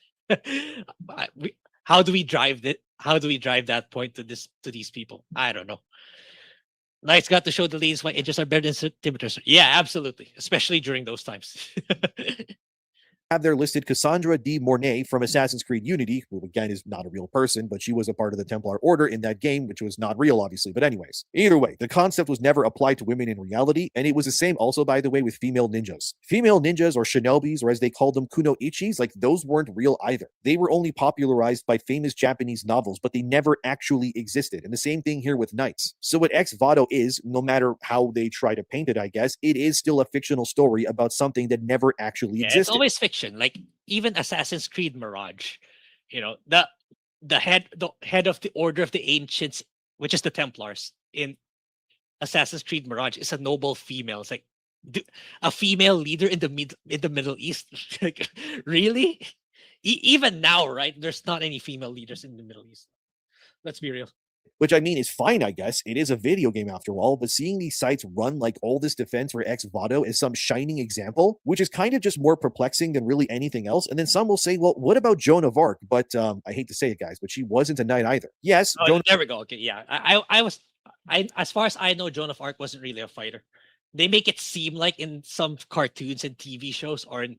how do we drive that point to these people? I don't know. Knights got to show the leads why edges are better than centimeters. Yeah, absolutely, especially during those times. Have there listed Cassandra de Mornay from Assassin's Creed Unity, who again is not a real person, but she was a part of the Templar Order in that game, which was not real, obviously. But anyways, either way, the concept was never applied to women in reality, and it was the same also, by the way, with female ninjas. Female ninjas, or shinobis, or as they called them, kunoichis, like those weren't real either. They were only popularized by famous Japanese novels, but they never actually existed. And the same thing here with knights. So what Ex Voto is, no matter how they try to paint it, I guess, it is still a fictional story about something that never actually existed. It's always fiction. Like even Assassin's Creed Mirage, the head of the Order of the Ancients, which is the Templars in Assassin's Creed Mirage, is a noble female. It's like a female leader in the Middle East. Like, really? Even now, right? There's not any female leaders in the Middle East. Let's be real. Which I mean is fine, I guess. It is a video game after all, but seeing these sites run like all this defense for Ex Voto is some shining example, which is kind of just more perplexing than really anything else. And then some will say, well, what about Joan of Arc? But I hate to say it, guys, but she wasn't a knight either. Yes. There we go. Okay, yeah. I as far as I know, Joan of Arc wasn't really a fighter. They make it seem like in some cartoons and TV shows or in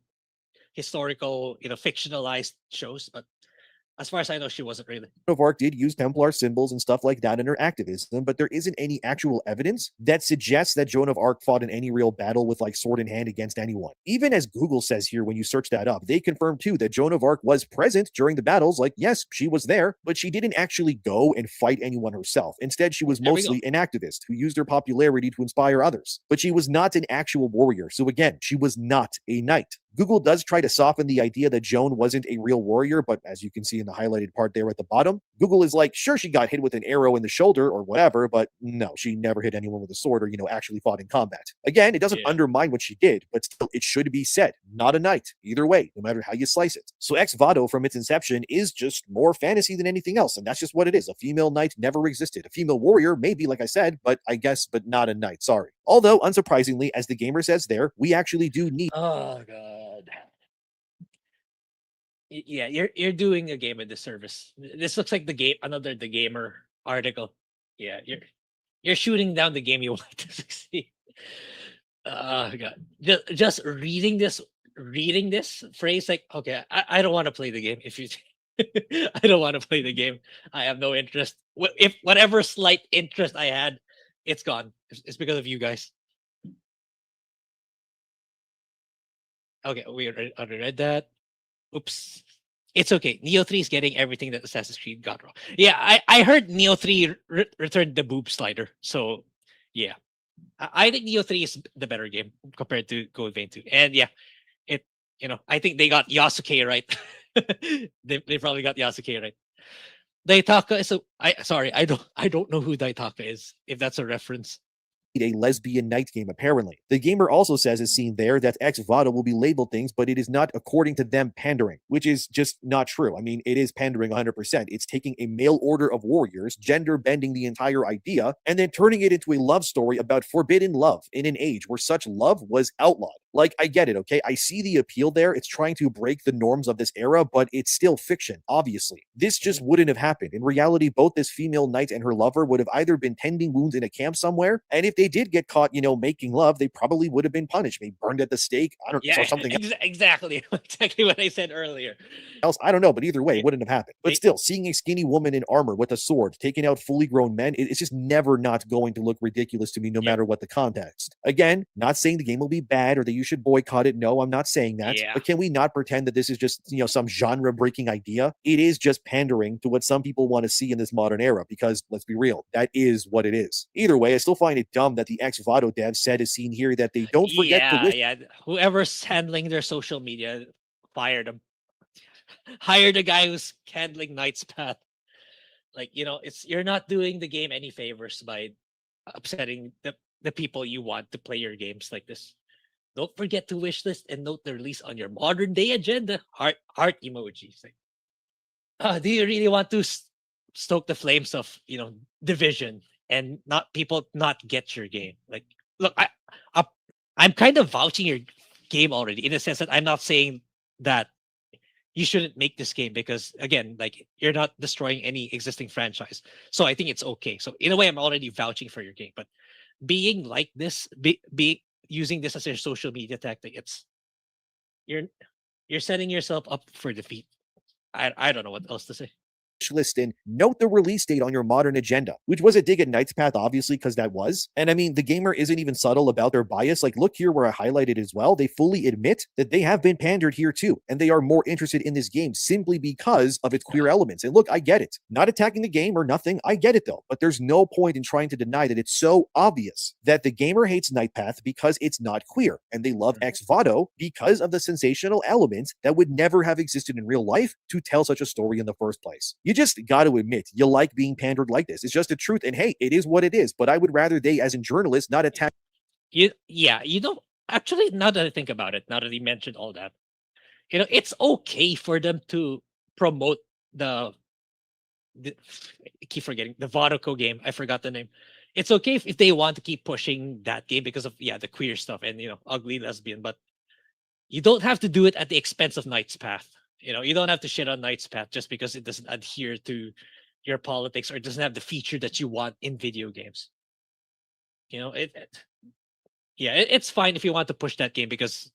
historical, fictionalized shows, but As far as I know, she wasn't really. Joan of Arc did use Templar symbols and stuff like that in her activism, but there isn't any actual evidence that suggests that Joan of Arc fought in any real battle with like sword in hand against anyone. Even as Google says here, when you search that up, they confirm too that Joan of Arc was present during the battles. Like, yes, she was there, but she didn't actually go and fight anyone herself. Instead, she was mostly an activist who used her popularity to inspire others. But she was not an actual warrior. So again, she was not a knight. Google does try to soften the idea that Joan wasn't a real warrior, but as you can see in the highlighted part there at the bottom, Google is like, sure, she got hit with an arrow in the shoulder or whatever, but no, she never hit anyone with a sword or, actually fought in combat. Again, it doesn't undermine what she did, but still, it should be said, not a knight, either way, no matter how you slice it. So Ex Voto from its inception is just more fantasy than anything else, and that's just what it is. A female knight never existed. A female warrior, maybe, like I said, but not a knight, sorry. Although, unsurprisingly, as the gamer says there, we actually do need... Oh, God. Yeah, you're doing a game a disservice. This looks like the Gamer article. Yeah, you're shooting down the game you want to succeed. Oh God, just reading this phrase, like, okay, I don't want to play the game. If you, I don't want to play the game. I have no interest. If whatever slight interest I had, it's gone. It's because of you guys. Okay, we already read that. Oops. It's okay. Neo 3 is getting everything that Assassin's Creed got wrong. Yeah, I heard Neo 3 returned the boob slider. So, yeah. I think Neo 3 is the better game compared to Code Vein 2. And yeah, I think they got Yasuke right. they probably got Yasuke right. Daitaka is I don't know who Daitaka is, if that's a reference. A lesbian knight game, apparently. The gamer also says is seen there that Ex Voto will be labeled things, but it is not, according to them, pandering, which is just not true. I mean, it is pandering 100%. It's taking a male order of warriors, gender bending the entire idea, and then turning it into a love story about forbidden love in an age where such love was outlawed. Like, I get it, okay? I see the appeal there. It's trying to break the norms of this era, but it's still fiction, obviously. This just wouldn't have happened. In reality, both this female knight and her lover would have either been tending wounds in a camp somewhere, and if they did get caught, making love, they probably would have been punished, maybe burned at the stake. I don't know, something exactly what I said earlier. Else, I don't know, but either way, it wouldn't have happened. But still, seeing a skinny woman in armor with a sword taking out fully grown men, it's just never not going to look ridiculous to me, no matter what the context. Again, not saying the game will be bad or that you should boycott it. No, I'm not saying that. But can we not pretend that this is just, some genre-breaking idea? It is just pandering to what some people want to see in this modern era, because let's be real, that is what it is. Either way, I still find it dumb that the Ex Voto dev said is seen here that they don't forget to wish. Yeah, whoever's handling their social media, fired them. Hire the guy who's handling Knight's Path. Like, you're not doing the game any favors by upsetting the people you want to play your games like this. Don't forget to wish list and note the release on your modern day agenda. Heart emojis. Like, do you really want to stoke the flames of division and people not get your game? Like, look, I'm kind of vouching your game already, in the sense that I'm not saying that you shouldn't make this game, because again, like, you're not destroying any existing franchise. So I think it's okay. So in a way, I'm already vouching for your game. But being like this, be using this as your social media tactic, you're setting yourself up for defeat. I don't know what else to say. List and note the release date on your modern agenda, which was a dig at Knight's Path, obviously, because that was. And I mean, the gamer isn't even subtle about their bias. Like, look here where I highlighted as well. They fully admit that they have been pandered here too, and they are more interested in this game simply because of its queer elements. And look, I get it. Not attacking the game or nothing. I get it though. But there's no point in trying to deny that it's so obvious that the gamer hates Night Path because it's not queer, and they love Ex Voto because of the sensational elements that would never have existed in real life to tell such a story in the first place. You just got to admit, you like being pandered like this. It's just the truth. And hey, it is what it is. But I would rather they, as in journalists, not attack. Actually, now that I think about it, now that you mentioned all that, it's okay for them to promote I keep forgetting the Vodoko game. I forgot the name. It's okay if they want to keep pushing that game because of the queer stuff and ugly lesbian, but you don't have to do it at the expense of Knight's Path. You don't have to shit on Knight's Path just because it doesn't adhere to your politics or it doesn't have the feature that you want in video games. It's fine if you want to push that game because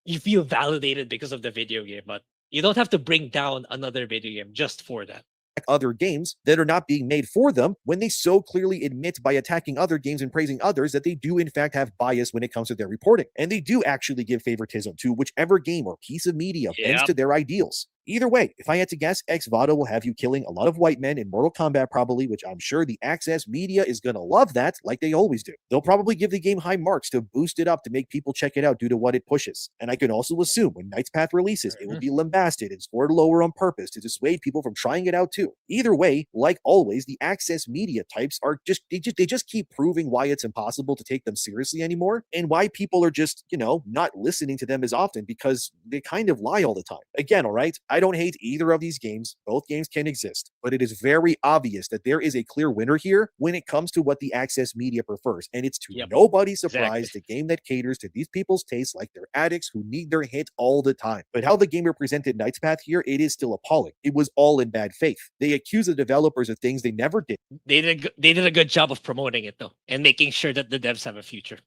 you feel validated because of the video game, but You don't have to bring down another video game just for that. Other games that are not being made for them when they so clearly admit by attacking other games and praising others that they do in fact have bias when it comes to their reporting. And they do actually give favoritism to whichever game or piece of media bends to their ideals. Either way, if I had to guess, Xvado will have you killing a lot of white men in Mortal Kombat probably, which I'm sure the Access media is going to love that like they always do. They'll probably give the game high marks to boost it up to make people check it out due to what it pushes. And I can also assume when Knight's Path releases, it will be lambasted and scored lower on purpose to dissuade people from trying it out too. Either way, like always, the Access media types are they just keep proving why it's impossible to take them seriously anymore and why people are just, not listening to them as often because they kind of lie all the time. Again, all right, I don't hate either of these games. Both games can exist, but it is very obvious that there is a clear winner here when it comes to what the Access media prefers. And it's to nobody's surprise the game that caters to these people's tastes like they're addicts who need their hit all the time. But how the game represented Knight's Path here, it is still appalling. It was all in bad faith. They accuse the developers of things they never did. They did a good job of promoting it though and making sure that the devs have a future.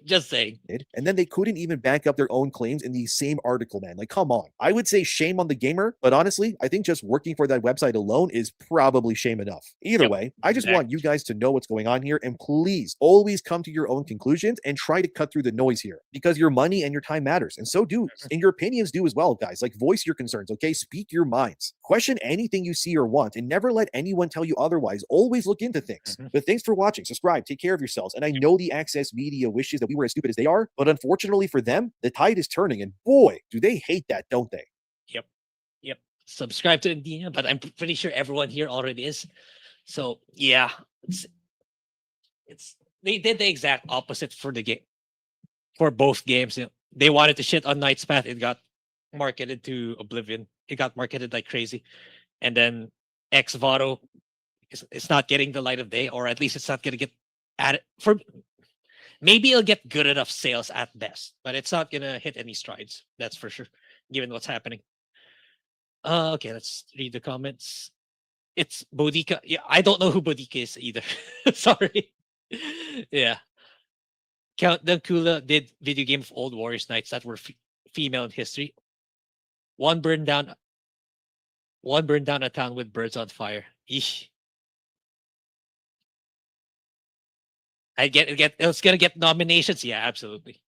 Just saying. And then they couldn't even back up their own claims in the same article, man. Like, come on. I would say shame on the gamer, but honestly, I think just working for that website alone is probably shame enough. Either way, I just want you guys to know what's going on here, and please always come to your own conclusions and try to cut through the noise here, because your money and your time matters, and so do, and your opinions do as well, guys. Like, voice your concerns, okay? Speak your minds. Question anything you see or want, and never let anyone tell you otherwise. Always look into things. But thanks for watching. Subscribe. Take care of yourselves. And I know the Access media wishes that we were as stupid as they are, but unfortunately for them, the tide is turning, and boy, do they hate that, don't they? Yep. Subscribe to Indina, but I'm pretty sure everyone here already is. So yeah, it's they did the exact opposite for the game, for both games. They wanted to shit on Knight's Path. It got marketed to oblivion. It got marketed like crazy, and then Xvado, it's not getting the light of day, or at least it's not going to get at for. Maybe it'll get good enough sales at best, but it's not going to hit any strides. That's for sure, given what's happening. Okay, let's read the comments. It's Boudica. Yeah, I don't know who Boudica is either. Sorry. Yeah. Count Kula did video game of old Warriors Knights that were female in history. One burned down a town with birds on fire. Eesh. It's gonna get nominations. Yeah, absolutely.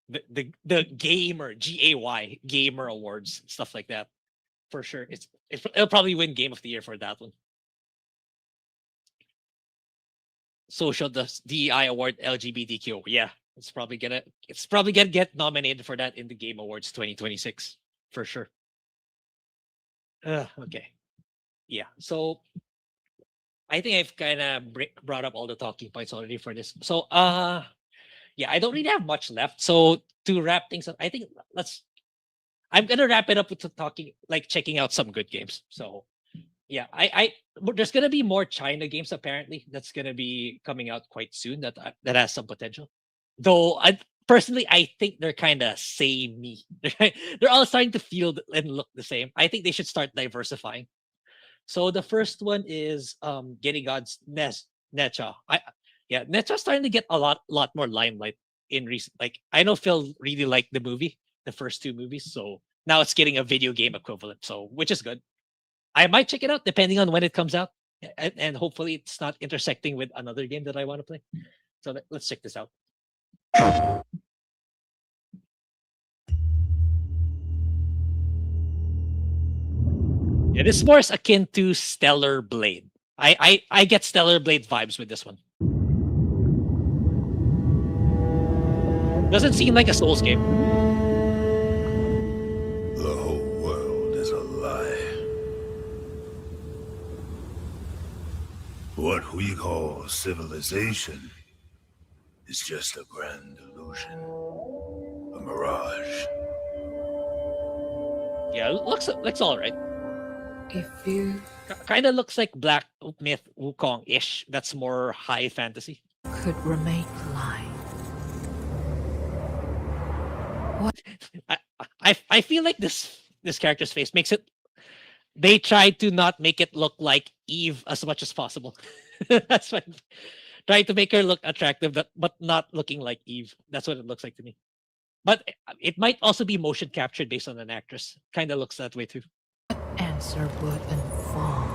The gamer GAY gamer awards, stuff like that. For sure. It'll probably win Game of the Year for that one. Social DEI award LGBTQ. Yeah, it's probably gonna get nominated for that in the Game Awards 2026 for sure. Okay. Yeah. So I think I've kind of brought up all the talking points already for this. So yeah, I don't really have much left. So to wrap things up, I think I'm gonna wrap it up with checking out some good games. So yeah, there's gonna be more China games apparently that's gonna be coming out quite soon that has some potential. Though I think they're kind of samey. They're all starting to feel and look the same. I think they should start diversifying. So the first one is Getting God's Necha. Necha's starting to get a lot more limelight in recent. Like, I know Phil really liked the movie, the first two movies, so now it's getting a video game equivalent, so which is good. I might check it out depending on when it comes out, and hopefully it's not intersecting with another game that I want to play. So let's check this out. Yeah, this is more akin to Stellar Blade. I get Stellar Blade vibes with this one. Doesn't seem like a Souls game. The whole world is a lie. What we call civilization is just a grand illusion, a mirage. Yeah, looks all right. If you kind of looks like Black Myth Wukong-ish. That's more high fantasy. Could remain alive. What? I feel like this character's face makes it. They tried to not make it look like Eve as much as possible. That's why. Trying to make her look attractive, but not looking like Eve. That's what it looks like to me. But it might also be motion captured based on an actress. Kind of looks that way too. Answer would inform.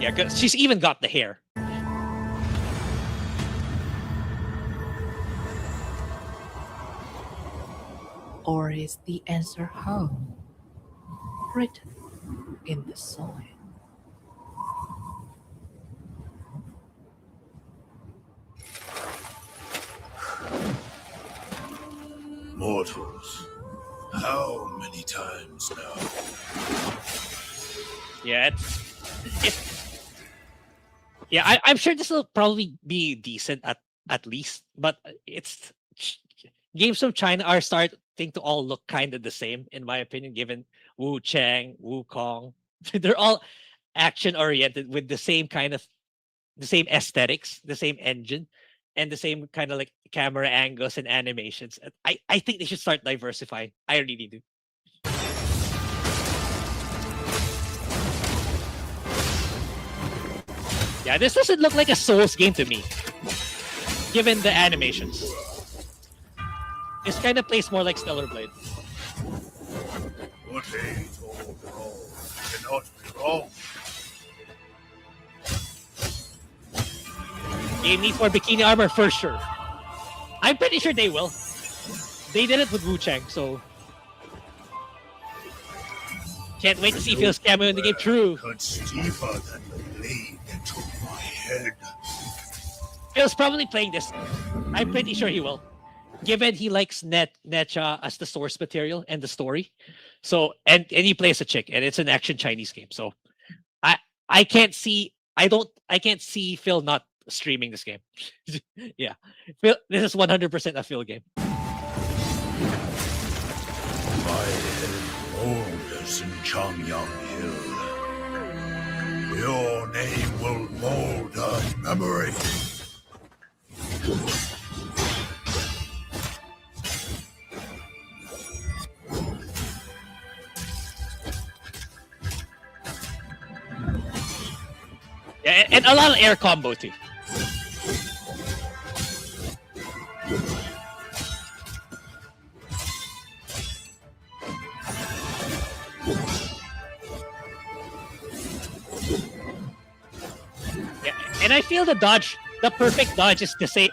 Yeah, 'cause she's even got the hair. Or is the answer home? Written in the soil. Mortals, how many times now? Yeah, I'm sure this will probably be decent at least, but it's games from China are starting to all look kind of the same, in my opinion, given Wu Chang, Wu Kong. They're all action oriented with the same aesthetics, the same engine, and the same kind of like camera angles and animations. I think they should start diversifying. I really do. Yeah, this doesn't look like a Souls game to me, given the animations. This kind of plays more like Stellar Blade. What they told wrong cannot be wrong. Game needs more bikini armor for sure. I'm pretty sure they will. They did it with Wu Chang, so can't wait to see Phil's cameo in the game. True. Cuts deeper than the blade into my head. Phil's probably playing this. I'm pretty sure he will, given he likes Necha as the source material and the story. So and he plays a chick, and it's an action Chinese game. So I can't see Phil not streaming this game. Yeah, Phil, this is 100% a Phil game. My head molders in Changyang Hill. Your name will mold a memory. Yeah, and a lot of air combo too. Yeah, and I feel the perfect dodge is the same.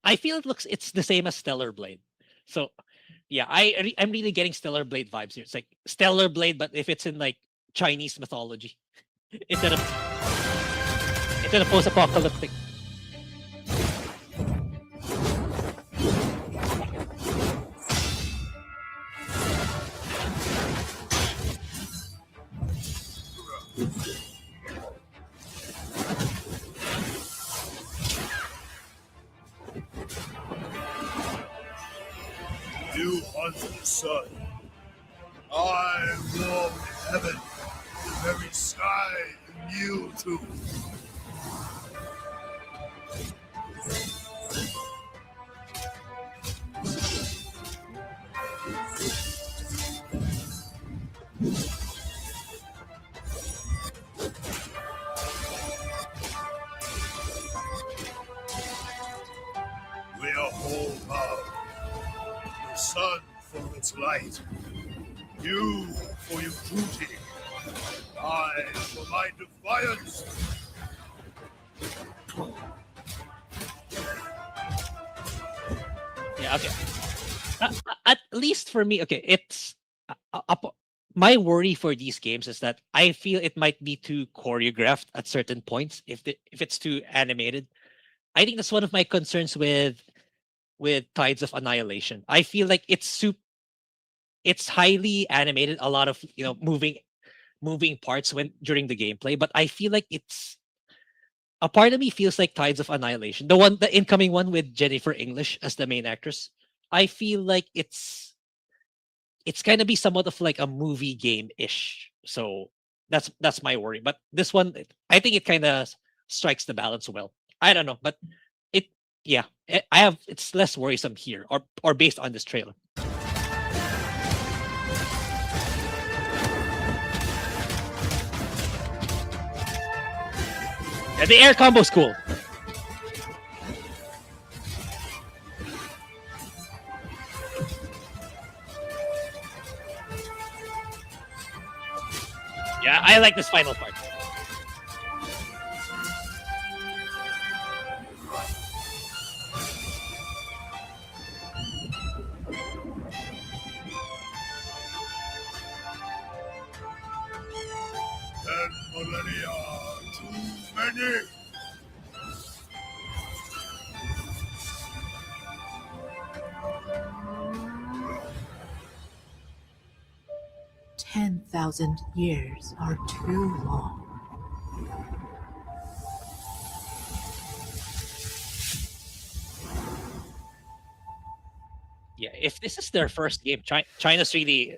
I feel it's the same as Stellar Blade. So, yeah, I'm really getting Stellar Blade vibes here. It's like Stellar Blade, but if it's in like Chinese mythology, instead of post-apocalyptic. You hunt the sun. I warm heaven, the very sky you kneel to. We are whole power. The sun for its light. You for your duty. I for my defiance. Yeah, okay. At least for me, okay, it's my worry for these games is that I feel it might be too choreographed at certain points if it's too animated. I think that's one of my concerns with Tides of Annihilation. I feel like it's highly animated, a lot of moving parts during the gameplay, but I feel like a part of me feels like Tides of Annihilation, the incoming one with Jennifer English as the main actress. I feel like it's gonna be somewhat of like a movie game-ish. So that's my worry. But this one, I think it kind of strikes the balance well. I don't know, but it's less worrisome here, or based on this trailer. Yeah, the air combo's cool. Yeah, I like this final part. Millennia, too many. 10,000 years are too long. Yeah, if this is their first game, China's really,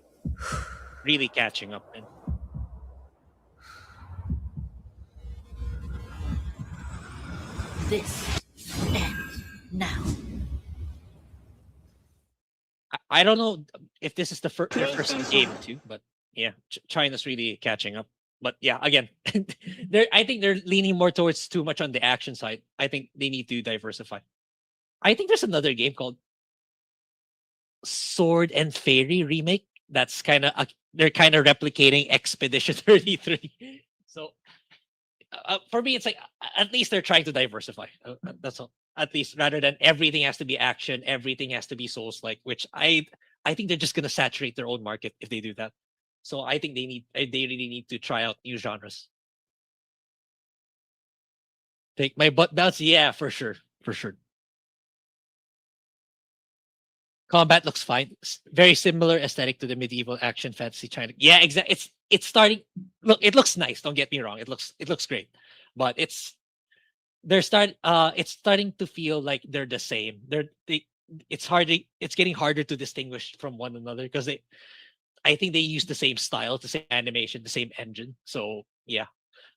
really catching up. And This ends now. I don't know if this is their first game too, but yeah, China's really catching up. But yeah, again, I think they're leaning more towards too much on the action side. I think they need to diversify. I think there's another game called Sword and Fairy remake. That's kind of they're kind of replicating Expedition 33. So for me, it's like at least they're trying to diversify. That's all. At least rather than everything has to be action, everything has to be Souls-like, which I think they're just gonna saturate their own market if they do that. So I think they really need to try out new genres. Take my butt bounce, yeah, for sure. Combat looks fine. Very similar aesthetic to the medieval action fantasy China. Yeah, exactly. It's starting. Look, it looks nice. Don't get me wrong. It looks great, but it's starting to feel like they're the same. It's getting harder to distinguish from one another because I think they use the same style, the same animation, the same engine. So yeah,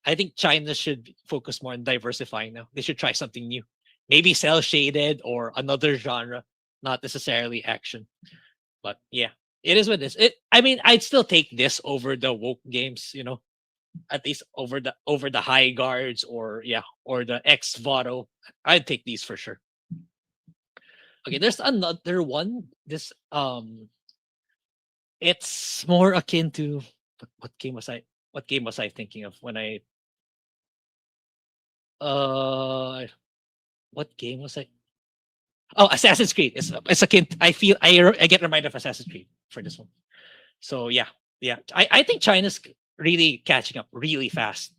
I think China should focus more on diversifying now. They should try something new, maybe cell shaded or another genre, not necessarily action. But yeah, it is what it is. I mean, I'd still take this over the woke games, at least over the High Guards or the Ex Voto. I'd take these for sure. Okay, there's another one. This it's more akin to what game was I thinking of when I what game was I? Oh, Assassin's Creed. It's akin. I get reminded of Assassin's Creed for this one. So yeah. I think China's really catching up really fast,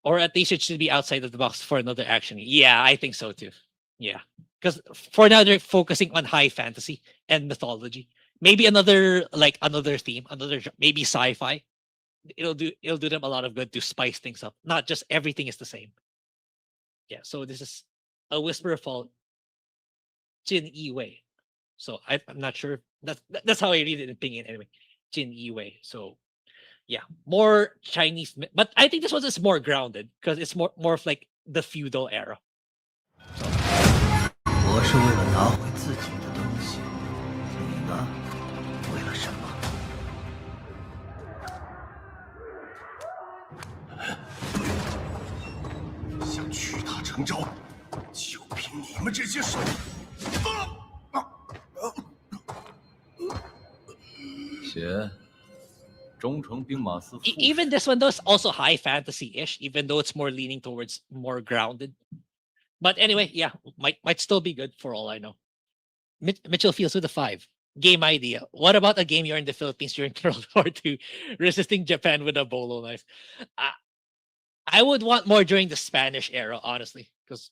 or at least it should be outside of the box for another action. Yeah, I think so too. Yeah, because for now they're focusing on high fantasy and mythology. Maybe another theme, maybe sci-fi. It'll do them a lot of good to spice things up. Not just everything is the same. Yeah, so this is a Whisper of Fall, Jin Yi Wei. So I'm not sure. That's how I read it in Pinyin anyway. Jin Yi Wei. So yeah, more Chinese, but I think this one is more grounded because it's more of like the feudal era. 我是为了拿回自己的东西，你呢？为了什么？想屈他成招，就凭你们这些手！写。 Even this one, though, is also high fantasy-ish, even though it's more leaning towards more grounded. But anyway, yeah, might still be good for all I know. Mitchell Fields with a 5. Game idea. What about a game you're in the Philippines during World War II, resisting Japan with a bolo knife? I would want more during the Spanish era, honestly, because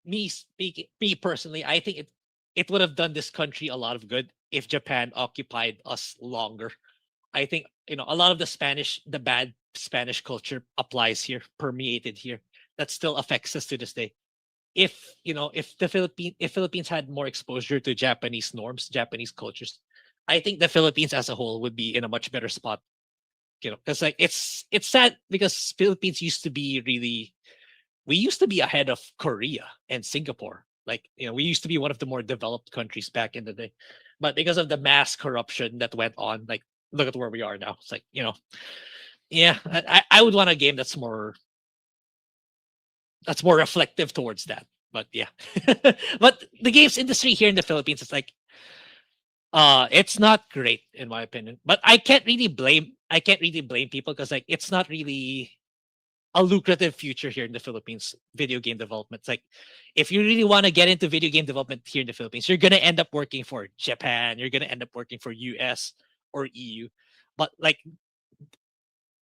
me personally, I think it would have done this country a lot of good if Japan occupied us longer. I think a lot of the bad Spanish culture applies here, permeated here. That still affects us to this day. If the Philippines had more exposure to Japanese norms, Japanese cultures, I think the Philippines as a whole would be in a much better spot. Because like it's sad because Philippines used to be ahead of Korea and Singapore. Like, we used to be one of the more developed countries back in the day. But because of the mass corruption that went on, like, look at where we are now. It's like, yeah, I would want a game that's more reflective towards that. But yeah. But the games industry here in the Philippines, it's like It's not great in my opinion, but I can't really blame people because like it's not really a lucrative future here in the Philippines, video game development. It's like if you really want to get into video game development here in the Philippines, you're gonna end up working for Japan, you're gonna end up working for US or EU. But like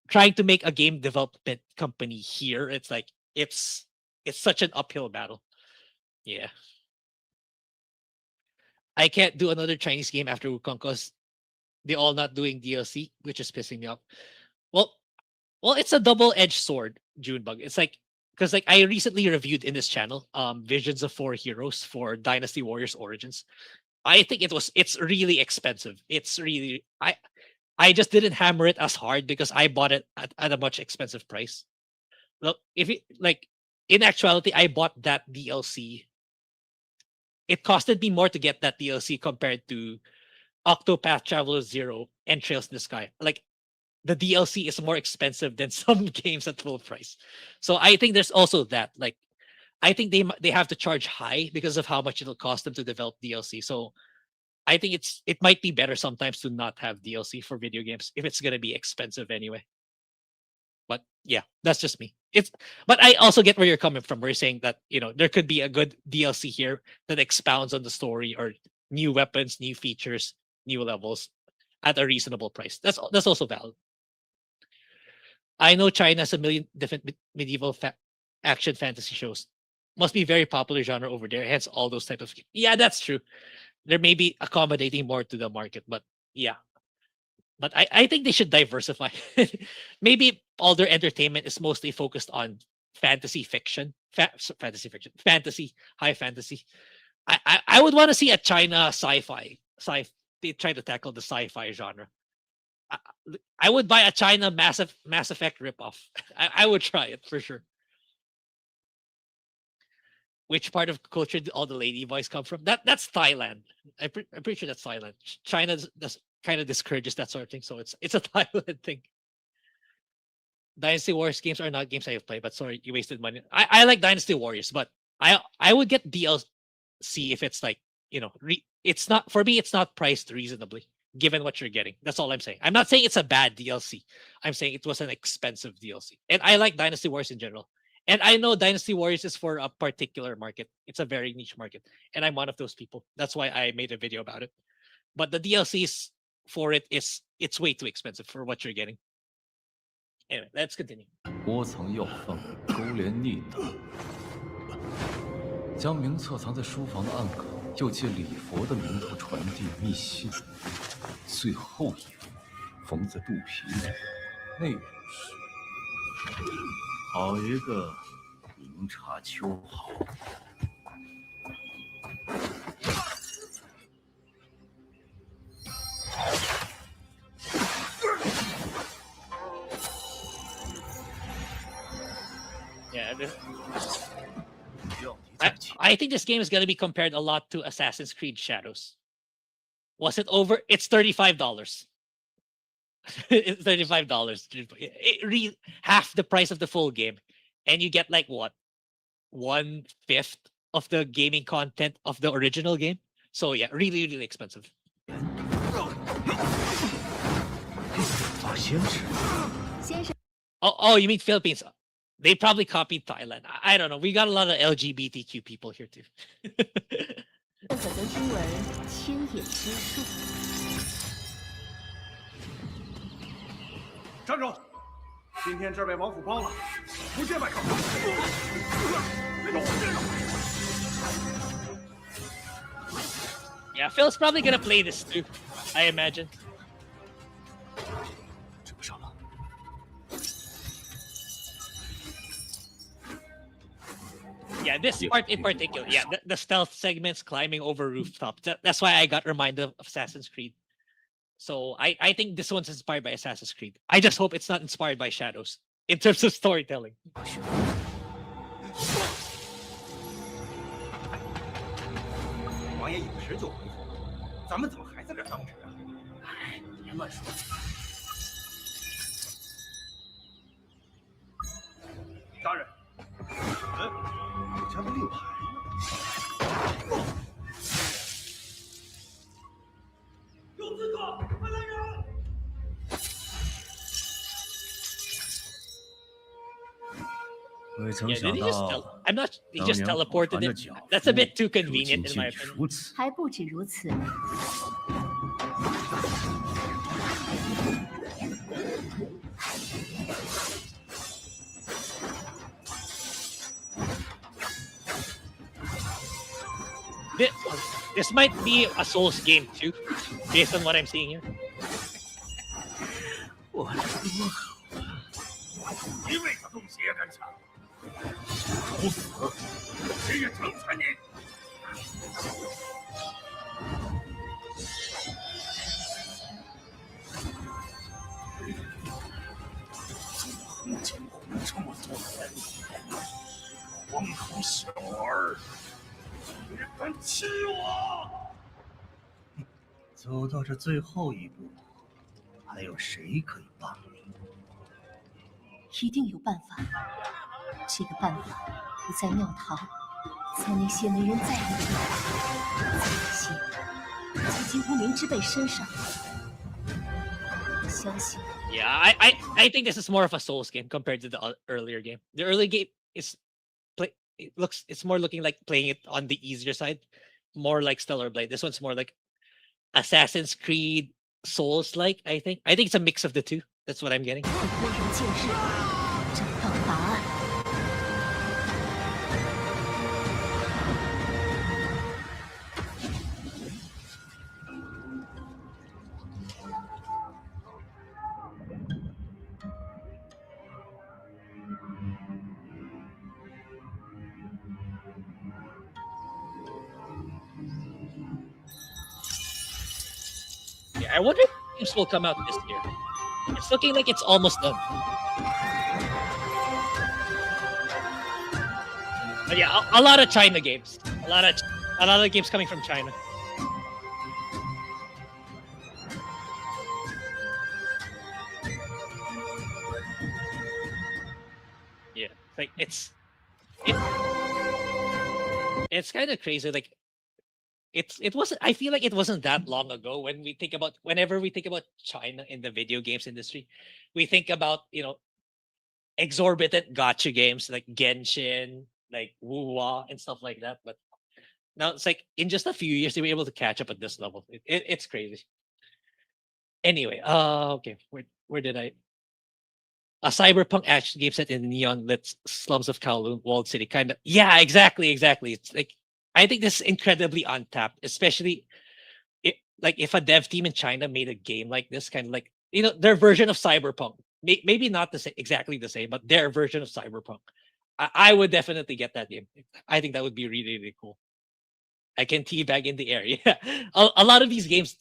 trying to make a game development company here, it's like it's such an uphill battle. Yeah. I can't do another Chinese game after Wukong because they all not doing DLC, which is pissing me off. Well, it's a double-edged sword, Junebug. It's like because like I recently reviewed in this channel, Visions of Four Heroes for Dynasty Warriors Origins. I think it's really expensive. It's really I just didn't hammer it as hard because I bought it at a much expensive price. Look, if it like in actuality, I bought that DLC. It costed me more to get that DLC compared to Octopath Traveler 0 and Trails in the Sky. Like the DLC is more expensive than some games at full price. So I think there's also that. Like I think they have to charge high because of how much it'll cost them to develop DLC. So I think it might be better sometimes to not have DLC for video games if it's gonna be expensive anyway. But yeah, that's just me. But I also get where you're coming from. Where you're saying that there could be a good DLC here that expounds on the story or new weapons, new features, new levels at a reasonable price. That's also valid. I know China has a million different medieval action fantasy shows. Must be very popular genre over there. Hence all those types of. Yeah, that's true. There may be accommodating more to the market, but yeah. But I think they should diversify. Maybe all their entertainment is mostly focused on fantasy fiction, fantasy, high fantasy. I would want to see a China sci-fi. They try to tackle the sci-fi genre. I would buy a China Mass Effect ripoff. I would try it for sure. Which part of culture did all the lady boys come from? That's Thailand. I'm pretty sure that's Thailand. China does kind of discourages that sort of thing, so it's a Thailand thing. Dynasty Warriors games are not games I have played, but sorry, you wasted money. I like Dynasty Warriors, but I would get DLC if it's like it's not for me. It's not priced reasonably given what you're getting. That's all I'm saying. I'm not saying it's a bad DLC. I'm saying it was an expensive DLC, and I like Dynasty Warriors in general. And I know Dynasty Warriors is for a particular market. It's a very niche market. And I'm one of those people. That's why I made a video about it. But the DLCs for it's way too expensive for what you're getting. Anyway, let's continue. 窝藏要犯，勾连逆党，将名册藏在书房的暗格，又借礼佛的名头传递密信。最后一幅缝在肚皮里，内容是。 好一个明察秋毫！ Yeah, I think this game is going to be compared a lot to Assassin's Creed Shadows. Was it over? It's $35. It's $35. Half the price of the full game, and you get like what, 1/5 of the gaming content of the original game. So yeah, really, really expensive. Oh, you mean Philippines? They probably copied Thailand. I don't know. We got a lot of LGBTQ people here too. 站住！今天这儿被王府包了，不见外客。Yeah, Phil's probably gonna play this too, I imagine. Yeah, this part in particular. Yeah, the stealth segments, climbing over rooftops. That's why I got reminded of Assassin's Creed. So I think this one's inspired by Assassin's Creed. I just hope it's not inspired by Shadows in terms of storytelling. 王爷有时就回府了，咱们怎么还在这儿等着啊？哎，别乱说。大人，我家的令牌呢？ Yeah, did he just I'm not. He just teleported it. That's a bit too convenient in my opinion. 还不止如此。This might be a Souls game too, based on what I'm seeing here. 我的多好啊！一味的动邪干啥？不死，谁也成全你！怎么见过这么多人？光头小儿，你敢欺我！走到这最后一步，还有谁可以帮你？一定有办法。这个办法不在庙堂，在那些没人在意的地方，在那些在几乎明之辈身上。相信。Yeah, I think this is more of a Souls game compared to the earlier game. The early game is it's more looking like playing it on the easier side, more like Stellar Blade. This one's more like Assassin's Creed Souls like. I think it's a mix of the two. That's what I'm getting. Yeah, I wonder if games will come out this year. It's looking like it's almost done. But yeah, a lot of China games. A lot of games coming from China. Yeah, like it's kind of crazy. Like it wasn't. I feel like it wasn't that long ago whenever we think about China in the video games industry, we think about exorbitant gacha games like Genshin, like Wuwa and stuff like that. But now it's like in just a few years they were able to catch up at this level. It's crazy. Anyway, okay, where did I? A cyberpunk action game set in neon lit slums of Kowloon, walled city, kind of. Yeah, exactly. It's like. I think this is incredibly untapped, especially if a dev team in China made a game like this, kind of like their version of Cyberpunk. Maybe not exactly the same, but their version of Cyberpunk. I would definitely get that game. I think that would be really, really cool. I can teabag in the air. Yeah, a lot of these games,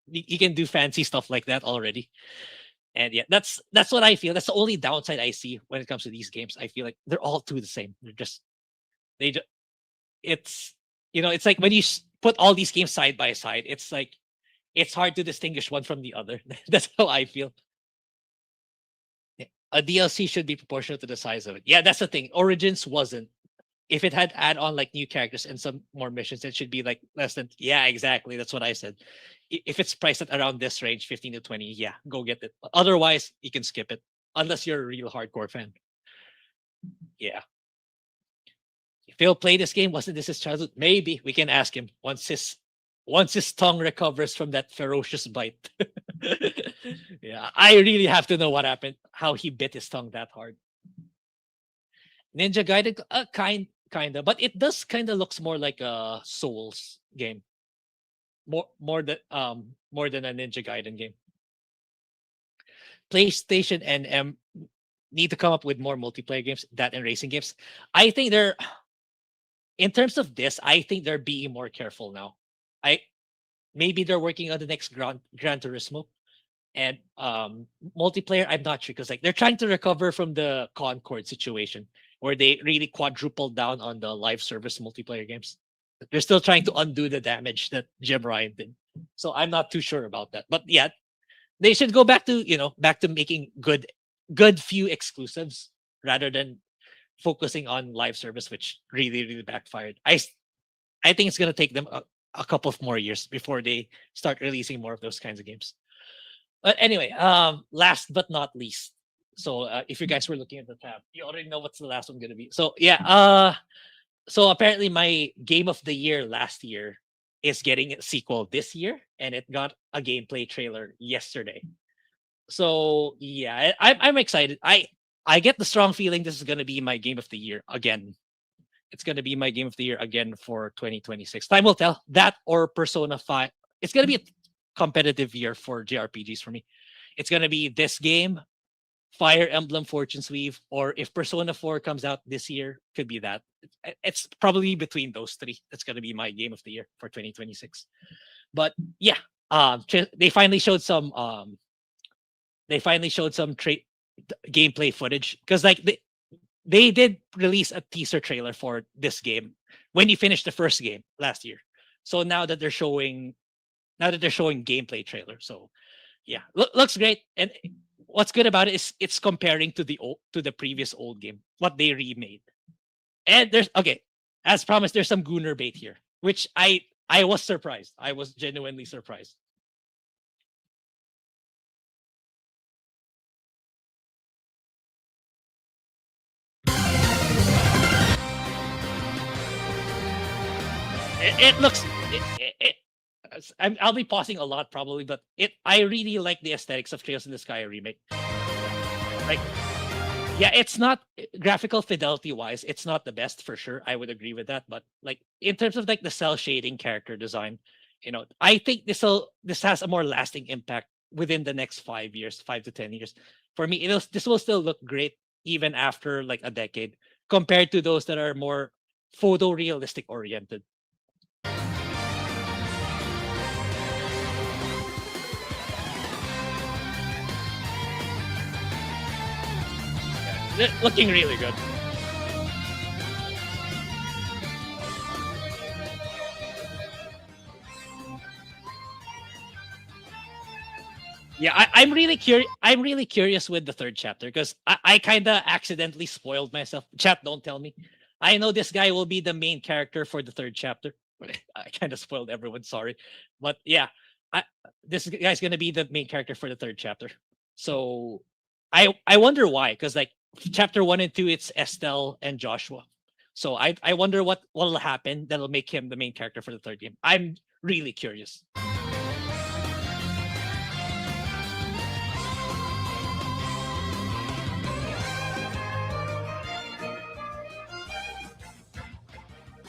you can do fancy stuff like that already. And yeah, that's what I feel. That's the only downside I see when it comes to these games. I feel like they're all too the same. It's like when you put all these games side by side, it's like it's hard to distinguish one from the other. That's how I feel. A DLC should be proportional to the size of it. Yeah, that's the thing. Origins wasn't. If it had add on like new characters and some more missions, it should be like less than. Yeah, exactly. That's what I said. If it's priced at around this range, 15 to 20, yeah, go get it. Otherwise, you can skip it unless you're a real hardcore fan. Yeah. Phil played this game. Wasn't this his childhood? Maybe we can ask him once his tongue recovers from that ferocious bite. Yeah, I really have to know what happened, how he bit his tongue that hard. Ninja Gaiden, kind of, but it does kind of looks more like a Souls game, more than a Ninja Gaiden game. PlayStation and M need to come up with more multiplayer games, that and racing games. I think they're. In terms of this, I think they're being more careful now. Maybe they're working on the next Gran Turismo, and multiplayer. I'm not sure because like they're trying to recover from the Concord situation where they really quadrupled down on the live service multiplayer games. They're still trying to undo the damage that Jim Ryan did. So I'm not too sure about that. But yeah, they should go back to making good few exclusives rather than focusing on live service, which really, really backfired. I think it's gonna take them a couple of more years before they start releasing more of those kinds of games. But anyway, last but not least. So if you guys were looking at the tab, you already know what's the last one gonna be. So yeah, so apparently my game of the year last year is getting a sequel this year, and it got a gameplay trailer yesterday. So yeah, I'm excited. I get the strong feeling this is gonna be my game of the year again. It's gonna be my game of the year again for 2026. Time will tell. That or Persona 5. It's gonna be a competitive year for JRPGs for me. It's gonna be this game, Fire Emblem Fortune's Weave, or if Persona 4 comes out this year, could be that. It's probably between those three. That's gonna be my game of the year for 2026. But yeah, they finally showed some gameplay footage because like they did release a teaser trailer for this game when you finished the first game last year. So now that they're showing gameplay trailer, so yeah, looks great. And what's good about it is it's comparing to the previous old game, what they remade. And there's as promised, there's some Gunner bait here, which I was surprised. I was genuinely surprised. It looks. I'll be pausing a lot probably, but I really like the aesthetics of Trails in the Sky remake. Like, yeah, it's not graphical fidelity wise, it's not the best for sure. I would agree with that, but like in terms of like the cell shading, character design, I think this has a more lasting impact within the next 5 years, 5 to 10 years. For me, this will still look great even after like a decade compared to those that are more photorealistic oriented. Looking really good. Yeah, I'm really curious. I'm really curious with the third chapter because I kind of accidentally spoiled myself. Chat, don't tell me. I know this guy will be the main character for the third chapter. I kind of spoiled everyone. Sorry, but yeah, this guy's gonna be the main character for the third chapter. So I wonder why, because like chapter 1 and 2, it's Estelle and Joshua. So I wonder what will happen that'll make him the main character for the third game. I'm really curious.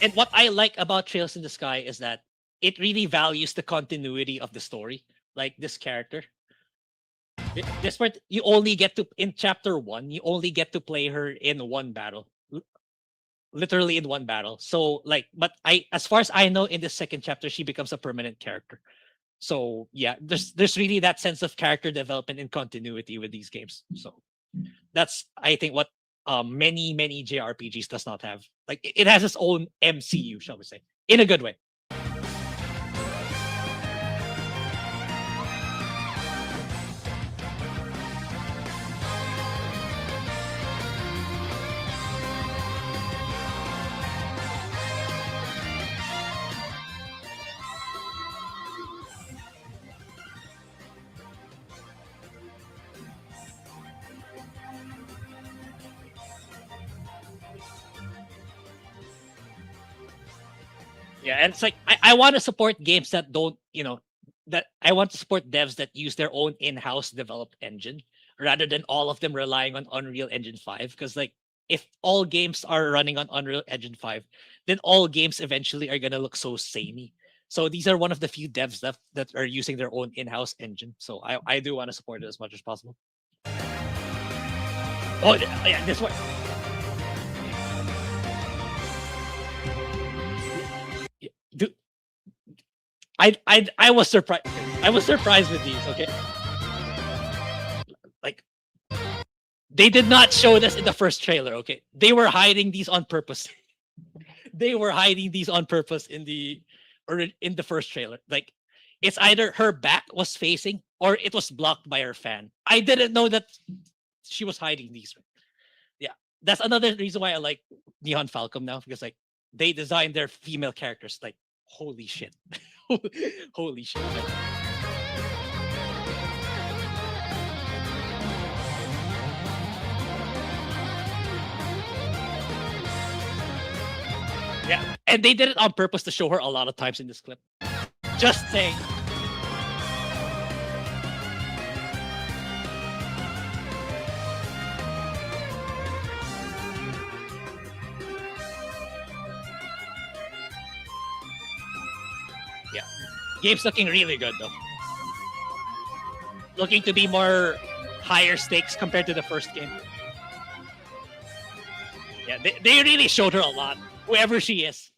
And what I like about Trails in the Sky is that it really values the continuity of the story. Like this character. This part, you only get to, in chapter 1, you only get to play her in one battle. Literally in one battle. So like, but as far as I know, in the second chapter, she becomes a permanent character. So yeah, there's really that sense of character development and continuity with these games. So that's, I think, what many JRPGs does not have. Like it has its own MCU, shall we say, in a good way. Yeah, and it's like I want to support games that don't, that I want to support devs that use their own in-house developed engine rather than all of them relying on Unreal Engine 5. Because like if all games are running on Unreal Engine 5, then all games eventually are gonna look so samey. So these are one of the few devs that are using their own in-house engine. So I do want to support it as much as possible. Oh yeah, this one. Dude, I was surprised. I was surprised with these. Okay, like they did not show this in the first trailer. Okay, they were hiding these on purpose. They were hiding these on purpose in the first trailer. Like it's either her back was facing or it was blocked by her fan. I didn't know that she was hiding these. Yeah, that's another reason why I like Neon Falcom now, because like they designed their female characters like holy shit. Holy shit. Yeah, and they did it on purpose to show her a lot of times in this clip. Just saying. Yeah, game's looking really good though. Looking to be more higher stakes compared to the first game. Yeah, they really showed her a lot, whoever she is.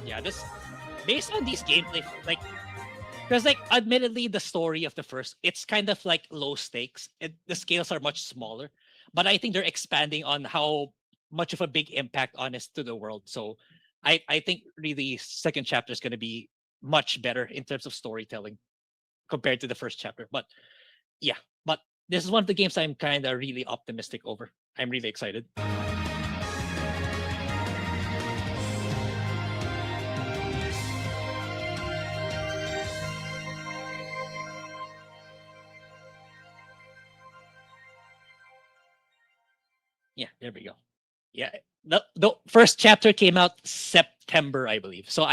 Yeah, this based on these gameplay, like, because like admittedly the story of the first, it's kind of like low stakes. The scales are much smaller, but I think they're expanding on how much of a big impact on it to the world. So I think really second chapter is going to be much better in terms of storytelling compared to the first chapter. But yeah, but this is one of the games I'm kind of really optimistic over. I'm really excited. Yeah, there we go. Yeah, the first chapter came out September, I believe. So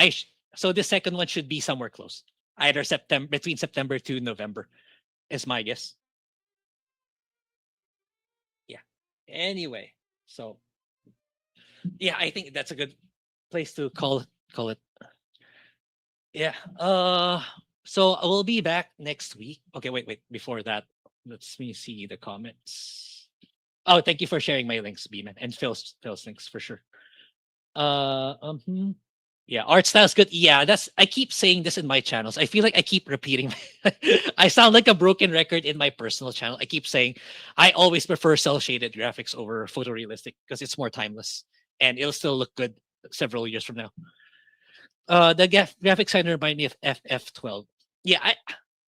so the second one should be somewhere close, either between September to November, is my guess. Yeah. Anyway, so yeah, I think that's a good place to call it. Yeah. So I will be back next week. Okay, wait. Before that, let's me see the comments. Oh, thank you for sharing my links, Beeman, and Phil's links for sure. Yeah, art style's good. Yeah, I keep saying this in my channels. I feel like I keep repeating. I sound like a broken record in my personal channel. I keep saying I always prefer cell shaded graphics over photorealistic because it's more timeless and it'll still look good several years from now. The graphics designer remind me of FF12. Yeah,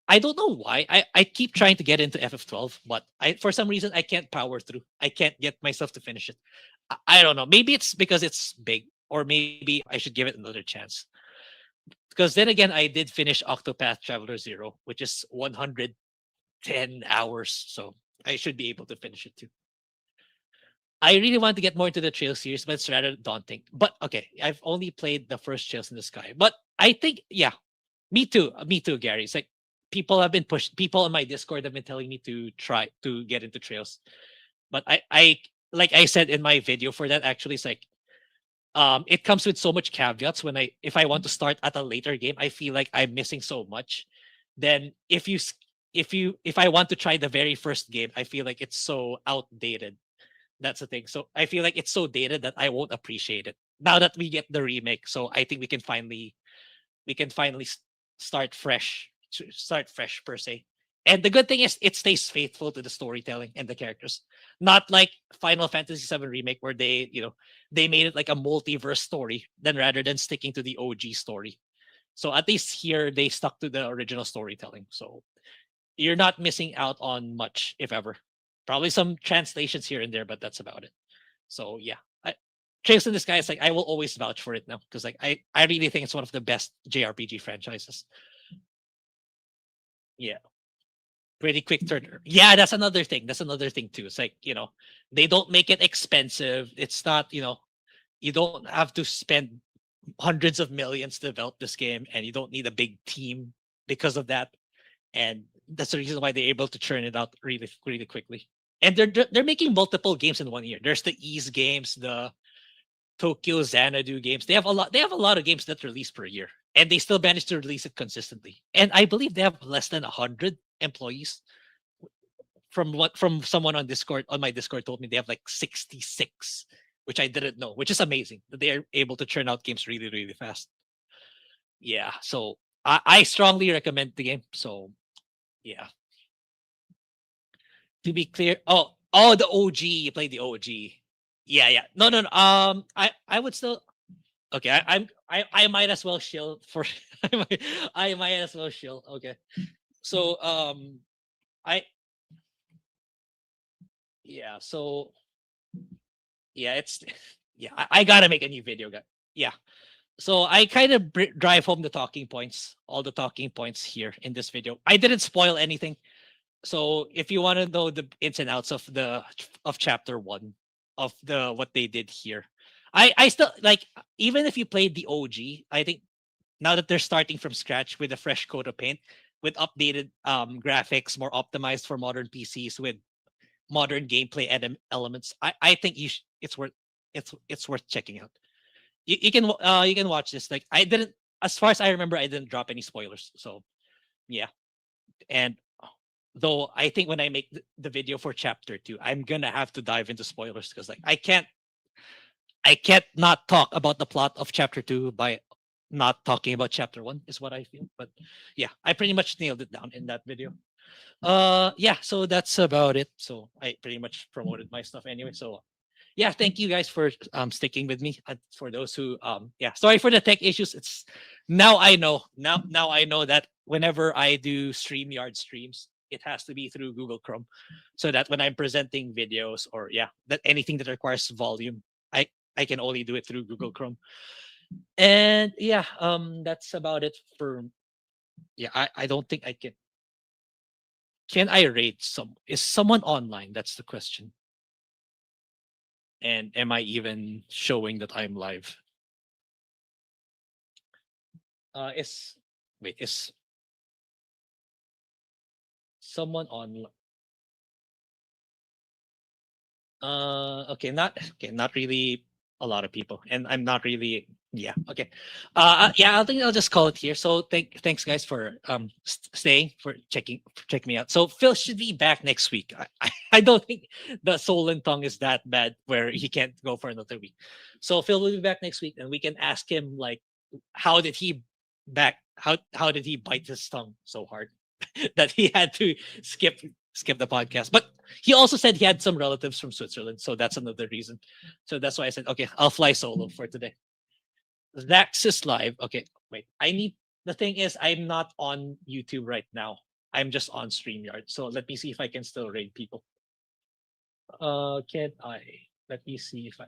I don't know why. I keep trying to get into FF12, but for some reason I can't power through. I can't get myself to finish it. I don't know. Maybe it's because it's big, or maybe I should give it another chance. Because then again, I did finish Octopath Traveler 0, which is 110 hours, so I should be able to finish it too. I really want to get more into the Trail series, but it's rather daunting. But okay, I've only played the first Trails in the Sky. But I think, yeah, me too, Gary. It's like people on my Discord have been telling me to try to get into Trails. But I like I said in my video for that, actually, it's like it comes with so much caveats if I want to start at a later game, I feel like I'm missing so much. Then if I want to try the very first game, I feel like it's so outdated. That's the thing. So I feel like it's so dated that I won't appreciate it now that we get the remake. So I think we can finally start fresh per se. And the good thing is it stays faithful to the storytelling and the characters, not like Final Fantasy VII Remake where they made it like a multiverse story, then rather than sticking to the OG story. So at least here they stuck to the original storytelling. So you're not missing out on much, if ever. Probably some translations here and there, but that's about it. So yeah, Trails in the Sky is like I will always vouch for it now because like I really think it's one of the best JRPG franchises. Yeah, pretty quick turn. Yeah, that's another thing. That's another thing too. It's like they don't make it expensive. It's not you don't have to spend hundreds of millions to develop this game, and you don't need a big team because of that. And that's the reason why they're able to churn it out really, really quickly. And they're making multiple games in 1 year. There's the Ease games, the Tokyo Xanadu games. They have a lot of games that release per year, and they still manage to release it consistently. And I believe they have less than 100 employees. From someone on my Discord told me they have like 66, which I didn't know, which is amazing that they are able to churn out games really, really fast. Yeah, so I strongly recommend the game. So yeah. To be clear, the OG, you played the OG. Yeah. No. I would still. Okay. I might as well shill for. I might as well shill. Okay. So I yeah. So yeah. It's yeah. I gotta make a new video, guy. Yeah. So I kind of drive home the talking points, all the talking points here in this video. I didn't spoil anything. So if you want to know the ins and outs of chapter 1 of the what they did here, I still like, even if you played the OG, I think now that they're starting from scratch with a fresh coat of paint, with updated graphics, more optimized for modern PCs, with modern gameplay elements, I think it's worth it's worth checking out. You can watch this. Like, I didn't, as far as I remember, I didn't drop any spoilers. So yeah. And though I think when I make the video for chapter 2, I'm gonna have to dive into spoilers, because like I can't not talk about the plot of chapter 2 by not talking about chapter 1, is what I feel. But yeah, I pretty much nailed it down in that video. Yeah, so that's about it. So I pretty much promoted my stuff anyway. So yeah, thank you guys for sticking with me. For those who yeah, sorry for the tech issues. It's now I know. Now I know that whenever I do StreamYard streams, it has to be through Google Chrome, so that when I'm presenting videos, or yeah, that anything that requires volume, I can only do it through Google Chrome. And yeah, that's about it for yeah, I don't think I can. Can I rate some? Is someone online? That's the question. And am I even showing that I'm live? Is wait, is someone on? Okay, not really a lot of people, and I'm not really. Yeah, okay. Yeah, I think I'll just call it here. So thanks guys for staying, for checking me out. So Phil should be back next week. I don't think the Soul and Tongue is that bad where he can't go for another week. So Phil will be back next week, and we can ask him like, how did he how did he bite his tongue so hard that he had to skip the podcast. But he also said he had some relatives from Switzerland, so that's another reason. So that's why I said, okay, I'll fly solo for today. Dax is live. Okay, wait. The thing is, I'm not on YouTube right now. I'm just on StreamYard. So let me see if I can still raid people. Can I? Let me see if I.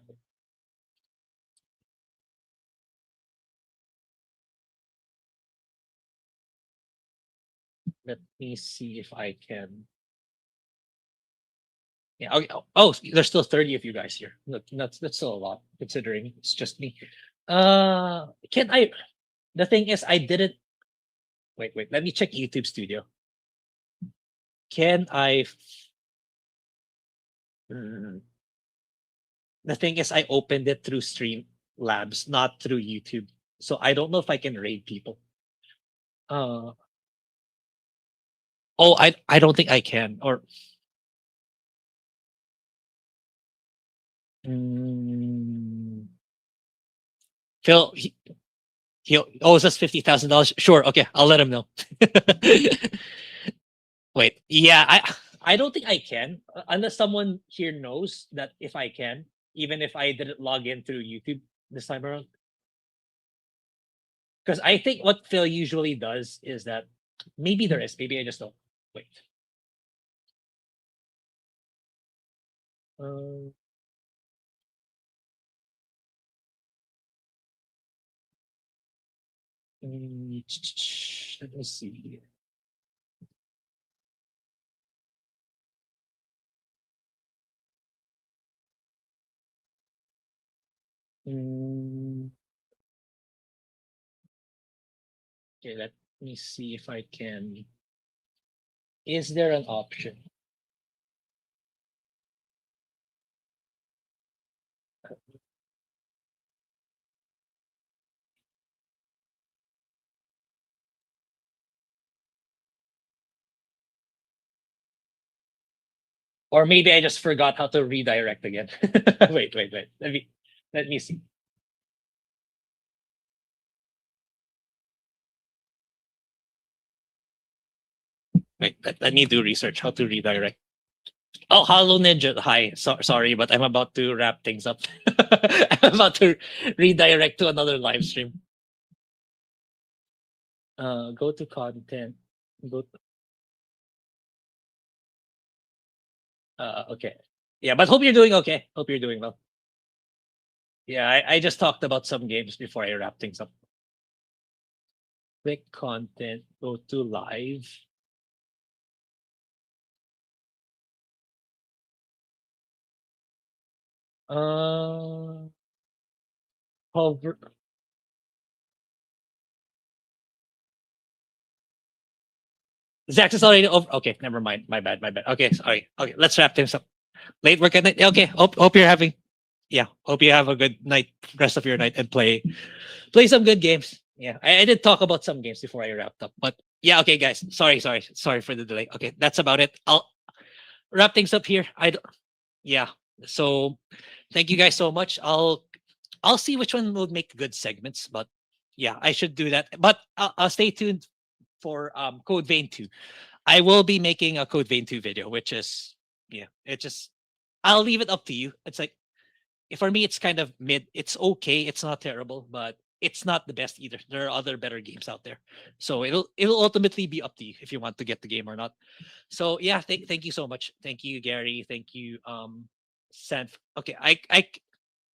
Let me see if I can. Yeah. Okay. Oh, there's still 30 of you guys here. Look, that's still a lot, considering it's just me. Can I? The thing is, I didn't. Wait. Let me check YouTube Studio. Can I? The thing is, I opened it through Streamlabs, not through YouTube. So I don't know if I can raid people. Oh, I don't think I can. Or Phil, he owes us $50,000. Sure, okay, I'll let him know. Wait, yeah, I don't think I can, unless someone here knows that if I can, even if I didn't log in through YouTube this time around. Because I think what Phil usually does is that maybe there is, maybe I just don't. Wait. Let me see. Okay, let me see if I can. Is there an option? Or maybe I just forgot how to redirect again. Wait. Let me see. Wait, let me do research how to redirect. Oh, Hollow Ninja. Hi. Sorry, but I'm about to wrap things up. I'm about to redirect to another live stream. Go to content. Go to, okay. Yeah, but hope you're doing okay. Hope you're doing well. Yeah, I just talked about some games before I wrap things up. Click content, go to live. Hover. Zach is already over. Okay, never mind. My bad. Okay, sorry. Okay, let's wrap things up. Late work at night. Okay, hope you're having. Yeah, hope you have a good night, rest of your night, and play some good games. Yeah, I did talk about some games before I wrapped up, but yeah, okay, guys. Sorry for the delay. Okay, that's about it. I'll wrap things up here. Yeah. So, thank you guys so much. I'll see which one will make good segments, but yeah, I should do that. But I'll stay tuned for Code Vein 2. I will be making a Code Vein 2 video, which is I'll leave it up to you. It's like for me, it's kind of mid. It's okay. It's not terrible, but it's not the best either. There are other better games out there. So it'll ultimately be up to you if you want to get the game or not. So yeah, thank you so much. Thank you, Gary. Thank you, San. Okay, I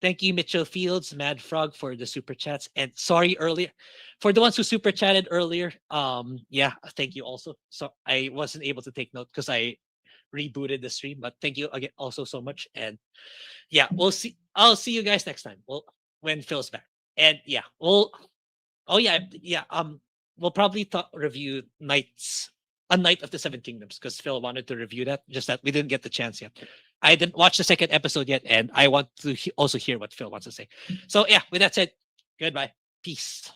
thank you, Mitchell Fields, Mad Frog, for the super chats. And sorry earlier for the ones who super chatted earlier. Yeah, thank you also. So I wasn't able to take note because I rebooted the stream, but thank you again also so much. And yeah, I'll see you guys next time. Well, when Phil's back. And yeah, we'll we'll probably review A Knight of the Seven Kingdoms, because Phil wanted to review that, just that we didn't get the chance yet. I didn't watch the second episode yet, and I want to also hear what Phil wants to say. So yeah, with that said, goodbye. Peace.